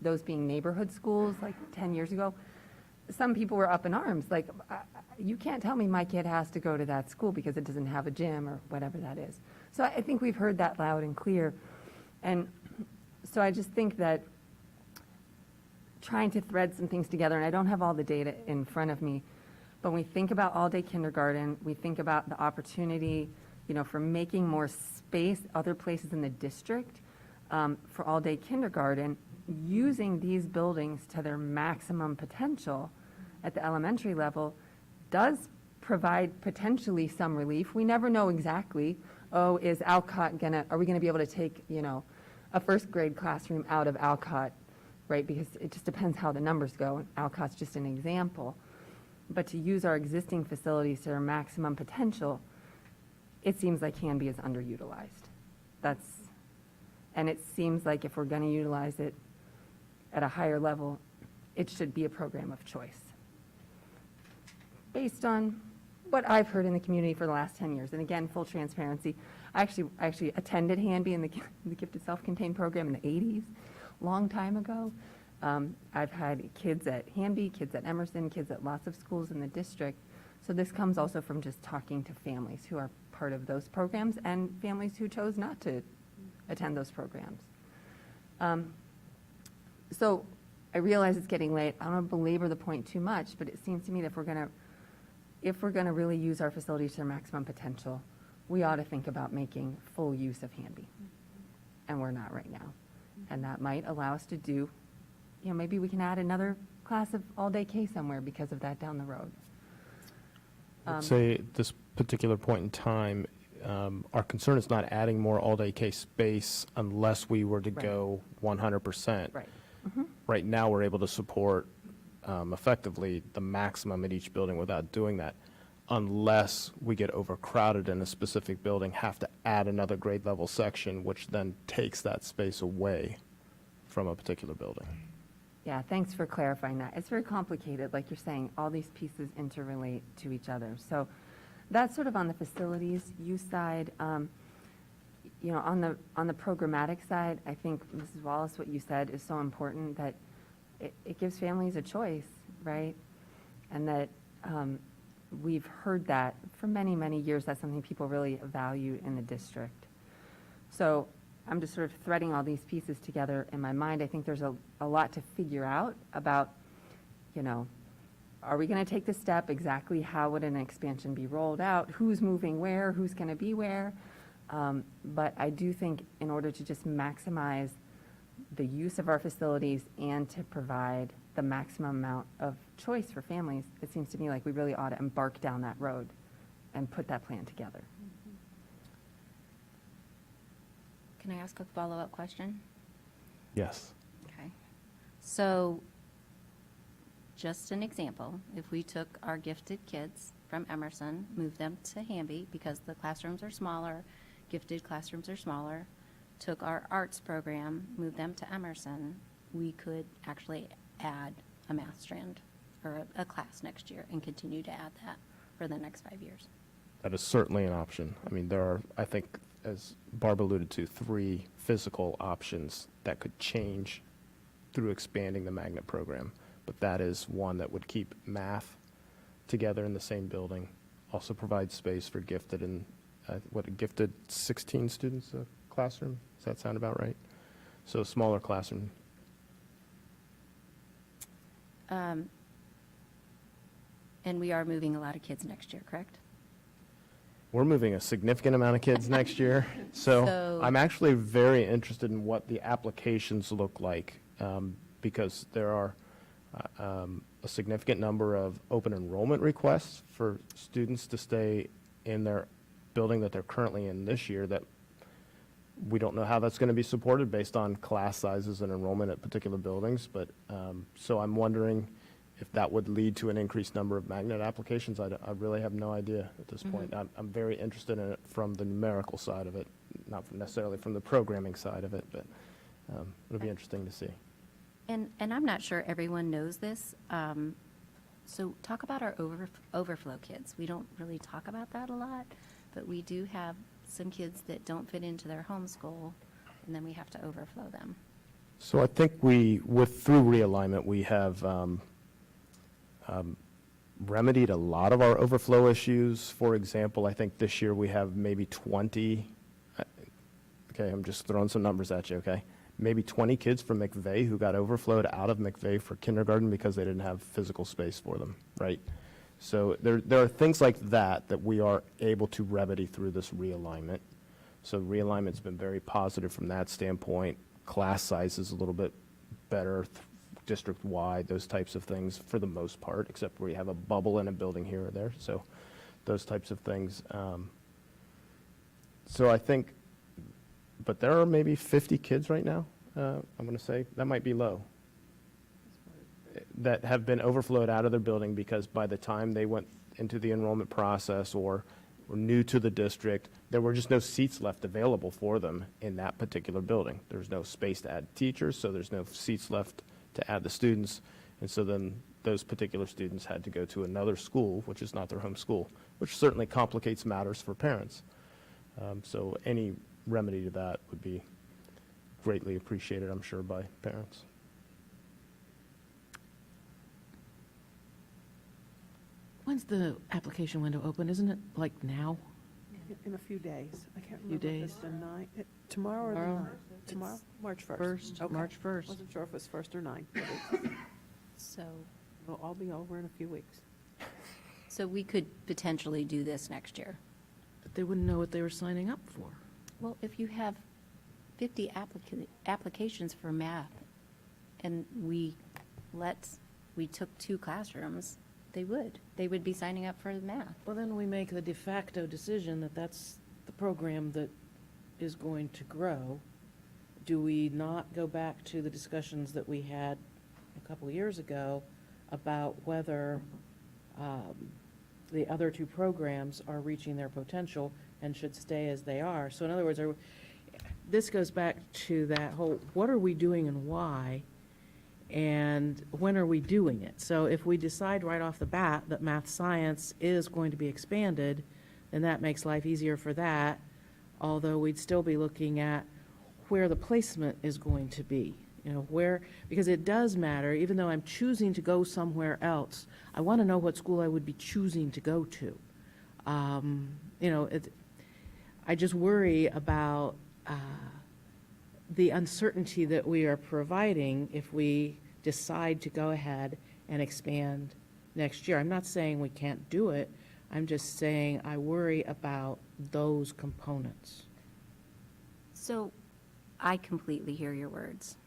those being neighborhood schools like 10 years ago, some people were up in arms, like, you can't tell me my kid has to go to that school because it doesn't have a gym or whatever that is. So I think we've heard that loud and clear. And so I just think that trying to thread some things together, and I don't have all the data in front of me, but when we think about all-day kindergarten, we think about the opportunity, for making more space other places in the district for all-day kindergarten, using these buildings to their maximum potential at the elementary level does provide potentially some relief. We never know exactly, are we gonna be able to take, a first grade classroom out of Alcott, right? Because it just depends how the numbers go. Alcott's just an example. But to use our existing facilities to their maximum potential, it seems like Hanby is underutilized. And it seems like if we're going to utilize it at a higher level, it should be a program of choice. Based on what I've heard in the community for the last 10 years. And again, full transparency, I actually attended Hanby in the Gifted Self-Contained program in the 80s, long time ago. I've had kids at Hanby, kids at Emerson, kids at lots of schools in the district. So this comes also from just talking to families who are part of those programs and families who chose not to attend those programs. So I realize it's getting late. I don't want to belabor the point too much, but it seems to me that if we're gonna really use our facilities to their maximum potential, we ought to think about making full use of Hanby. And we're not right now. And that might allow us to do, maybe we can add another class of all-day K somewhere because of that down the road. I'd say at this particular point in time, our concern is not adding more all-day K space unless we were to go 100%. Right. Right now, we're able to support effectively the maximum at each building without doing that, unless we get overcrowded in a specific building, have to add another grade level section, which then takes that space away from a particular building. Yeah, thanks for clarifying that. It's very complicated, like you're saying, all these pieces interrelate to each other. So that's sort of on the facilities use side. On the programmatic side, I think, Mrs. Wallace, what you said is so important that it gives families a choice, right? And that we've heard that for many, many years. That's something people really value in the district. So I'm just sort of threading all these pieces together in my mind. I think there's a lot to figure out about, are we going to take the step? Exactly how would an expansion be rolled out? Who's moving where? Who's going to be where? But I do think in order to just maximize the use of our facilities and to provide the maximum amount of choice for families, it seems to me like we really ought to embark down that road and put that plan together. Can I ask a follow-up question? Yes. Okay. So, just an example, if we took our gifted kids from Emerson, moved them to Hanby because the classrooms are smaller, gifted classrooms are smaller, took our arts program, moved them to Emerson, we could actually add a math strand or a class next year and continue to add that for the next 5 years. That is certainly an option. I mean, there are, I think, as Barb alluded to, 3 physical options that could change through expanding the magnet program. But that is one that would keep math together in the same building, also provide space for gifted and, a gifted 16 students a classroom? Does that sound about right? So a smaller classroom. And we are moving a lot of kids next year, correct? We're moving a significant amount of kids next year. So I'm actually very interested in what the applications look like because there are a significant number of open enrollment requests for students to stay in their building that they're currently in this year that We don't know how that's going to be supported based on class sizes and enrollment at particular buildings, but, so I'm wondering if that would lead to an increased number of magnet applications. I really have no idea at this point. I'm very interested in it from the numerical side of it, not necessarily from the programming side of it, but it'll be interesting to see. And I'm not sure everyone knows this. So talk about our overflow kids. We don't really talk about that a lot, but we do have some kids that don't fit into their homeschool, and then we have to overflow them. So I think through realignment, we have remedied a lot of our overflow issues. For example, I think this year we have maybe 20, okay, I'm just throwing some numbers at you, okay? Maybe 20 kids from McVeigh who got overflowed out of McVeigh for kindergarten because they didn't have physical space for them, right? So there are things like that that we are able to remedy through this realignment. So realignment's been very positive from that standpoint. Class size is a little bit better district-wide, those types of things for the most part, except where you have a bubble in a building here or there. So those types of things. So I think, but there are maybe 50 kids right now, I'm going to say. That might be low, that have been overflowed out of their building because by the time they went into the enrollment process or were new to the district, there were just no seats left available for them in that particular building. There's no space to add teachers, so there's no seats left to add the students. And so then those particular students had to go to another school, which is not their home school, which certainly complicates matters for parents. So any remedy to that would be greatly appreciated, I'm sure, by parents. When's the application window open? Isn't it like now? In a few days. I can't Few remember if it's days. the 9th, tomorrow or the Tomorrow? 9th? Tomorrow? March 1st. First, Okay. March 1st. Wasn't sure if it was 1st or 9th. But So, it'll all be over in a few weeks. so we could potentially do this next year. But they wouldn't know what they were signing up for. Well, if you have 50 applications for math, and we took 2 classrooms, they would be signing up for math. Well, then we make the de facto decision that that's the program that is going to grow. Do we not go back to the discussions that we had a couple of years ago about whether the other 2 programs are reaching their potential and should stay as they are? So in other words, this goes back to that whole, what are we doing and why? And when are we doing it? So if we decide right off the bat that math science is going to be expanded, then that makes life easier for that, although we'd still be looking at where the placement is going to be. You know, where, because it does matter, even though I'm choosing to go somewhere else, I want to know what school I would be choosing to go to. You know, I just worry about the uncertainty that we are providing if we decide to go ahead and expand next year. I'm not saying we can't do it. I'm just saying I worry about those components. So I completely hear your words.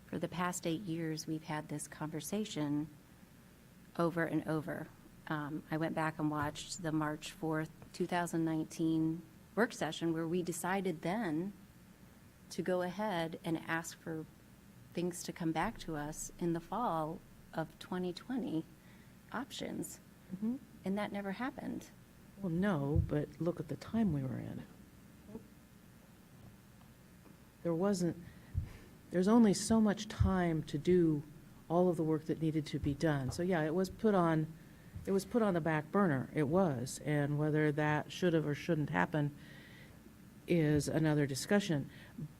For the past 8 years, we've had this conversation over and over. I went back and watched the March 4th, 2019 work session where we decided then to go ahead and ask for things to come back to us in the fall of 2020 options. And that never happened. Well, no, but look at the time we were in. There's only so much time to do all of the work that needed to be done. So yeah, it was put on the back burner. It was. And whether that should have or shouldn't happen is another discussion.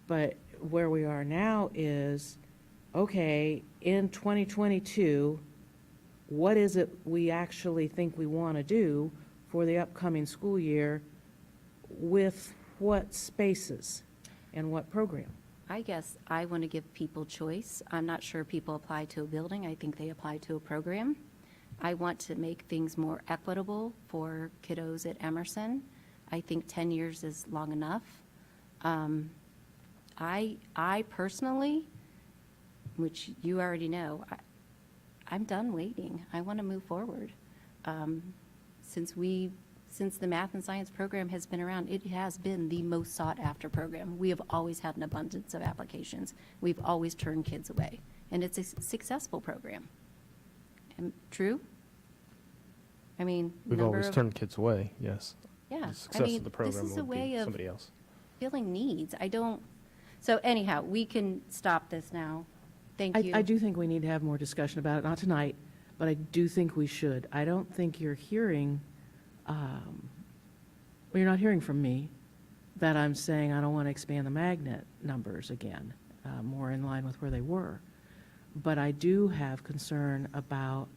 But where we are now is, okay, in 2022, what is it we actually think we want to do for the upcoming school year with what spaces and what program? I guess I want to give people choice. I'm not sure people apply to a building. I think they apply to a program. I want to make things more equitable for kiddos at Emerson. I think 10 years is long enough. I personally, which you already know, I'm done waiting. I want to move forward. Since we since the math and science program has been around, it has been the most sought-after program. We have always had an abundance of applications. We've always turned kids away, and it's a successful program. True? I mean, We've number always of- turned kids away, yes. Yeah, The I success mean, of the this program is a would way be of somebody else. filling needs. So anyhow, we can stop this now. Thank you. I do think we need to have more discussion about it, not tonight, but I do think we should. I don't think you're hearing, well, you're not hearing from me that I'm saying I don't want to expand the magnet numbers again, more in line with where they were. But I do have concern about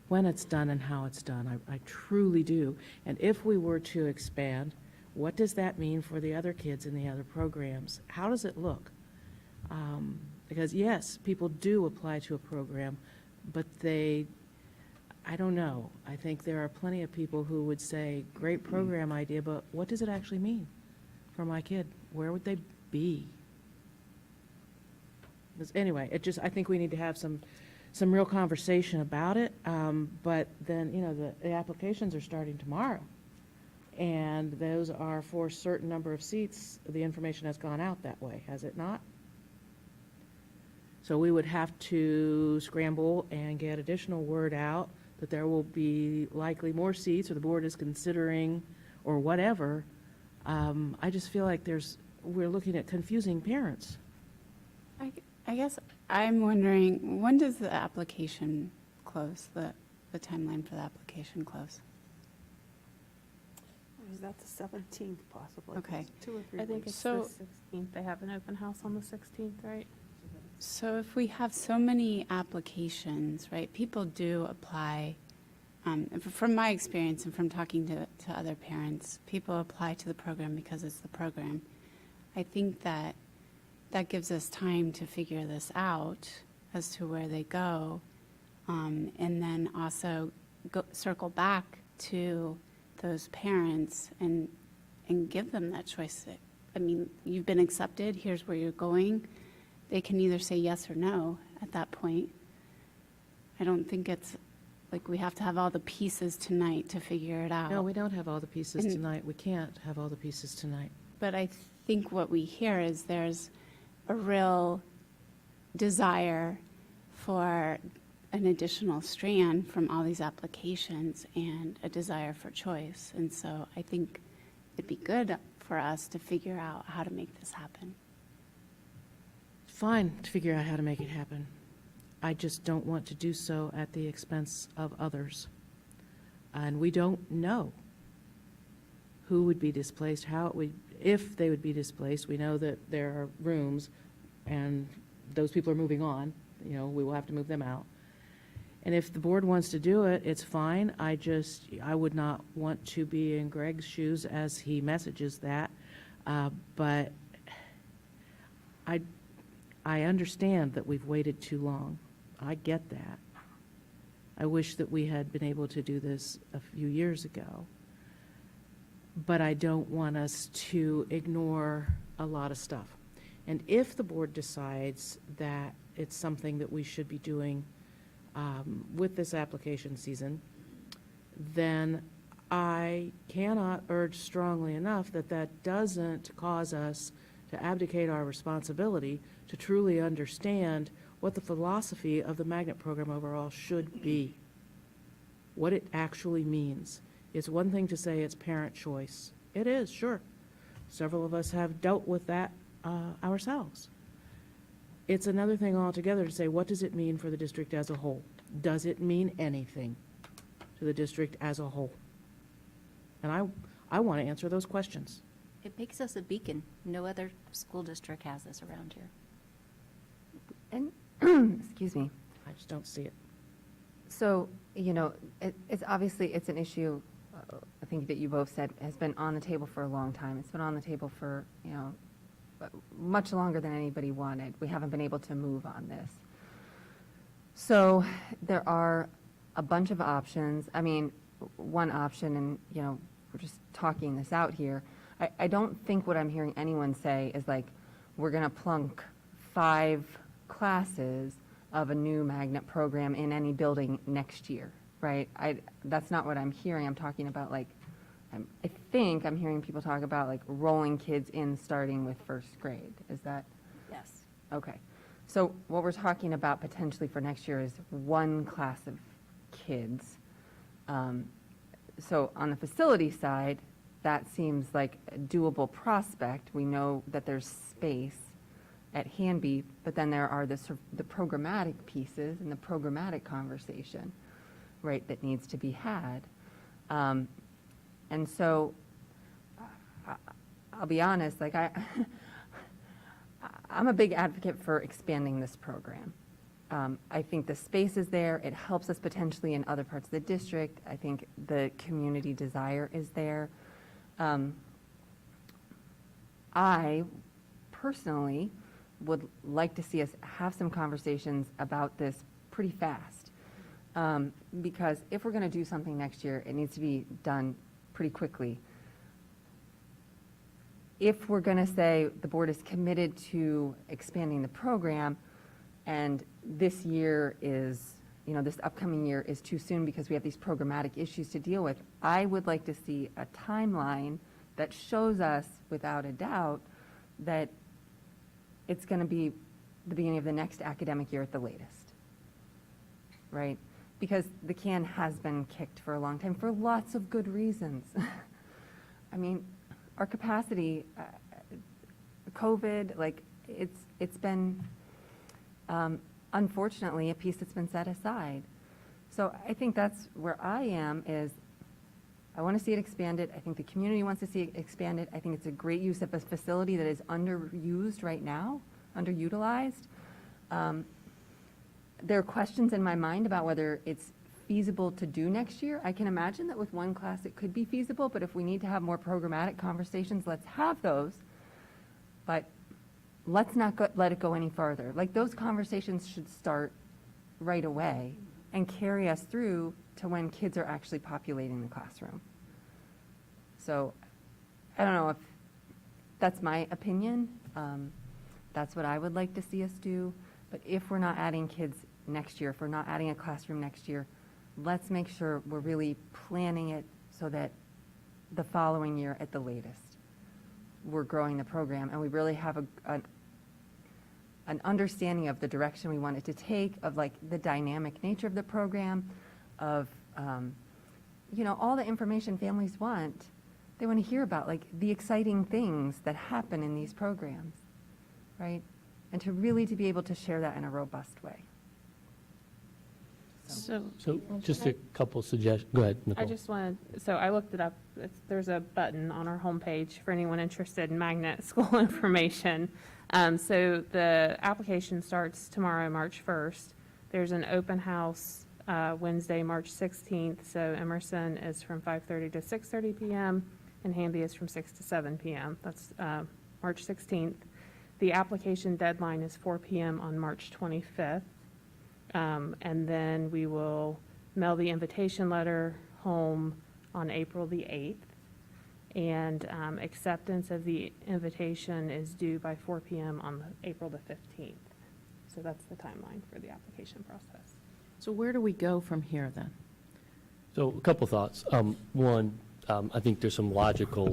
when it's done and how it's done. I truly do. And if we were to expand, what does that mean for the other kids in the other programs? How does it look? Because yes, people do apply to a program, but I don't know. I think there are plenty of people who would say, great program idea, but what does it actually mean for my kid? Where would they be? Anyway, I think we need to have some real conversation about it. But then, the applications are starting tomorrow. And those are for a certain number of seats. The information has gone out that way, has it not? So we would have to scramble and get additional word out that there will be likely more seats, or the board is considering, or whatever. I just feel like we're looking at confusing parents. I guess I'm wondering, when does the application close, the timeline for the application close? Is that the 17th possibly? Okay. 2 or 3 I think weeks. it's so- The 16th, they have an open house on the 16th, right? So if we have so many applications, right, people do apply. From my experience and from talking to other parents, people apply to the program because it's the program. I think that gives us time to figure this out as to where they go, and then also circle back to those parents and give them that choice. I mean, you've been accepted, here's where you're going. They can either say yes or no at that point. I don't think it's like we have to have all the pieces tonight to figure it out. No, we don't have all the pieces And- tonight. We can't have all the pieces tonight. But I think what we hear is there's a real desire for an additional strand from all these applications and a desire for choice. And so I think it'd be good for us to figure out how to make this happen. Fine to figure out how to make it happen. I just don't want to do so at the expense of others. And we don't know who would be displaced, if they would be displaced. We know that there are rooms and those people are moving on. We will have to move them out. And if the board wants to do it, it's fine. I would not want to be in Greg's shoes as he messages that. But I understand that we've waited too long. I get that. I wish that we had been able to do this a few years ago. But I don't want us to ignore a lot of stuff. And if the board decides that it's something that we should be doing with this application season, then I cannot urge strongly enough that doesn't cause us to abdicate our responsibility to truly understand what the philosophy of the magnet program overall should be, what it actually means. It's one thing to say it's parent choice. It is, sure. Several of us have dealt with that ourselves. It's another thing altogether to say, what does it mean for the district as a whole? Does it mean anything to the district as a whole? And I want to answer those questions. It makes us a beacon. No other school district has this around here. And, excuse me. I just don't see it. So, it's obviously, it's an issue, I think that you both said, has been on the table for a long time. It's been on the table for, much longer than anybody wanted. We haven't been able to move on this. So there are a bunch of options. I mean, one option, and, we're just talking this out here, I don't think what I'm hearing anyone say is like, we're going to plunk 5 classes of a new magnet program in any building next year, right? That's not what I'm hearing. I'm talking about like I think I'm hearing people talk about like rolling kids in starting with first grade. Is that? Yes. Okay. So what we're talking about potentially for next year is one class of kids. So on the facility side, that seems like a doable prospect. We know that there's space at Hanby, but then there are the programmatic pieces and the programmatic conversation, right, that needs to be had. And so I'll be honest, like I'm a big advocate for expanding this program. I think the space is there. It helps us potentially in other parts of the district. I think the community desire is there. I personally would like to see us have some conversations about this pretty fast. Because if we're going to do something next year, it needs to be done pretty quickly. If we're going to say the board is committed to expanding the program, and this year is, this upcoming year is too soon because we have these programmatic issues to deal with, I would like to see a timeline that shows us without a doubt that it's going to be the beginning of the next academic year at the latest, right? Because the can has been kicked for a long time for lots of good reasons. I mean, our capacity, COVID, like it's been, unfortunately, a piece that's been set aside. So I think that's where I am is I want to see it expanded. I think the community wants to see it expanded. I think it's a great use of a facility that is underused right now, underutilized. There are questions in my mind about whether it's feasible to do next year. I can imagine that with one class it could be feasible, but if we need to have more programmatic conversations, let's have those. But let's not let it go any further. Like those conversations should start right away and carry us through to when kids are actually populating the classroom. So I don't know if that's my opinion. That's what I would like to see us do. But if we're not adding kids next year, if we're not adding a classroom next year, let's make sure we're really planning it so that the following year at the latest, we're growing the program and we really have an understanding of the direction we want it to take, of like the dynamic nature of the program, of all the information families want. They want to hear about like the exciting things that happen in these programs, right? And to really to be able to share that in a robust way. So just a couple suggestions. Go ahead, Nicole. I just wanted, so I looked it up. There's a button on our homepage for anyone interested in magnet school information. So the application starts tomorrow, March 1st. There's an open house Wednesday, March 16th. So Emerson is from 5:30 to 6:30 p.m. and Hamby is from 6 to 7 p.m. That's March 16th. The application deadline is 4 p.m. on March 25th. And then we will mail the invitation letter home on April the 8th. And acceptance of the invitation is due by 4 p.m. on April the 15th. So that's the timeline for the application process. So where do we go from here then? So a couple thoughts. One, I think there's some logical,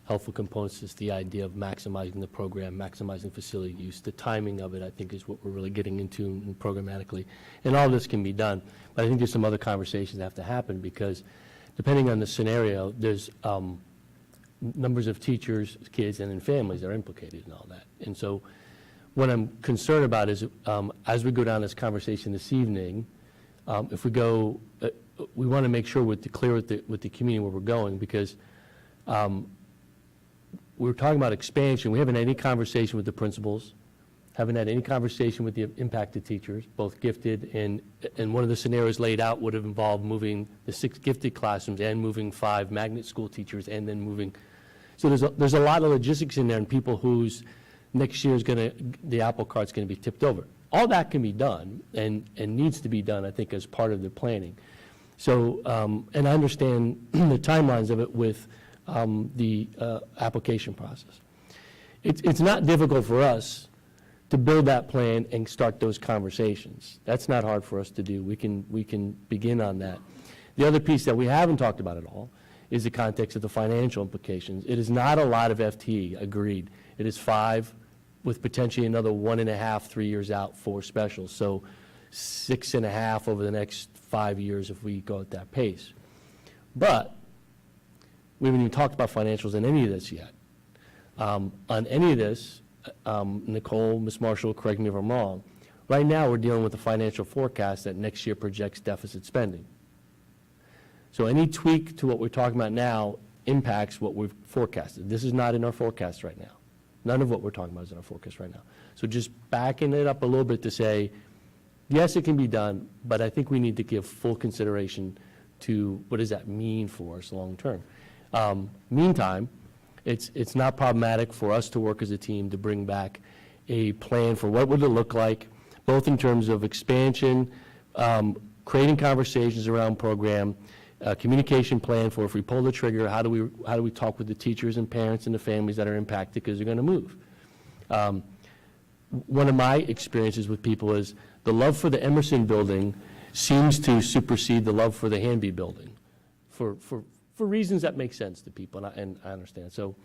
helpful components to the idea of maximizing the program, maximizing facility use. The timing of it, I think, is what we're really getting into programmatically. And all this can be done. But I think there's some other conversations that have to happen because depending on the scenario, there's numbers of teachers, kids, and then families are implicated in all that. And so what I'm concerned about is as we go down this conversation this evening, if we go, we want to make sure we're clear with the community where we're going because we're talking about expansion. We haven't had any conversation with the principals, haven't had any conversation with the impacted teachers, both gifted and one of the scenarios laid out would have involved moving the 6 gifted classrooms and moving 5 magnet school teachers and then moving. So there's a lot of logistics in there and people whose next year is the apple cart's going to be tipped over. All that can be done and needs to be done, I think, as part of the planning. So, and I understand the timelines of it with the application process. It's not difficult for us to build that plan and start those conversations. That's not hard for us to do. We can begin on that. The other piece that we haven't talked about at all is the context of the financial implications. It is not a lot of FTE, agreed. It is 5 with potentially another 1.5, 3 years out for specials. So 6.5 over the next 5 years if we go at that pace. But we haven't even talked about financials in any of this yet. On any of this, Nicole, Ms. Marshall, correct me if I'm wrong, right now we're dealing with a financial forecast that next year projects deficit spending. So any tweak to what we're talking about now impacts what we've forecasted. This is not in our forecast right now. None of what we're talking about is in our forecast right now. So just backing it up a little bit to say, yes, it can be done, but I think we need to give full consideration to what does that mean for us long term. Meantime, it's not problematic for us to work as a team to bring back a plan for what would it look like, both in terms of expansion, creating conversations around program, communication plan for if we pull the trigger, how do we talk with the teachers and parents and the families that are impacted because they're going to move. One of my experiences with people is the love for the Emerson building seems to supersede the love for the Hanby building for reasons that make sense to people, and I understand. So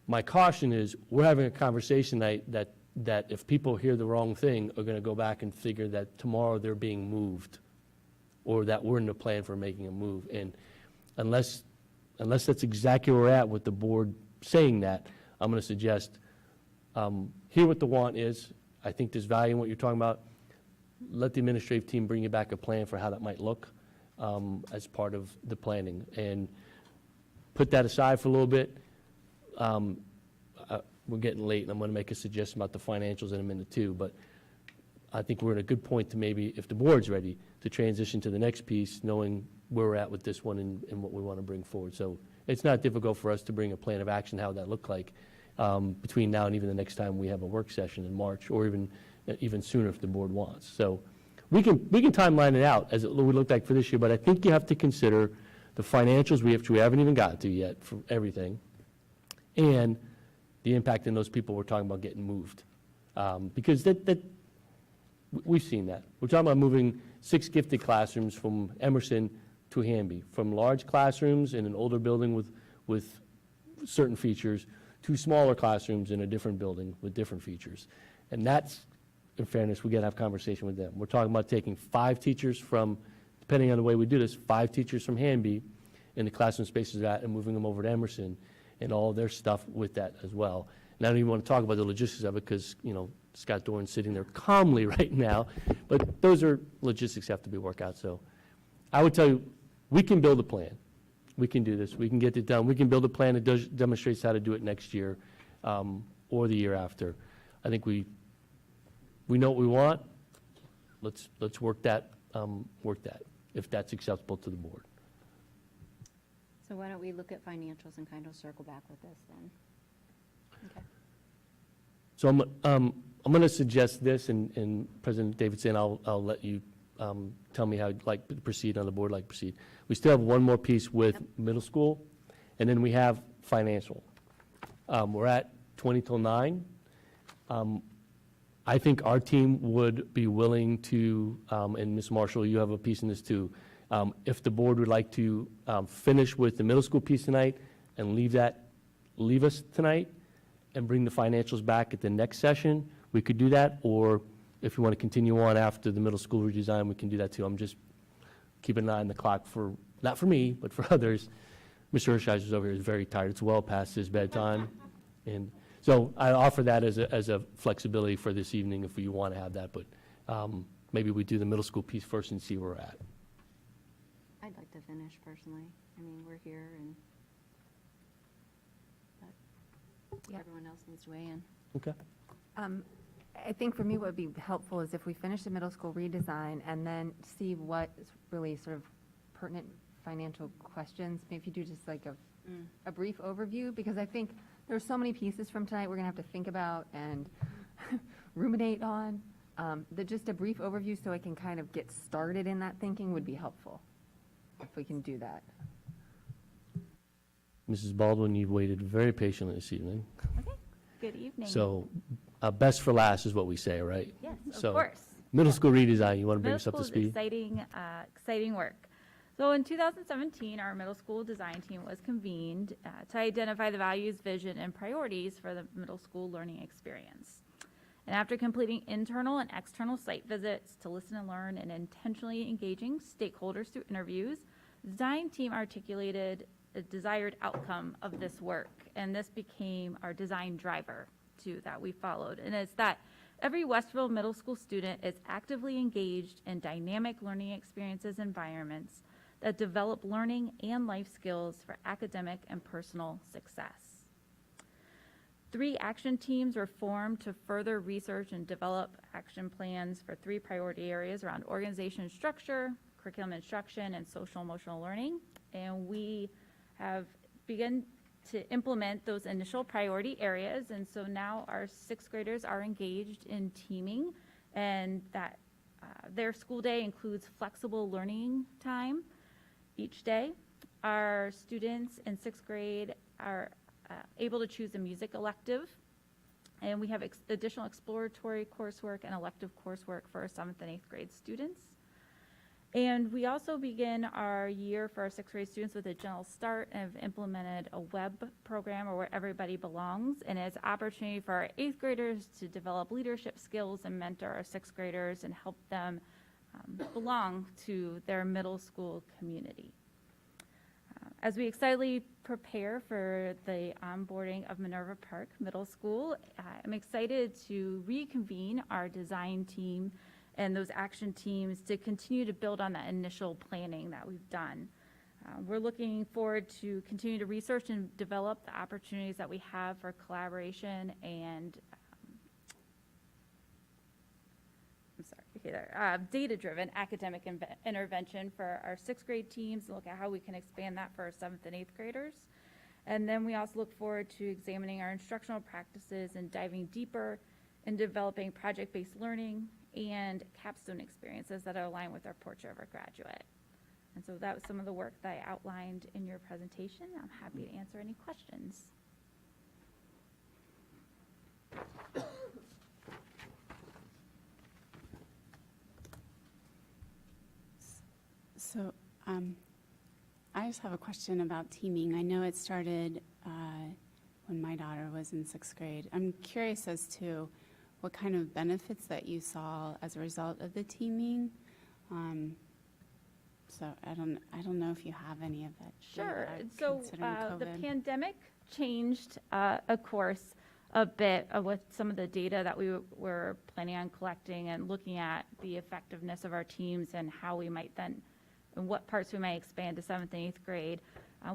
my caution is we're having a conversation that if people hear the wrong thing are going to go back and figure that tomorrow they're being moved or that we're in the plan for making a move. And unless that's exactly where we're at with the board saying that, I'm going to suggest hear what the want is. I think there's value in what you're talking about. Let the administrative team bring you back a plan for how that might look as part of the planning. And put that aside for a little bit. We're getting late, and I'm going to make a suggestion about the financials in a minute too, but I think we're in a good point to maybe, if the board's ready, to transition to the next piece, knowing where we're at with this one and what we want to bring forward. So it's not difficult for us to bring a plan of action, how that look like, between now and even the next time we have a work session in March, or even sooner if the board wants. So we can timeline it out as it would look like for this year, but I think you have to consider the financials we haven't even got to yet for everything, and the impact in those people we're talking about getting moved. Because we've seen that. We're talking about moving 6 gifted classrooms from Emerson to Hanby, from large classrooms in an older building with certain features to smaller classrooms in a different building with different features. And that's, in fairness, we got to have a conversation with them. We're talking about taking 5 teachers from, depending on the way we do this, 5 teachers from Hanby in the classroom spaces they're at and moving them over to Emerson and all their stuff with that as well. And I don't even want to talk about the logistics of it because, Scott Dorn's sitting there calmly right now, but those are logistics that have to be worked out. So I would tell you, we can build a plan. We can do this. We can get it done. We can build a plan that demonstrates how to do it next year or the year after. I think we know what we want. Let's work that, if that's acceptable to the board. So why don't we look at financials and kind of circle back with this then? Okay. So I'm going to suggest this, and President Davidson, I'll let you tell me how you'd like to proceed on the board, like to proceed. We still have one more piece with middle school, and then we have financial. We're at 20 till 9. I think our team would be willing to, and Ms. Marshall, you have a piece in this too, if the board would like to finish with the middle school piece tonight and leave us tonight and bring the financials back at the next session, we could do that. Or if you want to continue on after the middle school redesign, we can do that too. I'm just keeping an eye on the clock for, not for me, but for others. Mr. Hirschheiser's over here is very tired. It's well past his bedtime. And so I offer that as a flexibility for this evening if you want to have that. But maybe we do the middle school piece first and see where we're at. I'd like to finish personally. I mean, we're here and everyone else needs to weigh in. Okay. I think for me what would be helpful is if we finish the middle school redesign and then see what is really sort of pertinent financial questions. Maybe if you do just like a brief overview, because I think there's so many pieces from tonight we're going to have to think about and ruminate on. Just a brief overview so I can kind of get started in that thinking would be helpful, if we can do that. Mrs. Baldwin, you've waited very patiently this evening. Okay. Good evening. So best for last is what we say, right? Yes, of So, course. Middle school redesign, you want to bring us up to Middle school is speed? exciting work. So in 2017, our middle school design team was convened to identify the values, vision, and priorities for the middle school learning experience. And after completing internal and external site visits to listen and learn and intentionally engaging stakeholders through interviews, the design team articulated a desired outcome of this work. And this became our design driver, too, that we followed. And it's that every Westerville middle school student is actively engaged in dynamic learning experiences environments that develop learning and life skills for academic and personal success. 3 action teams were formed to further research and develop action plans for 3 priority areas around organization and structure, curriculum instruction, and social emotional learning. And we have begun to implement those initial priority areas. And so now our 6th graders are engaged in teaming, and that their school day includes flexible learning time each day. Our students in 6th grade are able to choose a music elective, and we have additional exploratory coursework and elective coursework for our 7th and 8th grade students. And we also begin our year for our 6th grade students with a gentle start and have implemented a web program where everybody belongs, and it's an opportunity for our 8th graders to develop leadership skills and mentor our 6th graders and help them belong to their middle school community. As we excitedly prepare for the onboarding of Minerva Park Middle School, I'm excited to reconvene our design team and those action teams to continue to build on that initial planning that we've done. We're looking forward to continue to research and develop the opportunities that we have for collaboration and data-driven academic intervention for our 6th grade teams, and look at how we can expand that for our 7th and 8th graders. And then we also look forward to examining our instructional practices and diving deeper in developing project-based learning and capstone experiences that are aligned with our Portrait of a Graduate. And so that was some of the work that I outlined in your presentation. I'm happy to answer any questions. So I just have a question about teaming. I know it started when my daughter was in 6th grade. I'm curious as to what kind of benefits that you saw as a result of the teaming. So I don't know if you have any of that. Sure. data So considering the COVID. pandemic changed, of course, a bit with some of the data that we were planning on collecting and looking at the effectiveness of our teams and how we might then, and what parts we might expand to 7th and 8th grade.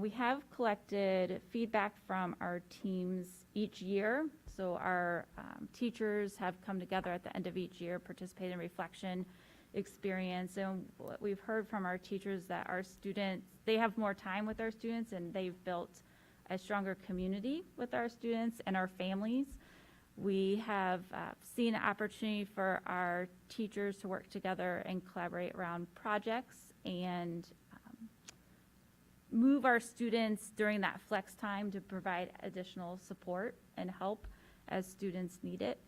We have collected feedback from our teams each year. So our teachers have come together at the end of each year, participate in reflection experience. And what we've heard from our teachers that our students, they have more time with our students, and they've built a stronger community with our students and our families. We have seen an opportunity for our teachers to work together and collaborate around projects and move our students during that flex time to provide additional support and help as students need it.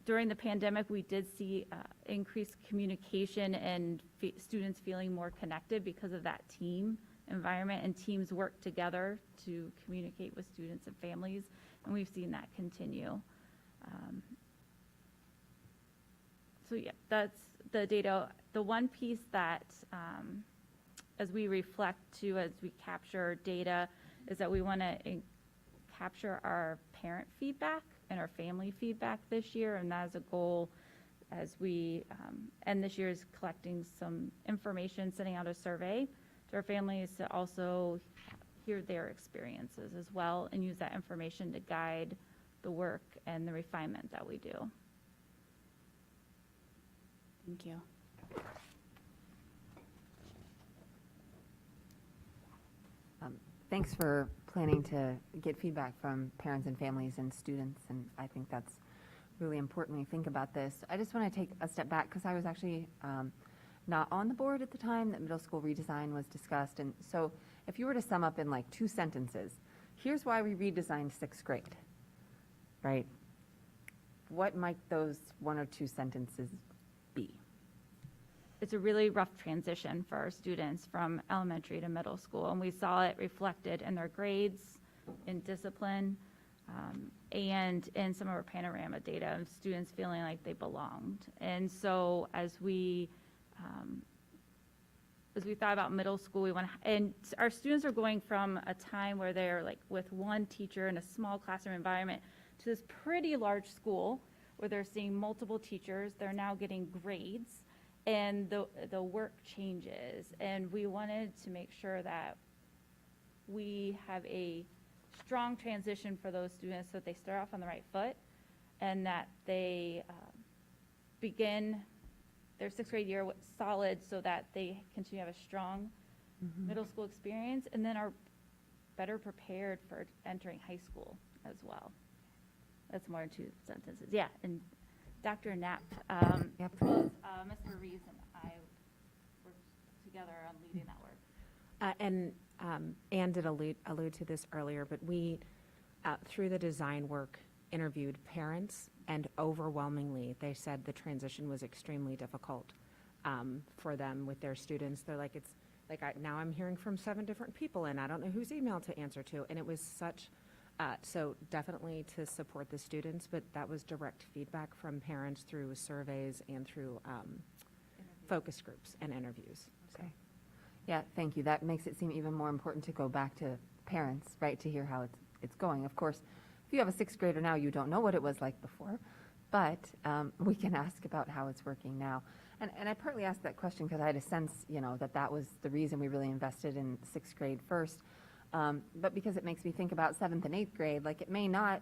During the pandemic, we did see increased communication and students feeling more connected because of that team environment, and teams work together to communicate with students and families, and we've seen that continue. So yeah, that's the data. The one piece that, as we reflect to, as we capture data, is that we want to capture our parent feedback and our family feedback this year, and that is a goal as we end this year, is collecting some information, sending out a survey to our families to also hear their experiences as well and use that information to guide the work and the refinement that we do. Thank you. Thanks for planning to get feedback from parents and families and students, and I think that's really important when you think about this. I just want to take a step back because I was actually not on the board at the time that middle school redesign was discussed, and so if you were to sum up in like 2 sentences, here's why we redesigned 6th grade, right? What might those 1 or 2 sentences be? it's a really rough transition for our students from elementary to middle school, and we saw it reflected in their grades, in discipline, and in some of our panorama data of students feeling like they belonged. And so as we thought about middle school, and our students are going from a time where they're like with one teacher in a small classroom environment to this pretty large school where they're seeing multiple teachers. They're now getting grades, and the work changes. And we wanted to make sure that we have a strong transition for those students so that they start off on the right foot and that they begin their sixth grade year solid so that they continue to have a strong middle school experience and then are better prepared for entering high school as well. That's more than 2 sentences. Yeah, and Dr. Knapp, Mr. Reeves and I worked together on leading that work. And Anne did allude to this earlier, but we, through the design work, interviewed parents, and overwhelmingly, they said the transition was extremely difficult for them with their students. They're like, it's like, now I'm hearing from 7 different people, and I don't know whose email to answer to. And it was such, so definitely to support the students, but that was direct feedback from parents through surveys and through focus groups and interviews. Okay. Yeah, thank you. That makes it seem even more important to go back to parents, right, to hear how it's going. Of course, if you have a 6th grader now, you don't know what it was like before, but we can ask about how it's working now. And I partly asked that question because I had a sense, that was the reason we really invested in 6th grade first, but because it makes me think about 7th and 8th grade, like it may not,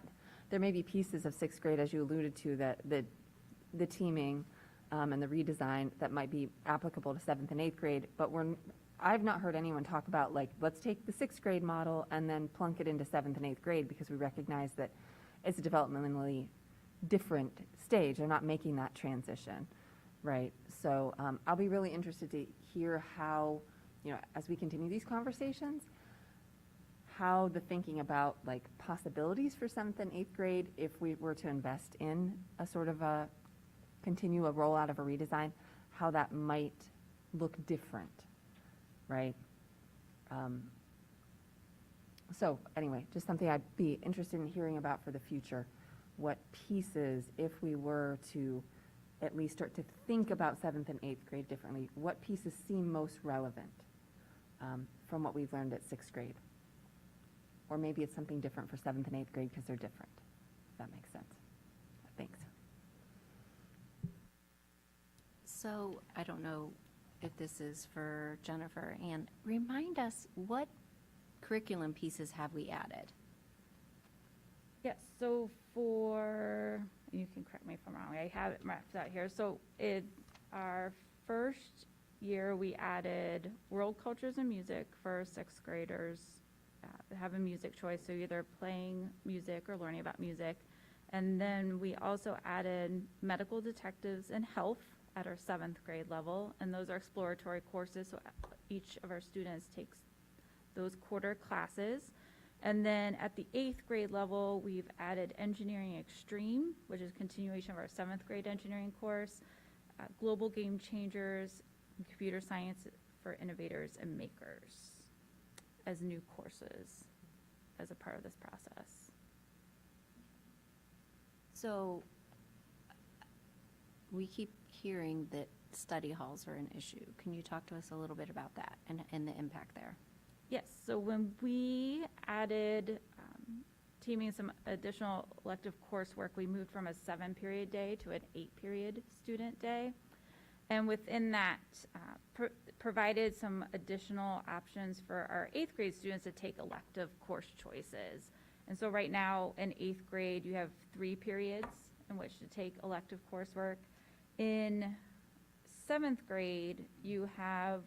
there may be pieces of 6th grade, as you alluded to, that the teaming and the redesign that might be applicable to 7th and 8th grade, but I've not heard anyone talk about, like, let's take the 6th grade model and then plunk it into 7th and 8th grade because we recognize that it's a developmentally different stage. They're not making that transition, right? So I'll be really interested to hear how, as we continue these conversations, how the thinking about, like, possibilities for 7th and 8th grade, if we were to invest in a sort of a rollout of a redesign, how that might look different. Right? So anyway, just something I'd be interested in hearing about for the future. What pieces, if we were to at least start to think about 7th and 8th grade differently, what pieces seem most relevant from what we've learned at 6th grade? Or maybe it's something different for 7th and 8th grade because they're different, if that makes sense. Thanks. So I don't know if this is for Jennifer, and remind us, what curriculum pieces have we added? Yes, so you can correct me if I'm wrong, I have it mapped out here. So our first year, we added world cultures and music for 6th graders that have a music choice, so either playing music or learning about music. And then we also added medical detectives and health at our 7th grade level, and those are exploratory courses, so each of our students takes those quarter classes. And then at the 8th grade level, we've added Engineering Extreme, which is a continuation of our 7th grade engineering course, Global Game Changers, and Computer Science for Innovators and Makers as new courses as a part of this process. So we keep hearing that study halls are an issue. Can you talk to us a little bit about that and the impact there? Yes, so when we added teaming some additional elective coursework, we moved from a 7-period day to an 8-period student day. And within that, provided some additional options for our 8th grade students to take elective course choices. And so right now in 8th grade, you have 3 periods in which to take elective coursework. In 7th grade, you have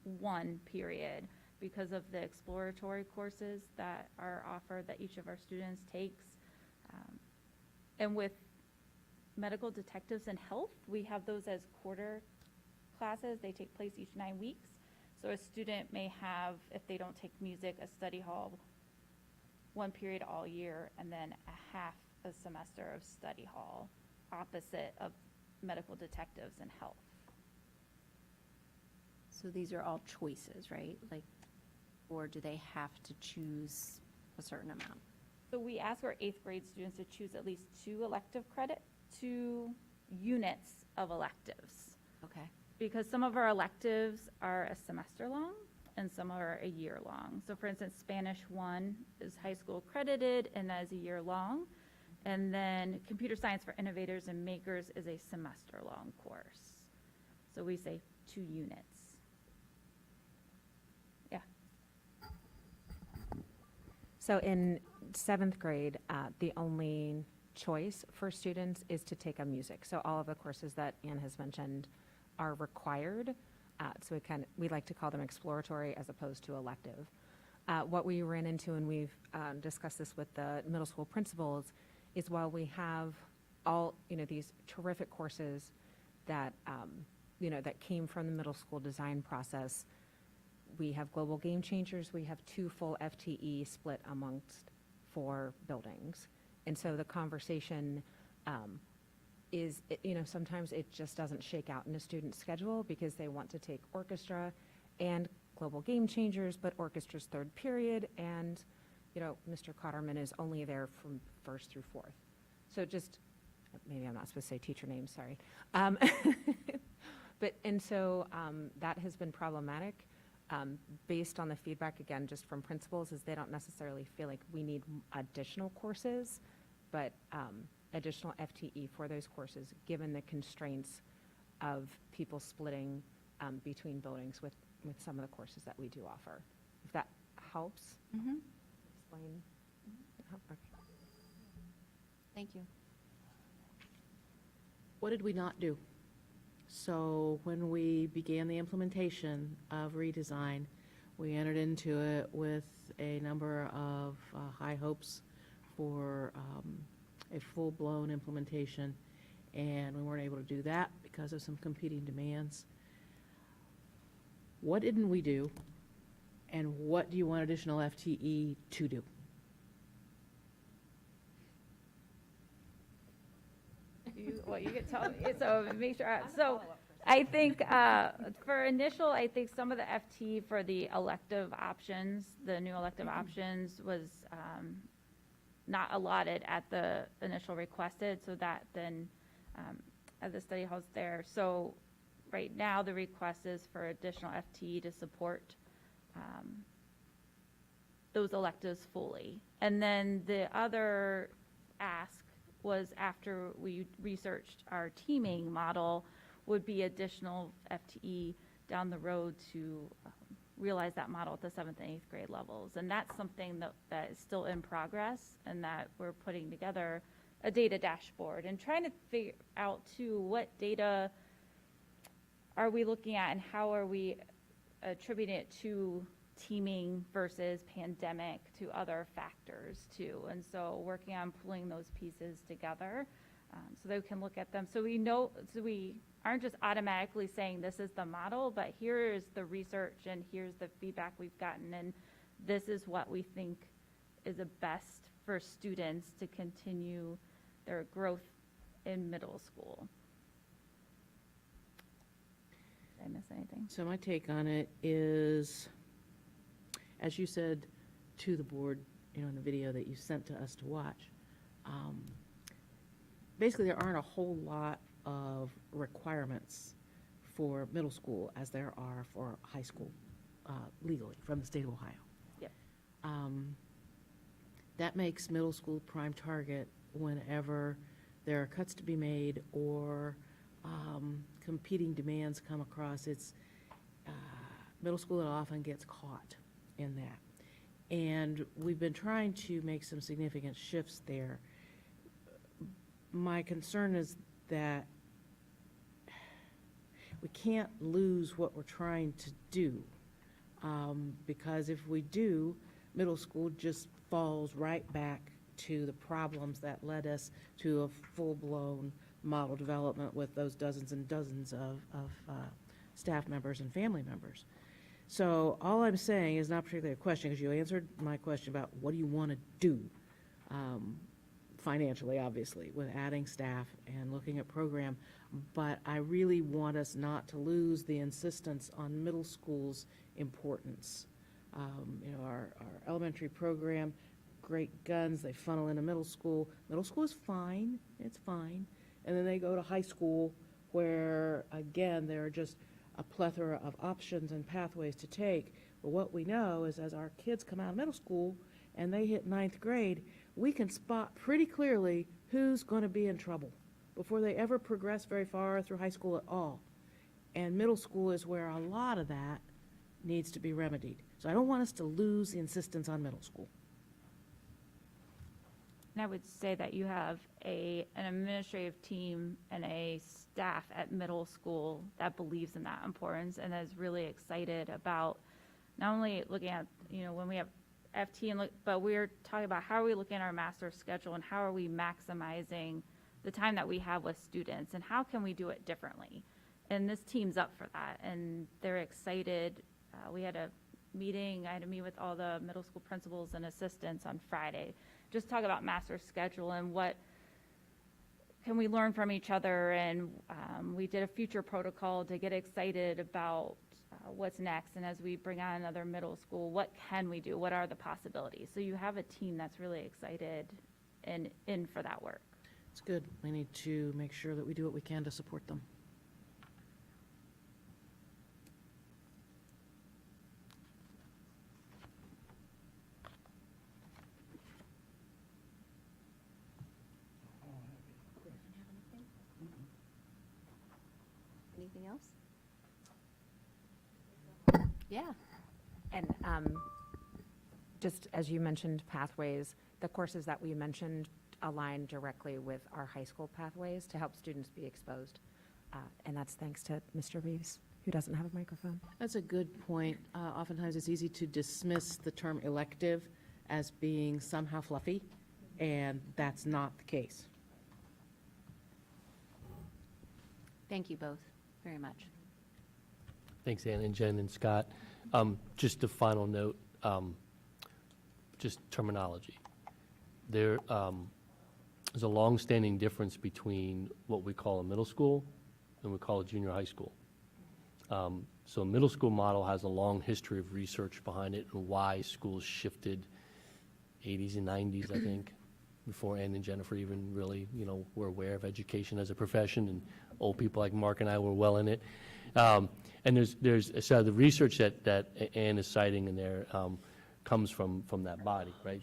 1 period because of the exploratory courses that are offered that each of our students takes. And with medical detectives and health, we have those as quarter classes. They take place each 9 weeks. So a student may have, if they don't take music, a study hall 1 period all year, and then a half a semester of study hall, opposite of medical detectives and health. So these are all choices, right? Like, or do they have to choose a certain amount? So we ask our 8th grade students to choose at least 2 units of electives. Okay. Because some of our electives are a semester long and some are a year long. So for instance, Spanish 1 is high school accredited and that is a year long. And then Computer Science for Innovators and Makers is a semester long course. So we say 2 units. Yeah. So in 7th grade, the only choice for students is to take a music. So all of the courses that Anne has mentioned are required. So we like to call them exploratory as opposed to elective. What we ran into, and we've discussed this with the middle school principals, is while we have all, these terrific courses that, that came from the middle school design process, we have global game changers, we have 2 full FTE split amongst 4 buildings. And so the conversation is, sometimes it just doesn't shake out in a student's schedule because they want to take orchestra and global game changers, but orchestra's 3rd period, and, Mr. Cotterman is only there from 1st through 4th. So just, maybe I'm not supposed to say teacher names, sorry. And so that has been problematic. Based on the feedback, again, just from principals, is they don't necessarily feel like we need additional courses, but additional FTE for those courses, given the constraints of people splitting between buildings with some of the courses that we do offer. If that helps explain. Okay. Thank you. What did we not do? So when we began the implementation of redesign, we entered into it with a number of high hopes for a full-blown implementation, and we weren't able to do that because of some competing demands. What didn't we do, and what do you want additional FTE to do? You can tell me, so make sure, so I think for initial, I think some of the FT for the elective options, the new elective options was not allotted at the initial requested, so that then at the study halls there. So right now, the request is for additional FT to support those electives fully. And then the other ask was, after we researched our teaming model, would be additional FTE down the road to realize that model at the 7th and 8th grade levels. And that's something that is still in progress, and that we're putting together a data dashboard and trying to figure out too, what data are we looking at and how are we attributing it to teaming versus pandemic, to other factors too. And so working on pulling those pieces together so that we can look at them. So we know, so we aren't just automatically saying this is the model, but here is the research and here's the feedback we've gotten, and this is what we think is the best for students to continue their growth in middle school. Did I miss anything? So my take on it is, as you said to the board, in the video that you sent to us to watch, basically there aren't a whole lot of requirements for middle school as there are for high school legally from the state of Ohio. Yep. That makes middle school prime target whenever there are cuts to be made or competing demands come across. It's middle school that often gets caught in that. And we've been trying to make some significant shifts there. My concern is that we can't lose what we're trying to do, because if we do, middle school just falls right back to the problems that led us to a full-blown model development with those dozens and dozens of staff members and family members. So all I'm saying is not particularly a question, because you answered my question about what do you want to do. financially, obviously, with adding staff and looking at program, but I really want us not to lose the insistence on middle school's importance. Our elementary program, great guns, they funnel into middle school. Middle school is fine, it's fine. And then they go to high school where, again, there are just a plethora of options and pathways to take. But what we know is as our kids come out of middle school and they hit 9th grade, we can spot pretty clearly who's going to be in trouble before they ever progress very far through high school at all. And middle school is where a lot of that needs to be remedied. So I don't want us to lose the insistence on middle school. And I would say that you have an administrative team and a staff at middle school that believes in that importance and is really excited about not only looking at, when we have FT, but we're talking about how are we looking at our master schedule and how are we maximizing the time that we have with students and how can we do it differently. And this team's up for that, and they're excited. We had a meeting, I had to meet with all the middle school principals and assistants on Friday, just talk about master schedule and what can we learn from each other. And we did a future protocol to get excited about what's next. And as we bring on another middle school, what can we do? What are the possibilities? So you have a team that's really excited and in for that work. It's good. We need to make sure that we do what we can to support them. Anything else? Yeah. And just as you mentioned pathways, the courses that we mentioned align directly with our high school pathways to help students be exposed. And that's thanks to Mr. Reeves, who doesn't have a microphone. That's a good point. Oftentimes it's easy to dismiss the term elective as being somehow fluffy, and that's not the case. Thank you both very much. Thanks, Ann and Jen and Scott. Just a final note, just terminology. There's a long-standing difference between what we call a middle school and we call a junior high school. So a middle school model has a long history of research behind it and why schools shifted 80s and 90s, I think, before Ann and Jennifer even really, were aware of education as a profession, and old people like Mark and I were well in it. And so the research that Ann is citing in there comes from that body, right?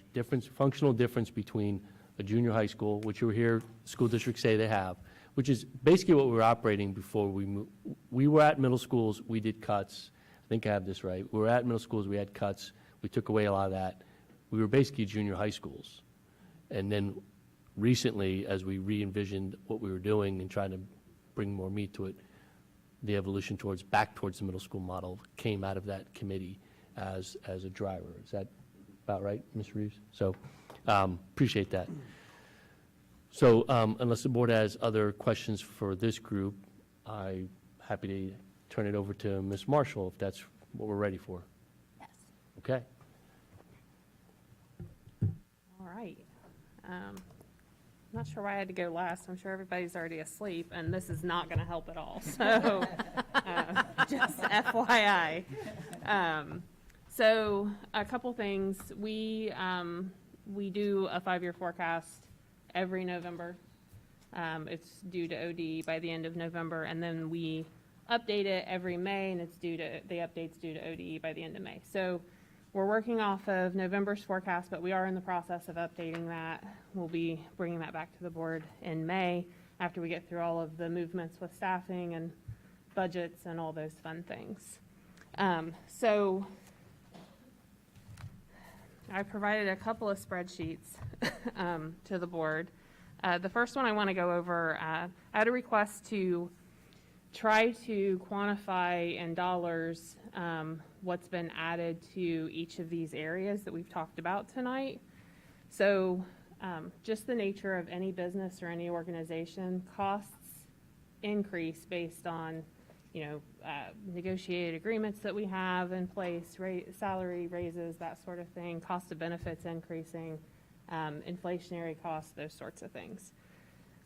Functional difference between a junior high school, which you'll hear school districts say they have, which is basically what we were operating before we moved. We were at middle schools, we did cuts. I think I have this right. We were at middle schools, we had cuts. We took away a lot of that. We were basically junior high schools. And then recently, as we re-envisioned what we were doing and trying to bring more meat to it, the evolution back towards the middle school model came out of that committee as a driver. Is that about right, Ms. Reeves? So appreciate that. So unless the board has other questions for this group, I'm happy to turn it over to Ms. Marshall if that's what we're ready for. Yes. Okay. All right. Not sure why I had to go last. I'm sure everybody's already asleep, and this is not going to help at all. So just FYI. So a couple things. We do a 5-year forecast every November. It's due to ODE by the end of November, and then we update it every May, and the update's due to ODE by the end of May. So we're working off of November's forecast, but we are in the process of updating that. We'll be bringing that back to the board in May after we get through all of the movements with staffing and budgets and all those fun things. So I provided a couple of spreadsheets to the board. The first one I want to go over, I had a request to try to quantify in dollars what's been added to each of these areas that we've talked about tonight. So just the nature of any business or any organization, costs increase based on negotiated agreements that we have in place, salary raises, that sort of thing, cost of benefits increasing, inflationary costs, those sorts of things.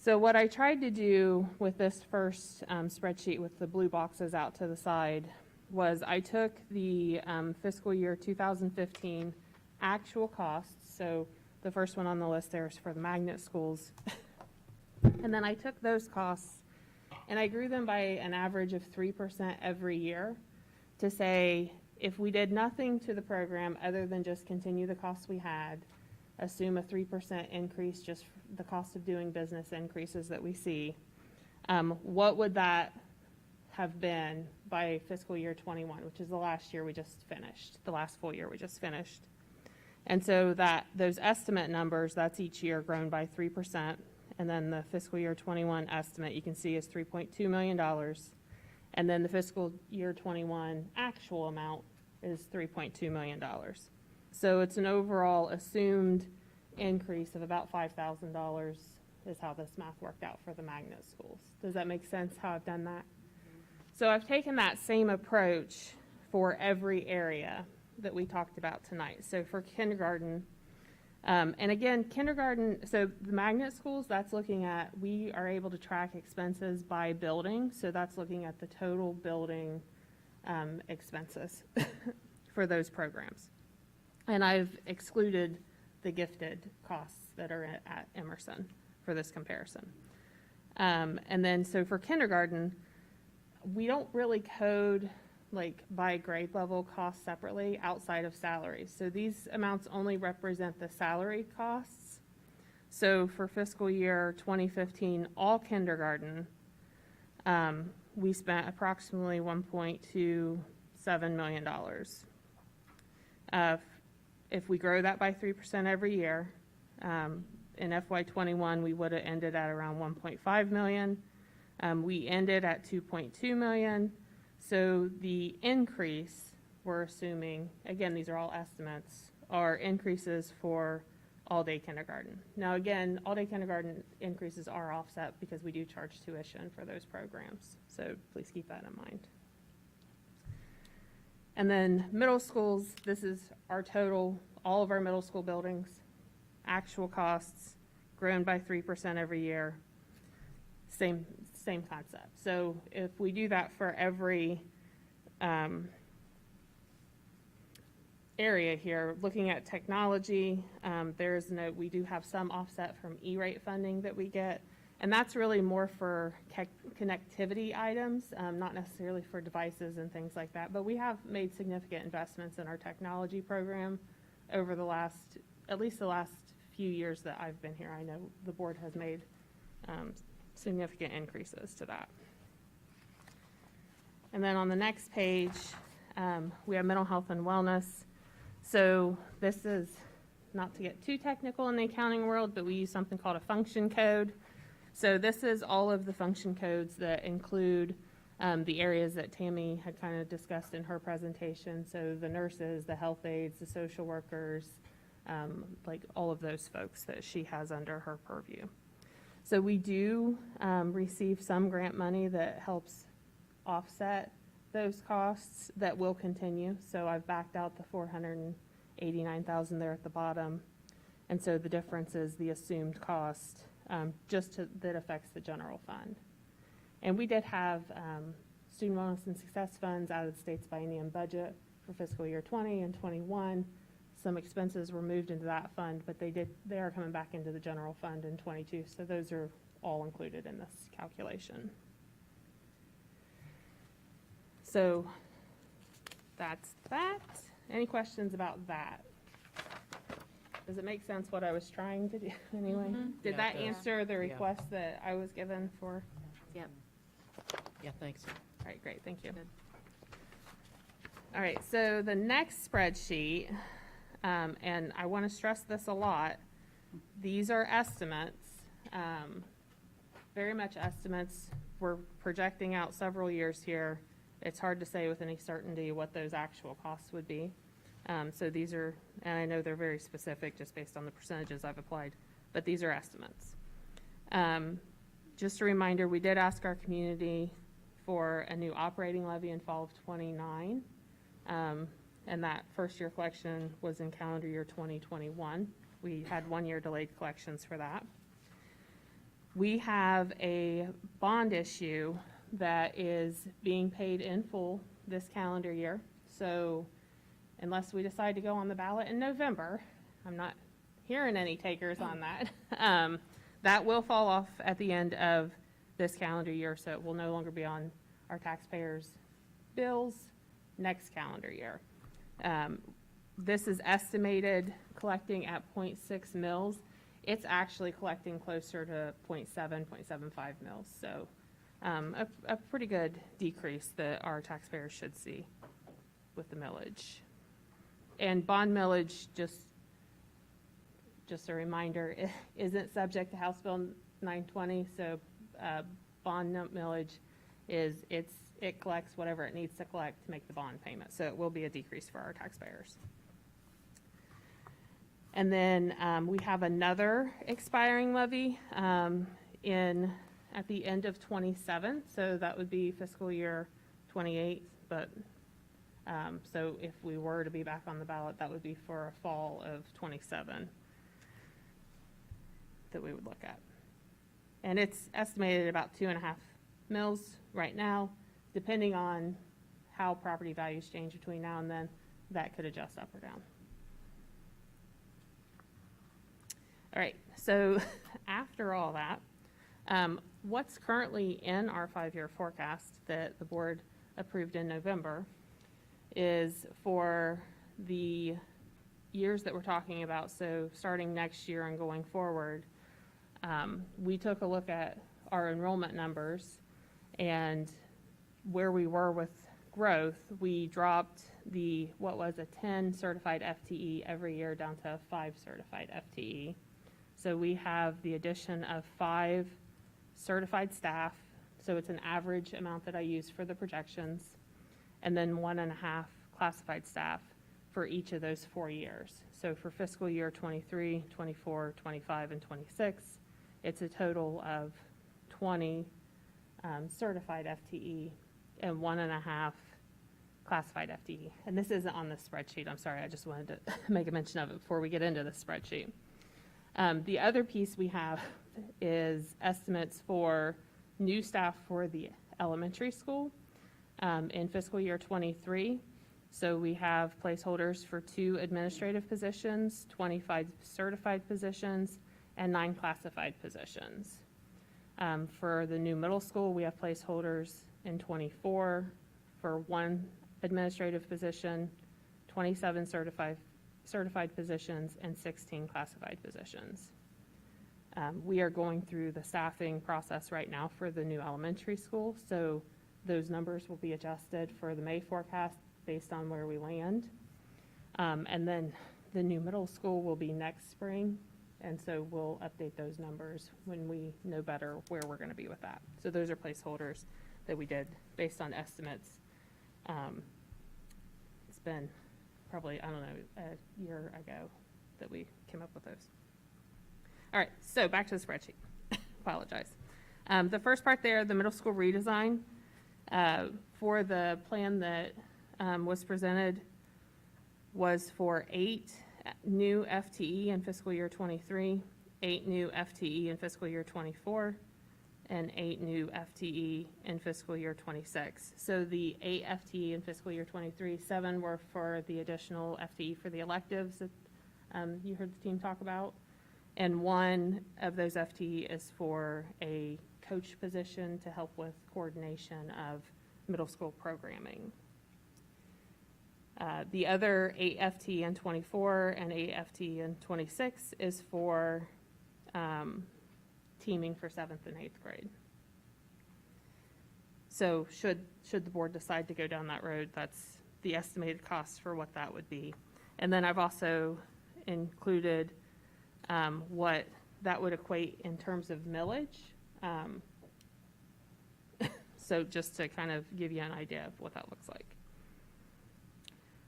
So what I tried to do with this first spreadsheet with the blue boxes out to the side was I took the fiscal year 2015 actual costs, so the first one on the list there is for the magnet schools, and then I took those costs and I grew them by an average of 3% every year to say if we did nothing to the program other than just continue the costs we had, assume a 3% increase, just the cost of doing business increases that we see, what would that have been by fiscal year 21, which is the last year we just finished, the last full year we just finished. And so that those estimate numbers, that's each year grown by 3%. And then the fiscal year 21 estimate you can see is $3.2 million. And then the fiscal year 21 actual amount is $3.2 million. So it's an overall assumed increase of about $5,000 is how this math worked out for the magnet schools. Does that make sense how I've done that? So I've taken that same approach for every area that we talked about tonight. So for kindergarten, and again, kindergarten, so the magnet schools, that's looking at, we are able to track expenses by building. So that's looking at the total building expenses for those programs. And I've excluded the gifted costs that are at Emerson for this comparison. And then, so for kindergarten, we don't really code like by grade level costs separately outside of salaries. So these amounts only represent the salary costs. So for fiscal year 2015, all kindergarten, we spent approximately $1.27 million. If we grow that by 3% every year, in FY21, we would have ended at around 1.5 million. We ended at 2.2 million. So the increase, we're assuming, again, these are all estimates, are increases for all-day kindergarten. Now, again, all-day kindergarten increases are offset because we do charge tuition for those programs. So please keep that in mind. And then middle schools, this is our total, all of our middle school buildings, actual costs, grown by 3% every year. Same concept. So if we do that for every area here, looking at technology, we do have some offset from E-rate funding that we get, and that's really more for connectivity items, not necessarily for devices and things like that, but we have made significant investments in our technology program over the last, at least the last few years that I've been here. I know the board has made significant increases to that. And then on the next page, we have mental health and wellness. So this is not to get too technical in the accounting world, but we use something called a function code. So this is all of the function codes that include the areas that Tammy had kind of discussed in her presentation. So the nurses, the health aides, the social workers, like all of those folks that she has under her purview. So we do receive some grant money that helps offset those costs that will continue. So I've backed out the $489,000 there at the bottom. And so the difference is the assumed cost that affects the general fund. And we did have student wellness and success funds out of the state's biennium budget for fiscal year 20 and 21. Some expenses were moved into that fund, but they are coming back into the general fund in 22. So those are all included in this calculation. So that's that. Any questions about that? Does it make sense what I was trying to do anyway? Did that answer the request that I was given for? Yep. Yeah, thanks. All right, great, thank you. All right, so the next spreadsheet, and I want to stress this a lot, these are estimates, very much estimates. We're projecting out several years here. It's hard to say with any certainty what those actual costs would be. So these are, and I know they're very specific just based on the percentages I've applied, but these are estimates. Just a reminder, we did ask our community for a new operating levy in fall of 29, and that first year collection was in calendar year 2021. We had 1 year delayed collections for that. We have a bond issue that is being paid in full this calendar year. So unless we decide to go on the ballot in November, I'm not hearing any takers on that. That will fall off at the end of this calendar year, so it will no longer be on our taxpayers' bills next calendar year. This is estimated collecting at 0.6 mils. It's actually collecting closer to 0.7, 0.75 mils. So a pretty good decrease that our taxpayers should see with the millage. And bond millage, just a reminder, it isn't subject to House Bill 920. So bond note millage it collects whatever it needs to collect to make the bond payment. So it will be a decrease for our taxpayers. And then we have another expiring levy at the end of 27. So that would be fiscal year 28. But so if we were to be back on the ballot, that would be for a fall of 27 that we would look at. And it's estimated about 2.5 mils right now. Depending on how property values change between now and then, that could adjust up or down. All right, so after all that, what's currently in our 5-year forecast that the board approved in November is for the years that we're talking about, so starting next year and going forward. We took a look at our enrollment numbers and where we were with growth. We dropped what was a 10 certified FTE every year down to a 5 certified FTE. So we have the addition of 5 certified staff. So it's an average amount that I use for the projections, and then 1.5 classified staff for each of those 4 years. So for fiscal year 23, 24, 25, and 26, it's a total of 20 certified FTE and 1.5 classified FTE. And this isn't on the spreadsheet. I'm sorry, I just wanted to make a mention of it before we get into the spreadsheet. The other piece we have is estimates for new staff for the elementary school in fiscal year 23. So we have placeholders for 2 administrative positions, 25 certified positions, and 9 classified positions. For the new middle school, we have placeholders in 24 for 1 administrative position, 27 certified positions, and 16 classified positions. We are going through the staffing process right now for the new elementary school, so those numbers will be adjusted for the May forecast based on where we land. And then the new middle school will be next spring, and so we'll update those numbers when we know better where we're going to be with that. So those are placeholders that we did based on estimates. It's been probably, I don't know, a year ago that we came up with those. All right, so back to the spreadsheet. Apologize. The first part there, the middle school redesign, for the plan that was presented was for 8 new FTE in fiscal year 23, 8 new FTE in fiscal year 24, and 8 new FTE in fiscal year 26. So the 8 FTE in fiscal year 23, 7 were for the additional FTE for the electives that you heard the team talk about, and 1 of those FTE is for a coach position to help with coordination of middle school programming. The other 8 FTE in 24 and 8 FTE in 26 is for teaming for 7th and 8th grade. So should the board decide to go down that road, that's the estimated cost for what that would be. And then I've also included what that would equate in terms of millage. So just to kind of give you an idea of what that looks like.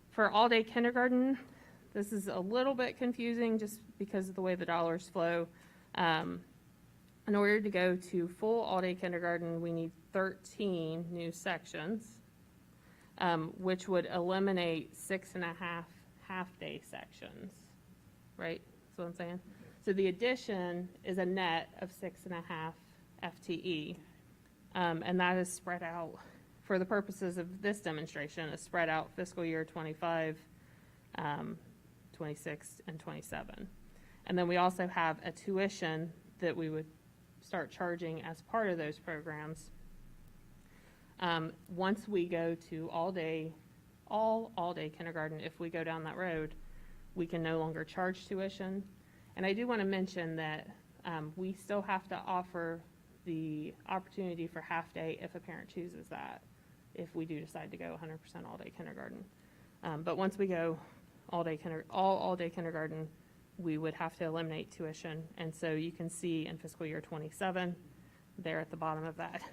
For all-day kindergarten, this is a little bit confusing just because of the way the dollars flow. In order to go to full all-day kindergarten, we need 13 new sections, which would eliminate 6.5 half-day sections, right? what I'm saying? So the addition is a net of 6.5 FTE. And that is spread out, for the purposes of this demonstration, is spread out fiscal year 25, 26, and 27. And then we also have a tuition that we would start charging as part of those programs. Once we go to all-day kindergarten, if we go down that road, we can no longer charge tuition. And I do want to mention that we still have to offer the opportunity for half-day if a parent chooses that, if we do decide to go 100% all-day kindergarten. But once we go all-day kindergarten, we would have to eliminate tuition. And so you can see in fiscal year 27, there at the bottom of that,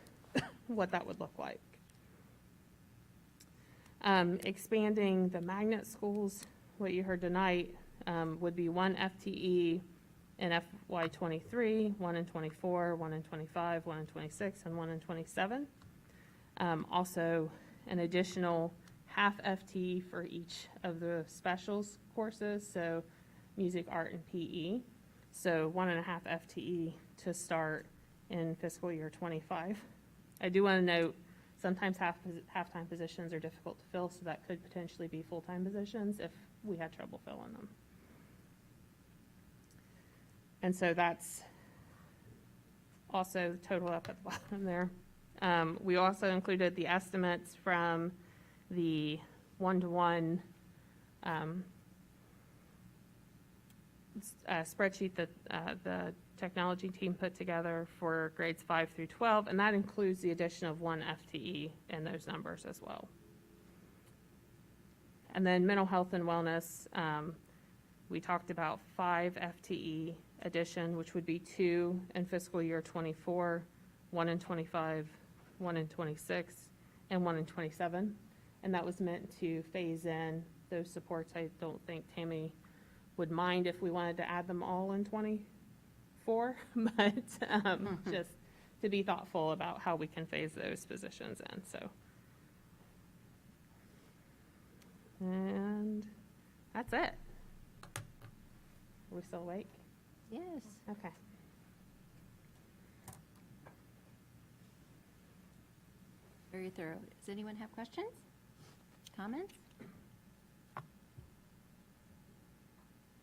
what that would look like. Expanding the magnet schools, what you heard tonight, would be 1 FTE in FY 23, 1 in 24, 1 in 25, 1 in 26, and 1 in 27. Also, an additional half FTE for each of the specials courses, so music, art, and PE. So 1.5 FTE to start in fiscal year 25. I do want to note, sometimes half-time positions are difficult to fill, so that could potentially be full-time positions if we had trouble filling them. And so that's also total up at the bottom there. We also included the estimates from the one-to-one spreadsheet that the technology team put together for grades 5 through 12, and that includes the addition of 1 FTE in those numbers as well. And then mental health and wellness, we talked about 5 FTE addition, which would be 2 in fiscal year 24, 1 in 25, 1 in 26, and 1 in 27. And that was meant to phase in those supports. I don't think Tammy would mind if we wanted to add them all in 24, but just to be thoughtful about how we can phase those positions in. So, and that's it. Are we still awake? Yes. Okay. Very thorough. Does anyone have questions? Comments?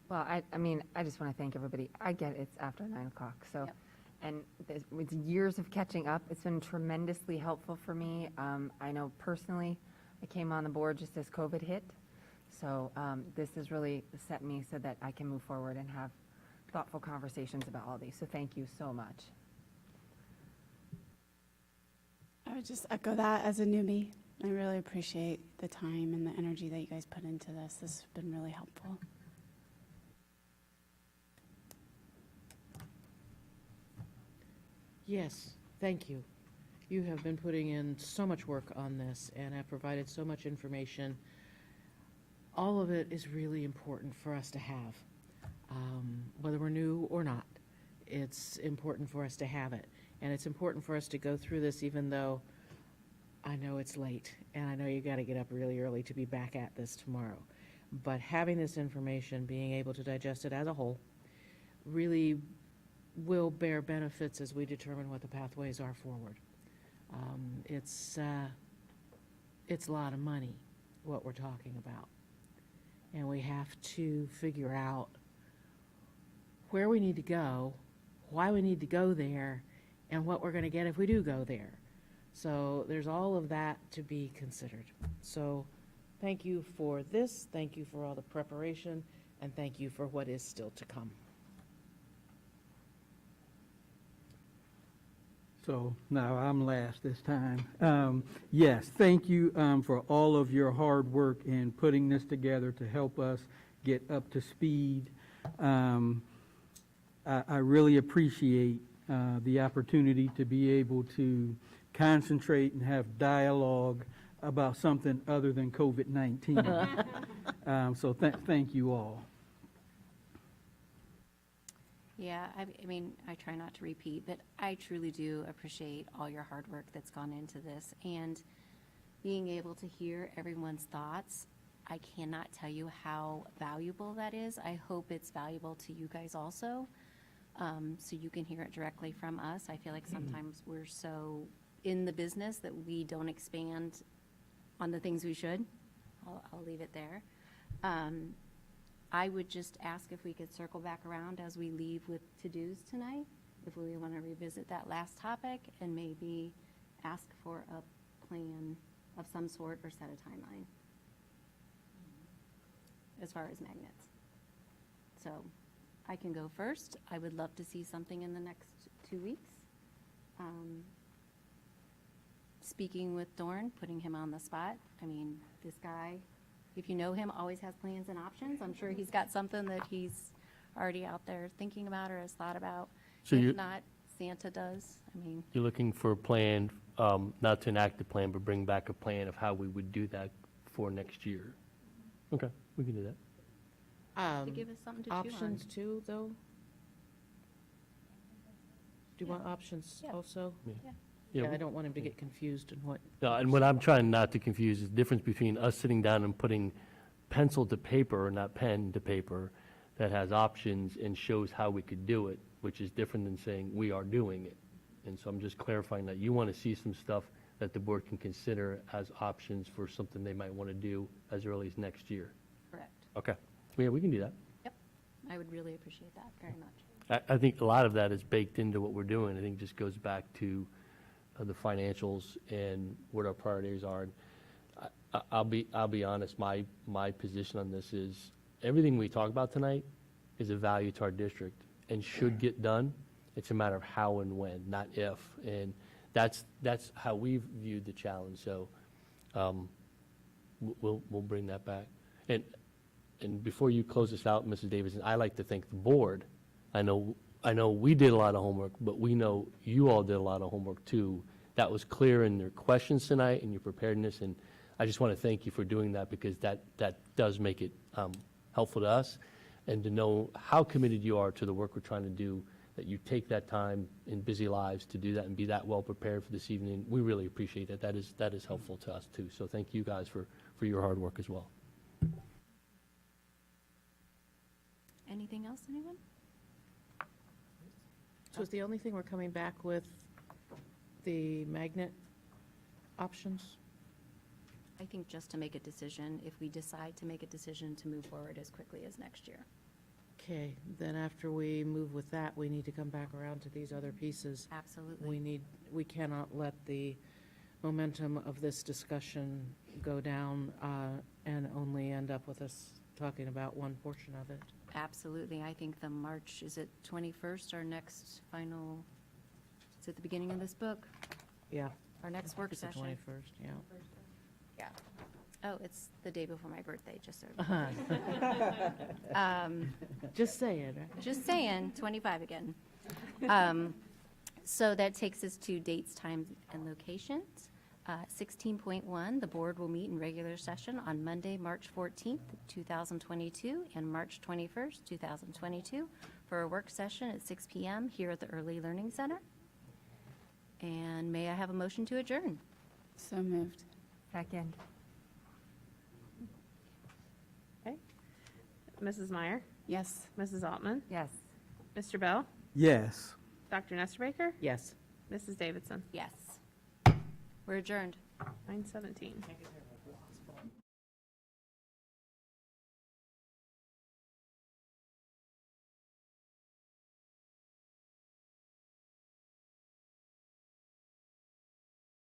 Well, I mean, I just want to thank everybody. I get it's after 9 o'clock, so, Yep. and with years of catching up, it's been tremendously helpful for me. I know personally, I came on the board just as COVID hit, so this has really set me so that I can move forward and have thoughtful conversations about all these. So thank you so much. I would just echo that as a newbie. I really appreciate the time and the energy that you guys put into this. This has been really helpful. Yes, thank you. You have been putting in so much work on this and have provided so much information. All of it is really important for us to have, whether we're new or not. It's important for us to have it. And it's important for us to go through this even though I know it's late and I know you got to get up really early to be back at this tomorrow. But having this information, being able to digest it as a whole, really will bear benefits as we determine what the pathways are forward. It's a lot of money, what we're talking about. And we have to figure out where we need to go, why we need to go there, and what we're going to get if we do go there. So there's all of that to be considered. So thank you for this, thank you for all the preparation, and thank you for what is still to come. So now I'm last this time. Yes, thank you for all of your hard work in putting this together to help us get up to speed. I really appreciate the opportunity to be able to concentrate and have dialogue about something other than COVID-19. So thank you all. Yeah, I mean, I try not to repeat, but I truly do appreciate all your hard work that's gone into this, and being able to hear everyone's thoughts I cannot tell you how valuable that is. I hope it's valuable to you guys also, so you can hear it directly from us. I feel like sometimes we're so in the business that we don't expand on the things we should. I'll leave it there. I would just ask if we could circle back around as we leave with to-dos tonight, if we want to revisit that last topic and maybe ask for a plan of some sort or set a timeline as far as magnets. So I can go first. I would love to see something in the next 2 weeks. Speaking with Dorn, putting him on the spot. I mean, this guy, if you know him, always has plans and options. I'm sure he's got something that he's already out there thinking about or has thought about. So If not, Santa does. I mean, You're looking for a plan, not to enact a plan, but bring back a plan of how we would do that for next year. Okay, we can do that. to give us something to chew on. Options too, though? Do you want options Yeah. also? Yeah. Yeah, Yeah, I don't want him to get confused in what. No, and what I'm trying not to confuse is the difference between us sitting down and putting pencil to paper, or not pen to paper, that has options and shows how we could do it, which is different than saying we are doing it. And so I'm just clarifying that you want to see some stuff that the board can consider as options for something they might want to do as early as next year. Correct. Okay, yeah, we can do that. Yep. I would really appreciate that very much. I think a lot of that is baked into what we're doing. I think it just goes back to the financials and what our priorities are. And I'll be honest, my position on this is, everything we talk about tonight is a value to our district and should get done. It's a matter of how and when, not if. And that's how we've viewed the challenge. So we'll bring that back. And before you close this out, Mrs. Davidson, I like to thank the board. I know we did a lot of homework, but we know you all did a lot of homework too. That was clear in your questions tonight and your preparedness, and I just want to thank you for doing that, because that does make it helpful to us, and to know how committed you are to the work we're trying to do, that you take that time in busy lives to do that and be that well prepared for this evening. We really appreciate it. That is helpful to us too. So thank you guys for your hard work as well. Anything else, anyone? So is the only thing we're coming back with the magnet options? I think just to make a decision, if we decide to make a decision to move forward as quickly as next year. Okay, then after we move with that, we need to come back around to these other pieces. Absolutely. We cannot let the momentum of this discussion go down and only end up with us talking about one portion of it. Absolutely. I think the March, is it 21st, our next final, it's at the beginning of this book? Yeah. Our next work It's the session. 21st, yeah. Yeah. Oh, it's the day before my birthday, just so. Just saying, right? Just saying, 25 again. So that takes us to dates, times, and locations. 16.1, the board will meet in regular session on Monday, March 14th, 2022, and March 21st, 2022, for a work session at 6 p.m. here at the Early Learning Center. And may I have a motion to adjourn? So moved. Second. Okay. Mrs. Meyer, Yes. Mrs. Altman, Yes. Mr. Bell, Yes. Dr. Nesterbaker, Yes. Mrs. Davidson, Yes. We're adjourned. 9:17.